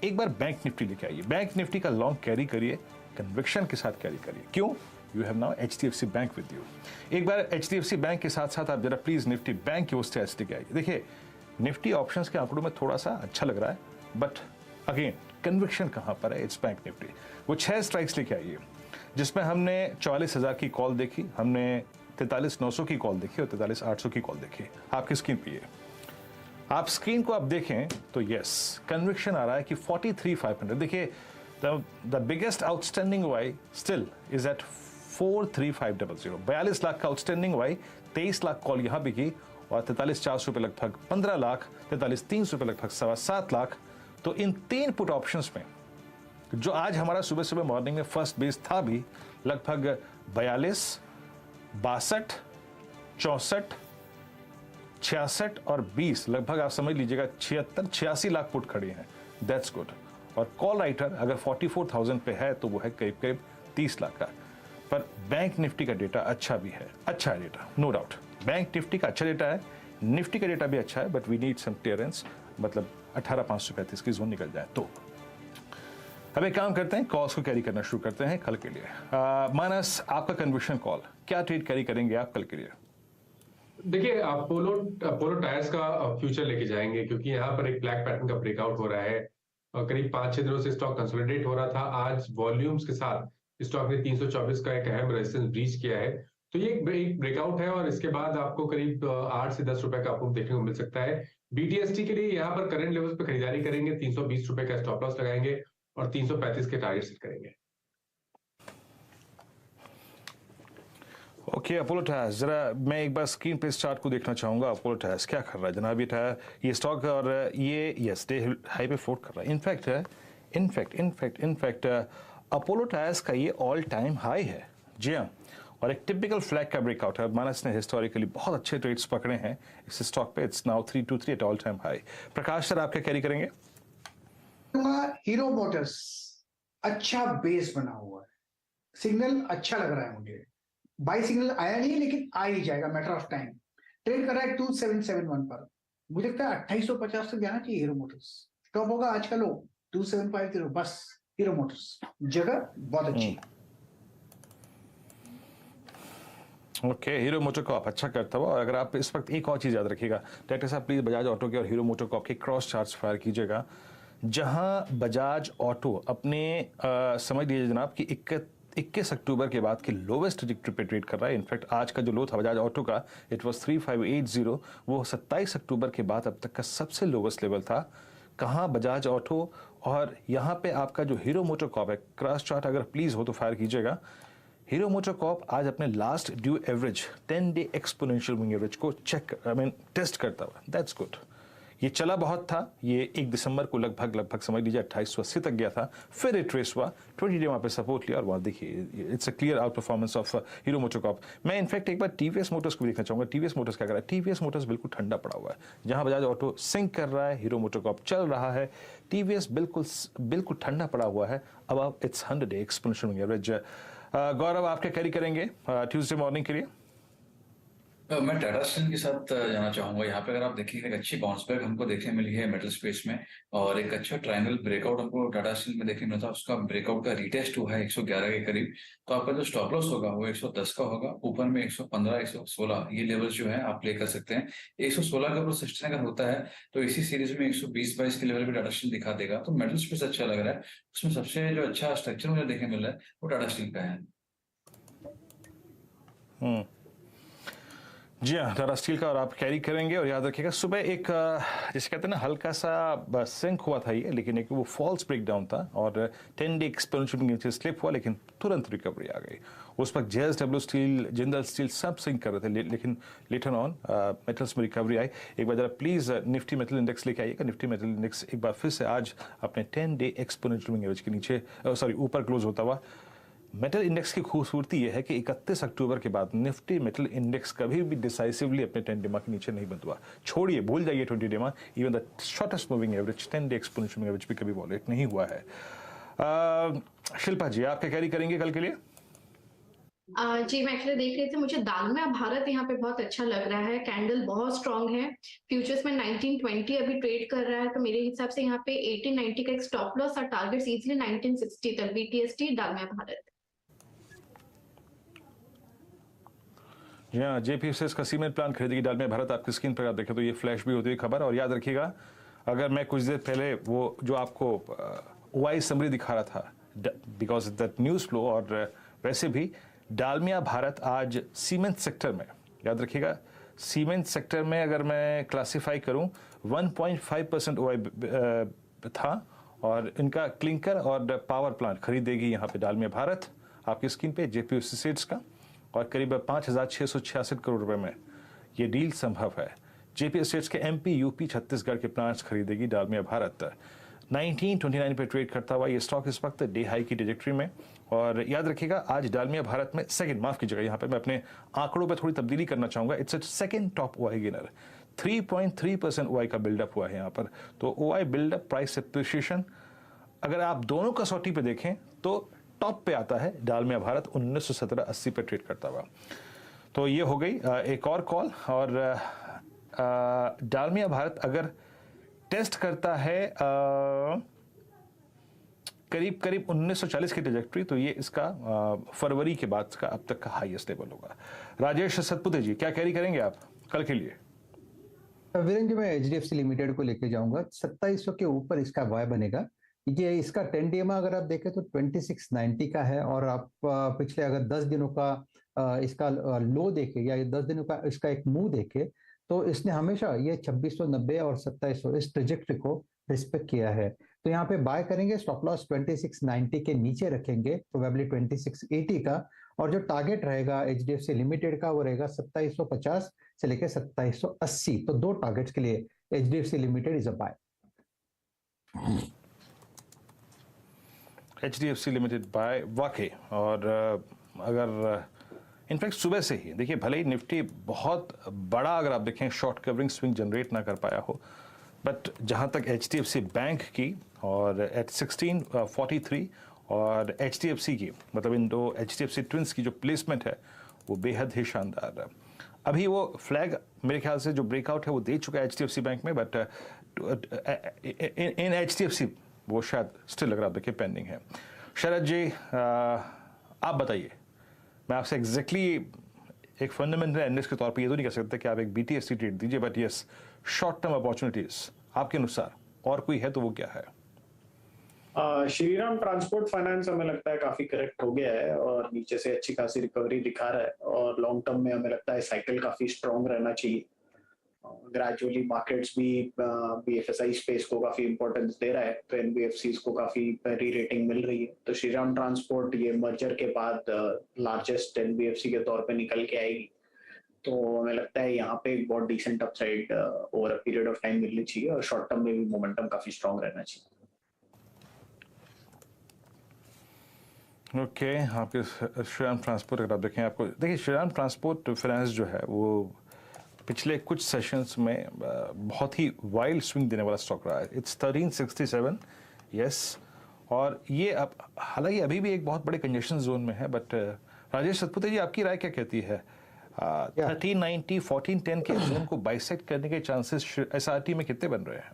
एक बार बैंक निफ्टी लेके आइए, बैंक निफ्टी का लॉन्ग कैरी करिए, कन्विक्शन के साथ कैरी करिए। क्यों? You have now HDFC bank with you. एक बार HDFC बैंक के साथ साथ आप जरा प्लीज निफ्टी बैंक की उस स्टेज लेके आइए। देखिए निफ्टी ऑप्शंस के आंकड़ों में थोड़ा सा अच्छा लग रहा है, बट अगेन कन्विक्शन कहाँ पर है? It's bank Nifty. वो 6 स्ट्राइक्स लेके आइए, जिसमें हमने 44,000 की कॉल देखी, हमने 43,900 की कॉल देखी और 43,800 की कॉल देखी। आपकी स्क्रीन पे है, आप स्क्रीन को आप देखें तो यस कन्विक्शन आ रहा है कि 43,500। देखिए the biggest outstanding why still is at 43,500। 42 lakh का आउटस्टैंडिंग वाई, 23 लाख कॉल यहाँ बिकी, और 43,400 पे लगभग 15 लाख, 43,300 पे लगभग 7.25 लाख। तो इन 3 पुट ऑप्शंस में जो आज हमारा सुबह सुबह मॉर्निंग में फर्स्ट बेस था भी लगभग 42, 62, 64, 66 और 20, लगभग आप समझ लीजिएगा 76-86 लाख पुट खड़ी हैं, दैट्स गुड। और कॉल राइटर अगर 44,000 पे है तो वो है करीब 30 लाख का। पर बैंक निफ्टी का डेटा अच्छा भी है, अच्छा है data, no doubt. Bank Nifty का अच्छा डेटा है, निफ्टी का डेटा भी अच्छा है, but we need some clearance, मतलब 18,535 की जोन निकल जाए। तो अब एक काम करते हैं, कॉल्स को कैरी करना शुरू करते हैं कल के लिए। मानस, आपका कन्विक्शन कॉल, क्या ट्रेड कैरी करेंगे आप कल के लिए? देखिए अपोलो टायर्स का फ्यूचर लेके जाएंगे, क्योंकि यहाँ पर एक ब्लैक पैटर्न का ब्रेकआउट हो रहा है। करीब 5-6 दिनों से स्टॉक कंसोलिडेट हो रहा था। आज वॉल्यूम्स के साथ स्टॉक ने 324 का एक अहम रेजिस्टेंस ब्रीच किया है, तो ये एक ब्रेकआउट है, और इसके बाद आपको करीब 8 से 10 रुपए का अप देखने को मिल सकता है। BTST के लिए यहाँ पर करंट लेवल्स पे खरीदारी करेंगे, 320 रुपए का स्टॉप लॉस लगाएंगे और 335 के टारगेट सेट करेंगे। ओके, अपोलो टायर्स, जरा मैं एक बार स्क्रीन पे इस चार्ट को देखना चाहूंगा। अपोलो टायर्स क्या कर रहा है जनाब? ये टायर, ये स्टॉक, और ये यस डे हाई पे फ्लोट कर रहा है। इनफैक्ट अपोलो टायर्स का ये ऑल टाइम हाई है। जी हाँ, और एक टिपिकल फ्लैग का ब्रेकआउट है। मानस ने हिस्टोरिकली बहुत अच्छे ट्रेड्स पकड़े हैं इस स्टॉक पे। It's now 323 at all time high. Prakash sir, आप क्या कैरी करेंगे? हीरो मोटर्स अच्छा बेस बना हुआ है, सिग्नल अच्छा लग रहा है मुझे। बाई सिग्नल आया नहीं लेकिन आ ही जाएगा, मैटर ऑफ टाइम। ट्रेड कर रहा है 2771 पर। मुझे लगता है 2850 तक जाना चाहिए हीरो मोटर्स। स्टॉप होगा आज का लो 2750। बस हीरो मोटर्स जगह बहुत अच्छी। ओके, हीरो मोटर कॉप अच्छा करता हुआ। और अगर आप इस वक्त एक और चीज़ याद रखिएगा, डायरेक्टर साहब प्लीज़ बजाज ऑटो के और हीरो मोटर कॉप के क्रॉस चार्ट्स फायर कीजिएगा। जहां बजाज ऑटो अपने समझ लीजिए जनाब कि 21 अक्टूबर के बाद की लोवेस्ट ट्रैजेक्टरी पे ट्रेड कर रहा है। इनफैक्ट आज का जो लो था बजाज ऑटो का, इट वाज 3580, वो 27 अक्टूबर के बाद अब तक का सबसे लोवेस्ट लेवल था। कहाँ बजाज ऑटो, और यहाँ पे आपका जो हीरो मोटर कॉप है, क्रॉस चार्ट अगर प्लीज़ हो तो फायर कीजिएगा। हीरो मोटर कॉप आज अपने last due average 10 day exponential moving average को टेस्ट करता हुआ, दैट्स गुड। ये चला बहुत था, ये 1 दिसंबर को लगभग समझ लीजिए 2880 तक गया था, फिर रिट्रेस हुआ, 20 डे वहाँ पे सपोर्ट लिया और वहाँ देखिए it's a clear outperformance of Hero MotoCorp. मैं इनफैक्ट एक बार टीवीएस मोटर्स को भी देखना चाहूँगा। टीवीएस मोटर्स क्या कर रहा है? टीवीएस मोटर्स बिल्कुल ठंडा पड़ा हुआ है। जहाँ बजाज ऑटो सिंक कर रहा है, हीरो मोटर कॉप चल रहा है, टीवीएस बिल्कुल ठंडा पड़ा हुआ है above its 100 day exponential moving average. Gaurav, आप क्या कैरी करेंगे ट्यूसडे मॉर्निंग के लिए? मैं टाटा स्टील के साथ जाना चाहूंगा। यहाँ पे अगर आप देखिए एक अच्छी बाउंस बैक हमको देखने मिली है मेटल स्पेस में, और एक अच्छा ट्रायंगल ब्रेकआउट हमको टाटा स्टील में देखने मिला था। उसका ब्रेकआउट का रिटेस्ट हुआ है 111 के करीब। तो आपका जो स्टॉप लॉस होगा वो 110 का होगा। ऊपर में 115, 116 ये लेवल्स जो है आप प्ले कर सकते हैं। 116 का ऊपर सस्टेन अगर होता है तो इसी सीरीज में 120-22 के लेवल पे टाटा स्टील दिखा देगा। तो मेटल स्पेस अच्छा लग रहा है। उसमें सबसे जो अच्छा स्ट्रक्चर मुझे देखने मिल रहा है वो टाटा स्टील का है। जी हाँ, टाटा स्टील का, और आप कैरी करेंगे। और याद रखिएगा सुबह एक जिसे कहते हैं ना हल्का सा सिंक हुआ था ये, लेकिन एक वो फॉल्स ब्रेकडाउन था और 10 डे एक्सपोनेंशियल नीचे स्लिप हुआ, लेकिन तुरंत रिकवरी आ गई। उस वक्त JSW स्टील, जिंदल स्टील सब सिंक कर रहे थे, लेकिन लेटर ऑन मेटल्स में रिकवरी आई। एक बार जरा प्लीज निफ्टी मेटल इंडेक्स लेके आइएगा। निफ्टी मेटल इंडेक्स एक बार फिर से आज अपने 10 डे एक्सपोनेंशियल एवरेज के नीचे ऊपर क्लोज होता हुआ। मेटल इंडेक्स की खूबसूरती यह है कि 31 अक्टूबर के बाद निफ्टी मेटल इंडेक्स कभी भी डिसाइसिवली अपने 10 डे के नीचे नहीं बंद हुआ। छोड़िए, भूल जाइए 20 day, even the shortest moving average 10 day exponential average भी कभी वॉलेट नहीं हुआ है। शिल्पा जी, आप क्या कैरी करेंगे कल के लिए? जी, मैं एक्चुअली देख रही थी, मुझे दालमिया भारत यहाँ पे बहुत अच्छा लग रहा है। कैंडल बहुत स्ट्रांग है। फ्यूचर्स में 1920 अभी ट्रेड कर रहा है, तो मेरे हिसाब से यहाँ पे 1890 का एक स्टॉप लॉस और टारगेट्स इजीली 1960 तक। BTST दालमिया भारत। जी हाँ, JPFC का सीमेंट प्लांट खरीदेगी दालमिया भारत। आपकी स्क्रीन पर आप देखें तो ये फ्लैश भी होती है खबर। और याद रखिएगा, अगर मैं कुछ देर पहले वो जो आपको OI समरी दिखा रहा था, बिकॉज दैट न्यूज़ फ्लो, और वैसे भी दालमिया भारत आज सीमेंट सेक्टर में, याद रखिएगा सीमेंट सेक्टर में अगर मैं क्लासिफाई करूं 1.5% OI था, और इनका क्लिंकर और पावर प्लांट खरीदेगी यहाँ पे दालमिया भारत। आपकी स्क्रीन पे JPFC सीड्स का, और करीब 5,666 करोड़ रुपए में ये डील संभव है। JPFC के MP, UP, छत्तीसगढ़ के प्लांट्स खरीदेगी दालमिया भारत। 1929 पे ट्रेड करता हुआ ये स्टॉक इस वक्त डे हाई की ट्रैजेक्टरी में। और याद रखिएगा आज दालमिया भारत में माफ कीजिएगा, यहाँ पे मैं अपने आंकड़ों पे थोड़ी तब्दीली करना चाहूंगा। It's a second top OI gainer, 3.3% OI का बिल्डअप हुआ है यहाँ पर। तो OI बिल्डअप, प्राइस एप्रिसिएशन, अगर आप दोनों कसौटी पे देखें तो टॉप पे आता है दालमिया भारत। 1917-80 पे ट्रेड करता हुआ। तो ये हो गई एक और कॉल। और दालमिया भारत अगर टेस्ट करता है करीब 1940 की ट्रैजेक्टरी, तो ये इसका फरवरी के बाद का अब तक का हाईएस्ट लेवल होगा। राजेश सतपुते जी, क्या कैरी करेंगे आप कल के लिए? वीरेंद्र जी, मैं HDFC लिमिटेड को लेके जाऊंगा। 2700 के ऊपर इसका वाय बनेगा। ये इसका 10 डे में अगर आप देखें तो 2690 का है, और आप पिछले अगर 10 दिनों का इसका लो देखे या 10 दिनों का इसका एक मूव देखे, तो इसने हमेशा ये 2690 और 2700 इस ट्रेजेक्टरी को रिस्पेक्ट किया है। तो यहाँ पे बाय करेंगे, स्टॉप लॉस 2690 के नीचे रखेंगे, प्रोबेबली 2680 का, और जो टारगेट रहेगा HDFC लिमिटेड का वो रहेगा 2750 से लेकर 2780। तो दो टारगेट्स के लिए HDFC limited is a buy. HDFC limited buy वाकई। और अगर इनफैक्ट सुबह से ही देखिए, भले ही निफ्टी बहुत बड़ा अगर आप देखें शॉर्ट कवरिंग स्विंग जनरेट ना कर पाया हो, बट जहां तक HDFC बैंक की और एट 1643 और HDFC की, मतलब इन दो HDFC ट्विंस की जो प्लेसमेंट है वो बेहद ही शानदार है। अभी वो फ्लैग मेरे ख्याल से जो ब्रेकआउट है वो दे चुका है HDFC बैंक में, बट इन HDFC वो शायद स्टिल अगर आप देखिए पेंडिंग है। शरद जी, आप बताइए, मैं आपसे एग्जैक्टली एक फंडामेंटल एनालिस्ट के तौर पे ये तो नहीं कह सकते कि आप एक BTST ट्रेड दीजिए, but yes, short term opportunities आपके अनुसार और कोई है तो वो क्या है? श्रीराम ट्रांसपोर्ट फाइनेंस हमें लगता है काफी करेक्ट हो गया है और नीचे से अच्छी खासी रिकवरी दिखा रहा है, और लॉन्ग टर्म में हमें लगता है साइकिल काफी स्ट्रॉन्ग रहना चाहिए। ग्रेजुअली मार्केट्स भी BFSI स्पेस को काफी इंपॉर्टेंस दे रहा है, तो NBFCs को काफी री रेटिंग मिल रही है। तो श्रीराम ट्रांसपोर्ट ये मर्जर के बाद लार्जेस्ट NBFC के तौर पे निकल के आएगी, तो हमें लगता है यहाँ पे एक बहुत decent upside over a period of time मिलनी चाहिए, और शॉर्ट टर्म में भी मोमेंटम काफी स्ट्रॉन्ग रहना चाहिए। ओके, आपके श्रीराम ट्रांसपोर्ट अगर आप देखें, आपको देखिए श्रीराम ट्रांसपोर्ट फाइनेंस जो है वो पिछले कुछ सेशंस में बहुत ही वाइल्ड स्विंग देने वाला स्टॉक रहा है। इट्स 1367, यस, और ये अब हालांकि अभी भी एक बहुत बड़े कंजेशन जोन में है, बट राजेश सतपुते जी, आपकी राय क्या कहती है? 1390 1410 के जोन को बाइसेक्ट करने के चांसेस SRT में कितने बन रहे हैं?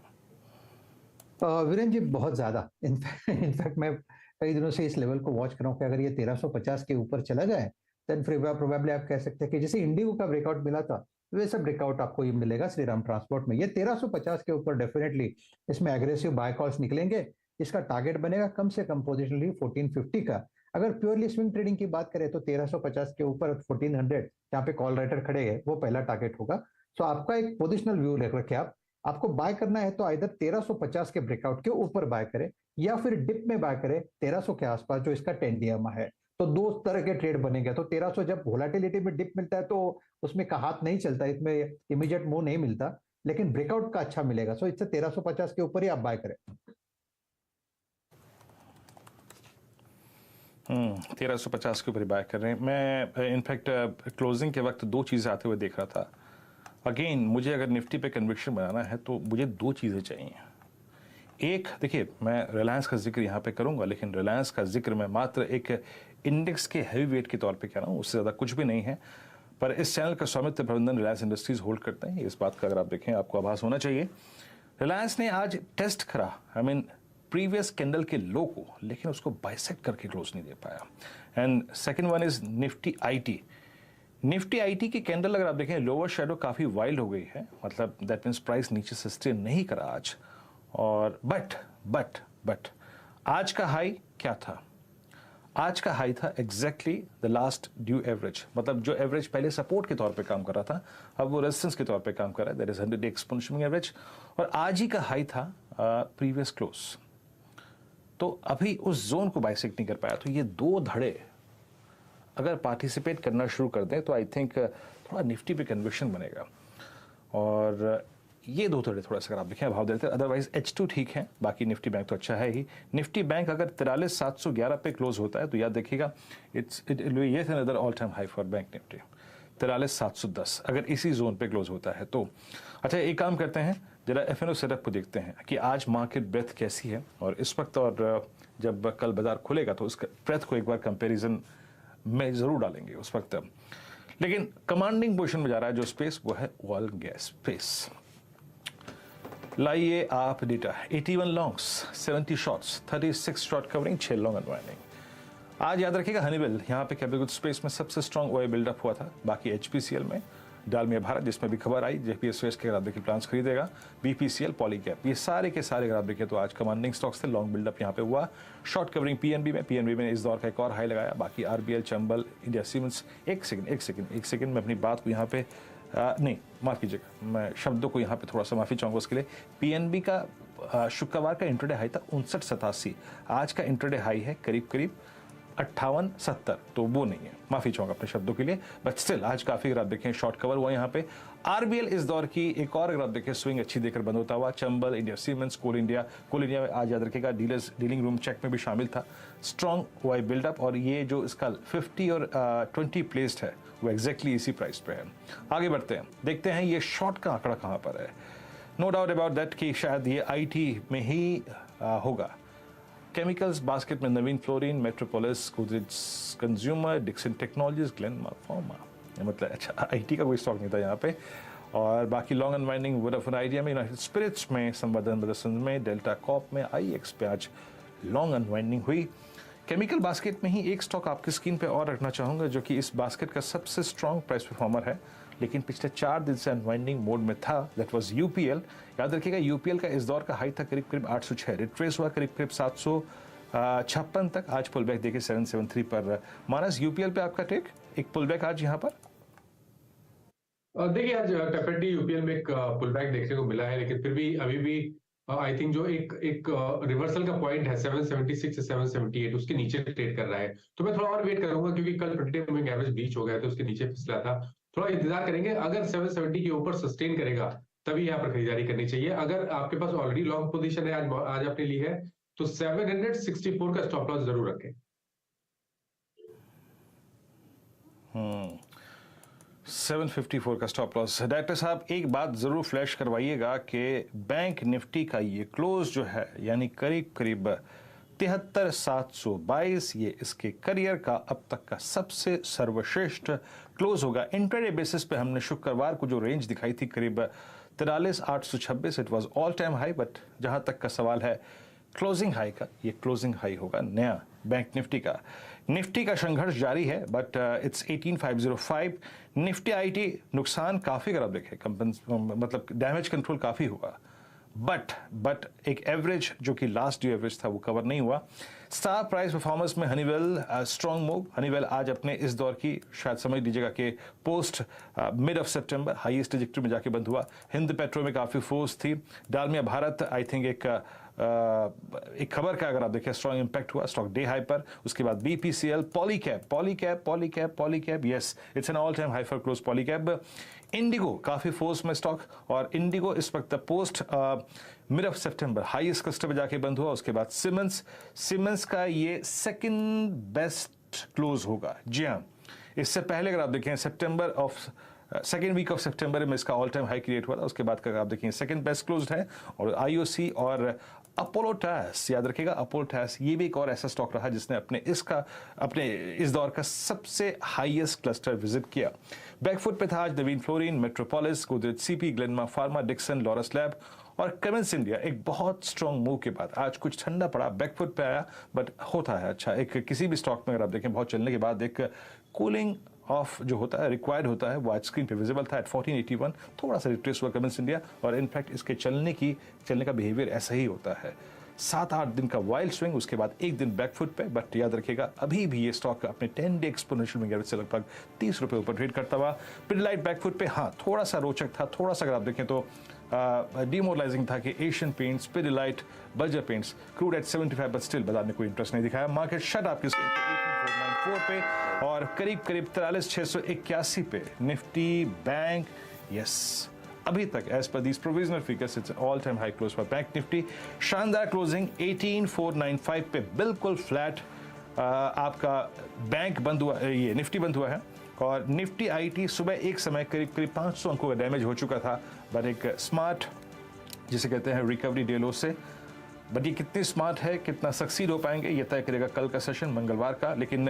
वीरेन जी, बहुत ज्यादा। इनफैक्ट मैं कई दिनों से इस लेवल को वॉच कर रहा हूँ कि अगर ये 1350 के ऊपर चला जाए, देन फिर प्रोबेबली आप कह सकते हैं कि जैसे इंडिगो का ब्रेकआउट मिला था वैसा ब्रेकआउट आपको ये मिलेगा श्रीराम ट्रांसपोर्ट में। ये 1350 के ऊपर डेफिनेटली इसमें एग्रेसिव बाय कॉल्स निकलेंगे। इसका टारगेट बनेगा कम से कम पोजिशनली 1450 का। अगर प्योरली स्विंग ट्रेडिंग की बात करें तो 1350 के ऊपर 1400 जहाँ पे कॉल राइटर खड़े हैं वो पहला टारगेट होगा। सो आपका एक पोजिशनल व्यू रखे आपको बाय करना है तो आइदर 1350 के ब्रेकआउट के ऊपर बाय करें या फिर डिप में बाय करें 1300 के आसपास जो इसका 10 DMA है। तो दो तरह के ट्रेड बनेंगे। तो 1300 जब वोलेटिलिटी में डिप मिलता है तो उसमें का हाथ नहीं चलता, इसमें इमीडिएट मूव नहीं मिलता, लेकिन ब्रेकआउट का अच्छा मिलेगा। सो इससे 1350 के ऊपर ही आप बाय करें। 1350 के ऊपर बाय कर रहे हैं। मैं इनफैक्ट क्लोजिंग के वक्त दो चीज़ें आते हुए देख रहा था। अगेन, मुझे अगर निफ्टी पे कन्विक्शन बनाना है तो मुझे दो चीज़ें चाहिए। एक, देखिए, मैं रिलायंस का जिक्र यहाँ पे करूँगा, लेकिन रिलायंस का जिक्र मैं मात्र एक इंडेक्स के हैवी वेट के तौर पे कह रहा हूँ, उससे ज़्यादा कुछ भी नहीं है। पर इस चैनल का स्वामित्व प्रबंधन रिलायंस इंडस्ट्रीज होल्ड करते हैं, इस बात का अगर आप देखें आपको आभास होना चाहिए। रिलायंस ने आज टेस्ट करा प्रीवियस कैंडल के लो को, लेकिन उसको बाइसेक्ट करके क्लोज नहीं दे पाया। And second one is Nifty IT। Nifty IT की कैंडल अगर आप देखें, लोअर शेडो काफ़ी वाइल्ड हो गई है, मतलब दैट मीन्स प्राइस नीचे से स्टे नहीं करा आज। और बट आज का हाई क्या था? आज का हाई था exactly the last due average, मतलब जो एवरेज पहले सपोर्ट के तौर पे काम कर रहा था अब वो रेजिस्टेंस के तौर पे काम कर रहा है, that is 100 day exponential average. और आज ही का हाई था प्रीवियस क्लोज। तो अभी उस जोन को बाइसेक्ट नहीं कर पाया। तो ये दो धड़े अगर पार्टिसिपेट करना शुरू कर दें तो आई थिंक थोड़ा निफ्टी पे कन्विक्शन बनेगा। और ये दो थोड़े थोड़ा सा अगर आप देखें भाव देते हैं, अदरवाइज H2 ठीक है, बाकी निफ्टी बैंक तो अच्छा है ही। निफ्टी बैंक अगर 43,711 पे क्लोज होता है तो याद देखिएगा इट ये another all time high for bank Nifty. 43,710 अगर इसी जोन पे क्लोज होता है तो अच्छा, एक काम करते हैं, जरा FNO सेटअप को देखते हैं कि आज मार्केट ब्रेथ कैसी है और इस वक्त, और जब कल बाजार खुलेगा तो उस ब्रेथ को एक बार कंपेरिजन में जरूर डालेंगे उस वक्त। लेकिन कमांडिंग पोजीशन में जा रहा है जो स्पेस, वो है ऑयल गैस स्पेस। लाइए आप data. 81 longs, 70 shorts, 36 short covering, 6 long unwinding. आज याद रखिएगा हनीवेल यहाँ पे कैपिटल गुड्स स्पेस में सबसे स्ट्रॉन्ग ओए बिल्डअप हुआ था। बाकी HPCL में, डालमिया भारत जिसमें भी खबर आई JPS के अगर आप देखिए प्लान्स खरीदेगा, BPCL, पॉलीकैप, ये सारे के सारे अगर आप देखिए तो आज कमांडिंग स्टॉक्स थे। लॉन्ग बिल्डअप यहाँ पे हुआ। शॉर्ट कवरिंग PNB में इस दौर का एक और हाई लगाया। बाकी RBL, चंबल, इंडिया सीमेंट्स। एक सेकंड मैं अपनी बात को यहाँ पे नहीं, माफ़ कीजिएगा, मैं शब्दों को यहाँ पे थोड़ा सा माफ़ी चाहूँगा उसके लिए। PNB का शुक्रवार का इंट्राडे हाई था 5987। आज का इंट्राडे हाई है करीब 58.70, तो वो नहीं है, माफी चाहूंगा अपने शब्दों के लिए, बट स्टिल आज काफी अगर आप देखें शॉर्ट कवर हुआ यहाँ पे। आरबीएल इस दौर की एक और अगर आप देखें स्विंग अच्छी देकर बंद होता हुआ, चंबल, इंडिया सीमेंट्स, कोल इंडिया में आज याद रखेगा डीलिंग रूम चेक में भी शामिल था, स्ट्रॉन्ग वाई बिल्डअप, और ये जो इसका 50 और 20 प्लेस्ड है वो एग्जैक्टली इसी प्राइस पे है। आगे बढ़ते हैं, देखते हैं ये शॉर्ट का आंकड़ा कहाँ पर है। नो डाउट अबाउट दैट कि शायद ये आईटी में ही होगा। केमिकल्स बास्केट में Navin Fluorine, Metropolis, Godrej Consumer, Dixon Technologies, Glenmark Pharma, मतलब अच्छा आईटी का कोई स्टॉक नहीं था यहाँ पे। और बाकी लॉन्ग अनवाइंडिंग वोडाफोन आइडिया में, यूनाइटेड स्पिरिट्स में, संवर्धन मदरसन में, डेल्टा कॉप में, आईएक्स पे आज लॉन्ग अनवाइंडिंग हुई। केमिकल बास्केट में ही एक स्टॉक आपकी स्क्रीन पे और रखना चाहूंगा जो कि इस बास्केट का सबसे स्ट्रॉन्ग प्राइस परफॉर्मर है, लेकिन पिछले 4 दिन से अनवाइंडिंग मोड में था, दैट वाज यूपीएल। याद रखिएगा यूपीएल का इस दौर का हाई था करीब 806, रिट्रेस हुआ करीब 756 तक, आज पुल बैक देखिए 773 पर। मानस, यूपीएल पे आपका टेक, एक पुल बैक आज यहाँ पर? देखिए आज डेफिनेटली यूपीएल में एक पुल बैक देखने को मिला है, लेकिन फिर भी अभी भी आई थिंक जो एक रिवर्सल का पॉइंट है 776 से 778 उसके नीचे ट्रेड कर रहा है, तो मैं थोड़ा और वेट करूंगा क्योंकि कल 20 मूविंग एवरेज ब्रीच हो गया तो उसके नीचे फिसला था, थोड़ा इंतजार करेंगे। अगर 770 के ऊपर सस्टेन करेगा तभी यहाँ पर खरीदारी करनी चाहिए। अगर आपके पास ऑलरेडी लॉन्ग पोजीशन है आज आपने ली है तो 764 का स्टॉप लॉस जरूर रखें। 754 का स्टॉप लॉस। डायरेक्टर साहब एक बात जरूर फ्लैश करवाइएगा कि बैंक निफ्टी का ये क्लोज जो है यानी करीब 73,722, ये इसके करियर का अब तक का सबसे सर्वश्रेष्ठ क्लोज होगा। इंट्राडे बेसिस पे हमने शुक्रवार को जो रेंज दिखाई थी करीब 43,826, it was all time high, but जहां तक का सवाल है क्लोजिंग हाई का, ये क्लोजिंग हाई होगा नया बैंक निफ्टी का संघर्ष जारी है, बट इट्स 18,505। निफ्टी आईटी नुकसान काफी अगर आप देखें मतलब डैमेज कंट्रोल काफी हुआ, बट एक एवरेज जो कि लास्ट ड्यू एवरेज था वो कवर नहीं हुआ। स्टार प्राइस परफॉर्मेंस में हनीवेल स्ट्रॉन्ग मूव। हनीवेल आज अपने इस दौर की शायद समझ लीजिएगा कि post mid of September highest trajectory में जाके बंद हुआ। हिंद पेट्रो में काफी फोर्स थी। डालमिया भारत आई थिंक एक खबर का अगर आप देखें स्ट्रॉन्ग इंपैक्ट हुआ, स्टॉक डे हाई पर। उसके बाद BPCL, Polycab, yes it's an all time high for close Polycab. Indigo काफी फोर्स में स्टॉक, और इंडिगो इस वक्त post mid of September highest cluster में जाके बंद हुआ। उसके बाद सिमेंस का ये सेकंड बेस्ट क्लोज होगा। जी हाँ, इससे पहले अगर आप देखें सेकेंड वीक ऑफ सितंबर में इसका ऑल टाइम हाई क्रिएट हुआ था। उसके बाद का आप देखें सेकंड बेस्ट क्लोज्ड है। और आईओसी और अपोलो टायर्स, याद रखिएगा अपोलो टायर्स ये भी एक और ऐसा स्टॉक रहा जिसने अपने इस दौर का सबसे हाईएस्ट क्लस्टर विजिट किया। बैकफुट पे था आज Navin Fluorine, Metropolis, Godrej CP, Glenmark Pharma, Dixon, Laurus Lab और कमेंस इंडिया। एक बहुत स्ट्रॉन्ग मूव के बाद आज कुछ ठंडा पड़ा, बैकफुट पे आया, बट होता है अच्छा। एक किसी भी स्टॉक में अगर आप देखें बहुत चलने के बाद एक कूलिंग ऑफ जो होता है रिक्वायर्ड होता है, वो आज स्क्रीन पे विजिबल था एट 1481। थोड़ा सा रिट्रेस हुआ कमेंस इंडिया, और इनफैक्ट इसके चलने का बिहेवियर ऐसा ही होता है। 7-8 दिन का वाइल्ड स्विंग, उसके बाद एक दिन बैकफुट पे, बट याद रखिएगा अभी भी ये स्टॉक अपने 10-डे एक्सपोनेंशियल मूविंग एवरेज से लगभग 30 रुपए ऊपर ट्रेड करता हुआ। पिडिलाइट बैकफुट पे हाँ थोड़ा सा रोचक था, थोड़ा सा अगर आप देखें तो डिमोरलाइजिंग था कि Asian Paints, Pidilite, Berger Paints crude at 75, but still बाजार ने कोई इंटरेस्ट नहीं दिखाया। मार्केट शट आपकी 18,494 पे और करीब 43,681 पे निफ्टी बैंक, यस अभी तक as per these provisional figures it's all time high close for bank Nifty. शानदार क्लोजिंग 18,495 पे बिल्कुल फ्लैट आपका बैंक बंद हुआ, ये निफ्टी बंद हुआ है। और निफ्टी आईटी सुबह एक समय करीब 500 अंकों का डैमेज हो चुका था, बट एक स्मार्ट जिसे कहते हैं रिकवरी डे लो से, बट ये कितनी स्मार्ट है, कितना सक्सीड हो पाएंगे ये तय करेगा कल का सेशन मंगलवार का। लेकिन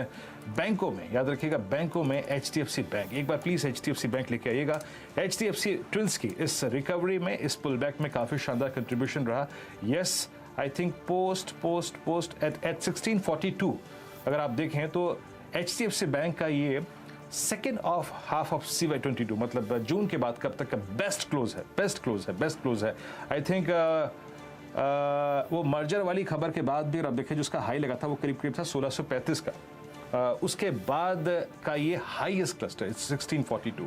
बैंकों में याद रखिएगा, बैंकों में एचडीएफसी बैंक, एक बार प्लीज एचडीएफसी बैंक लेके आइएगा। एचडीएफसी ट्विल्स की इस रिकवरी में, इस पुल बैक में काफी शानदार कंट्रीब्यूशन रहा। Yes I think post at 1642 अगर आप देखें तो एचडीएफसी बैंक का ये सेकेंड हाफ ऑफ CY22 मतलब जून के बाद कब तक का बेस्ट क्लोज है। आई थिंक वो मर्जर वाली खबर के बाद भी अगर आप देखें जो उसका हाई लगा था वो करीब था 1635 का। उसके बाद का ये हाईएस्ट क्लस्टर 1642।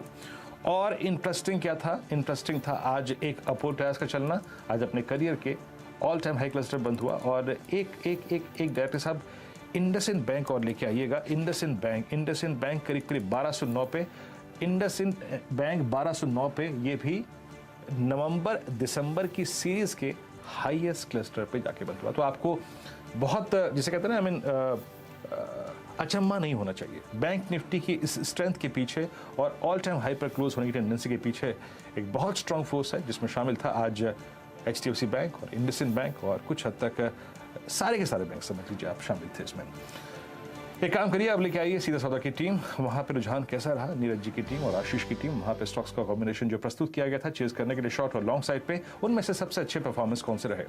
और इंटरेस्टिंग क्या था? इंटरेस्टिंग था आज एक अपोलो टायर्स का चलना, आज अपने करियर के ऑल टाइम हाई क्लस्टर बंद हुआ। और एक डायरेक्टर साहब इंडसइंड बैंक और लेके आइएगा। इंडसइंड बैंक करीब करीब 1209 पे, इंडसइंड बैंक 1209 पे, ये भी नवंबर दिसंबर की सीरीज के हाईएस्ट क्लस्टर पे जाके बंद हुआ। तो आपको बहुत, जिसे कहते हैं ना, अचंभा नहीं होना चाहिए। बैंक निफ्टी की इस स्ट्रेंथ के पीछे और ऑल टाइम हाई पर क्लोज होने की टेंडेंसी के पीछे एक बहुत स्ट्रांग फोर्स है, जिसमें शामिल था आज HDFC बैंक और इंडसइंड बैंक और कुछ हद तक सारे के सारे बैंक समझ लीजिए आप शामिल थे इसमें। एक काम करिए, अब लेके आइए सीधा सौदा की टीम। वहां पे रुझान कैसा रहा, नीरज जी की टीम और आशीष की टीम, वहां पे स्टॉक्स का कॉम्बिनेशन जो प्रस्तुत किया गया था चेज करने के लिए शॉर्ट और लॉन्ग साइड पे, उनमें से सबसे अच्छे परफॉर्मेंस कौन से रहे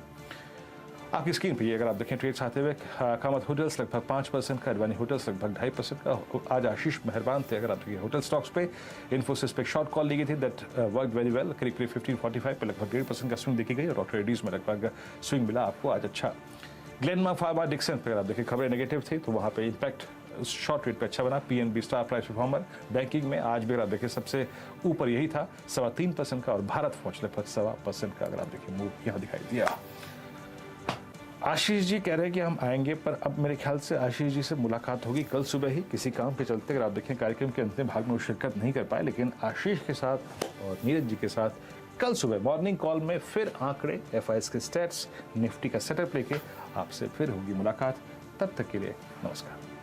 आपकी स्क्रीन पे। अगर आप देखें ट्रेड्स आते हुए, कामत होटल्स लगभग 5% का, अडवाणी होटल्स लगभग 2.5% का। आज आशीष मेहरबान थे। अगर आप देखिए होटल स्टॉक्स पे, इन्फोसिस पे शॉर्ट कॉल ली गई थी, दैट वर्क वेरी वेल। करीब करीब 1545 पे लगभग 1.5% का स्विंग देखी गई और ऑटोरेडीज में लगभग स्विंग मिला आपको आज अच्छा। ग्लेनमार्क फार्मा डिक्सन पे अगर आप देखिए खबरें नेगेटिव थी, तो वहाँ पे इम्पैक्ट शॉर्ट रेट पे अच्छा बना। PNB star price performer. Banking में आज भी अगर आप देखिए सबसे ऊपर यही था 3.25% का, और भारत फोर्ज लगभग 1.25% का अगर आप देखिए मूव यहाँ दिखाई दिया। आशीष जी कह रहे हैं कि हम आएंगे, पर अब मेरे ख्याल से आशीष जी से मुलाकात होगी कल सुबह ही, किसी काम पे चलते। अगर आप देखें कार्यक्रम के अंतिम भाग में वो शिरकत नहीं कर पाए, लेकिन आशीष के साथ और नीरज जी के साथ कल सुबह मॉर्निंग कॉल में फिर आंकड़े, FIs के स्टैट्स, निफ्टी का सेटअप लेके आपसे फिर होगी मुलाकात। तब तक के लिए नमस्कार।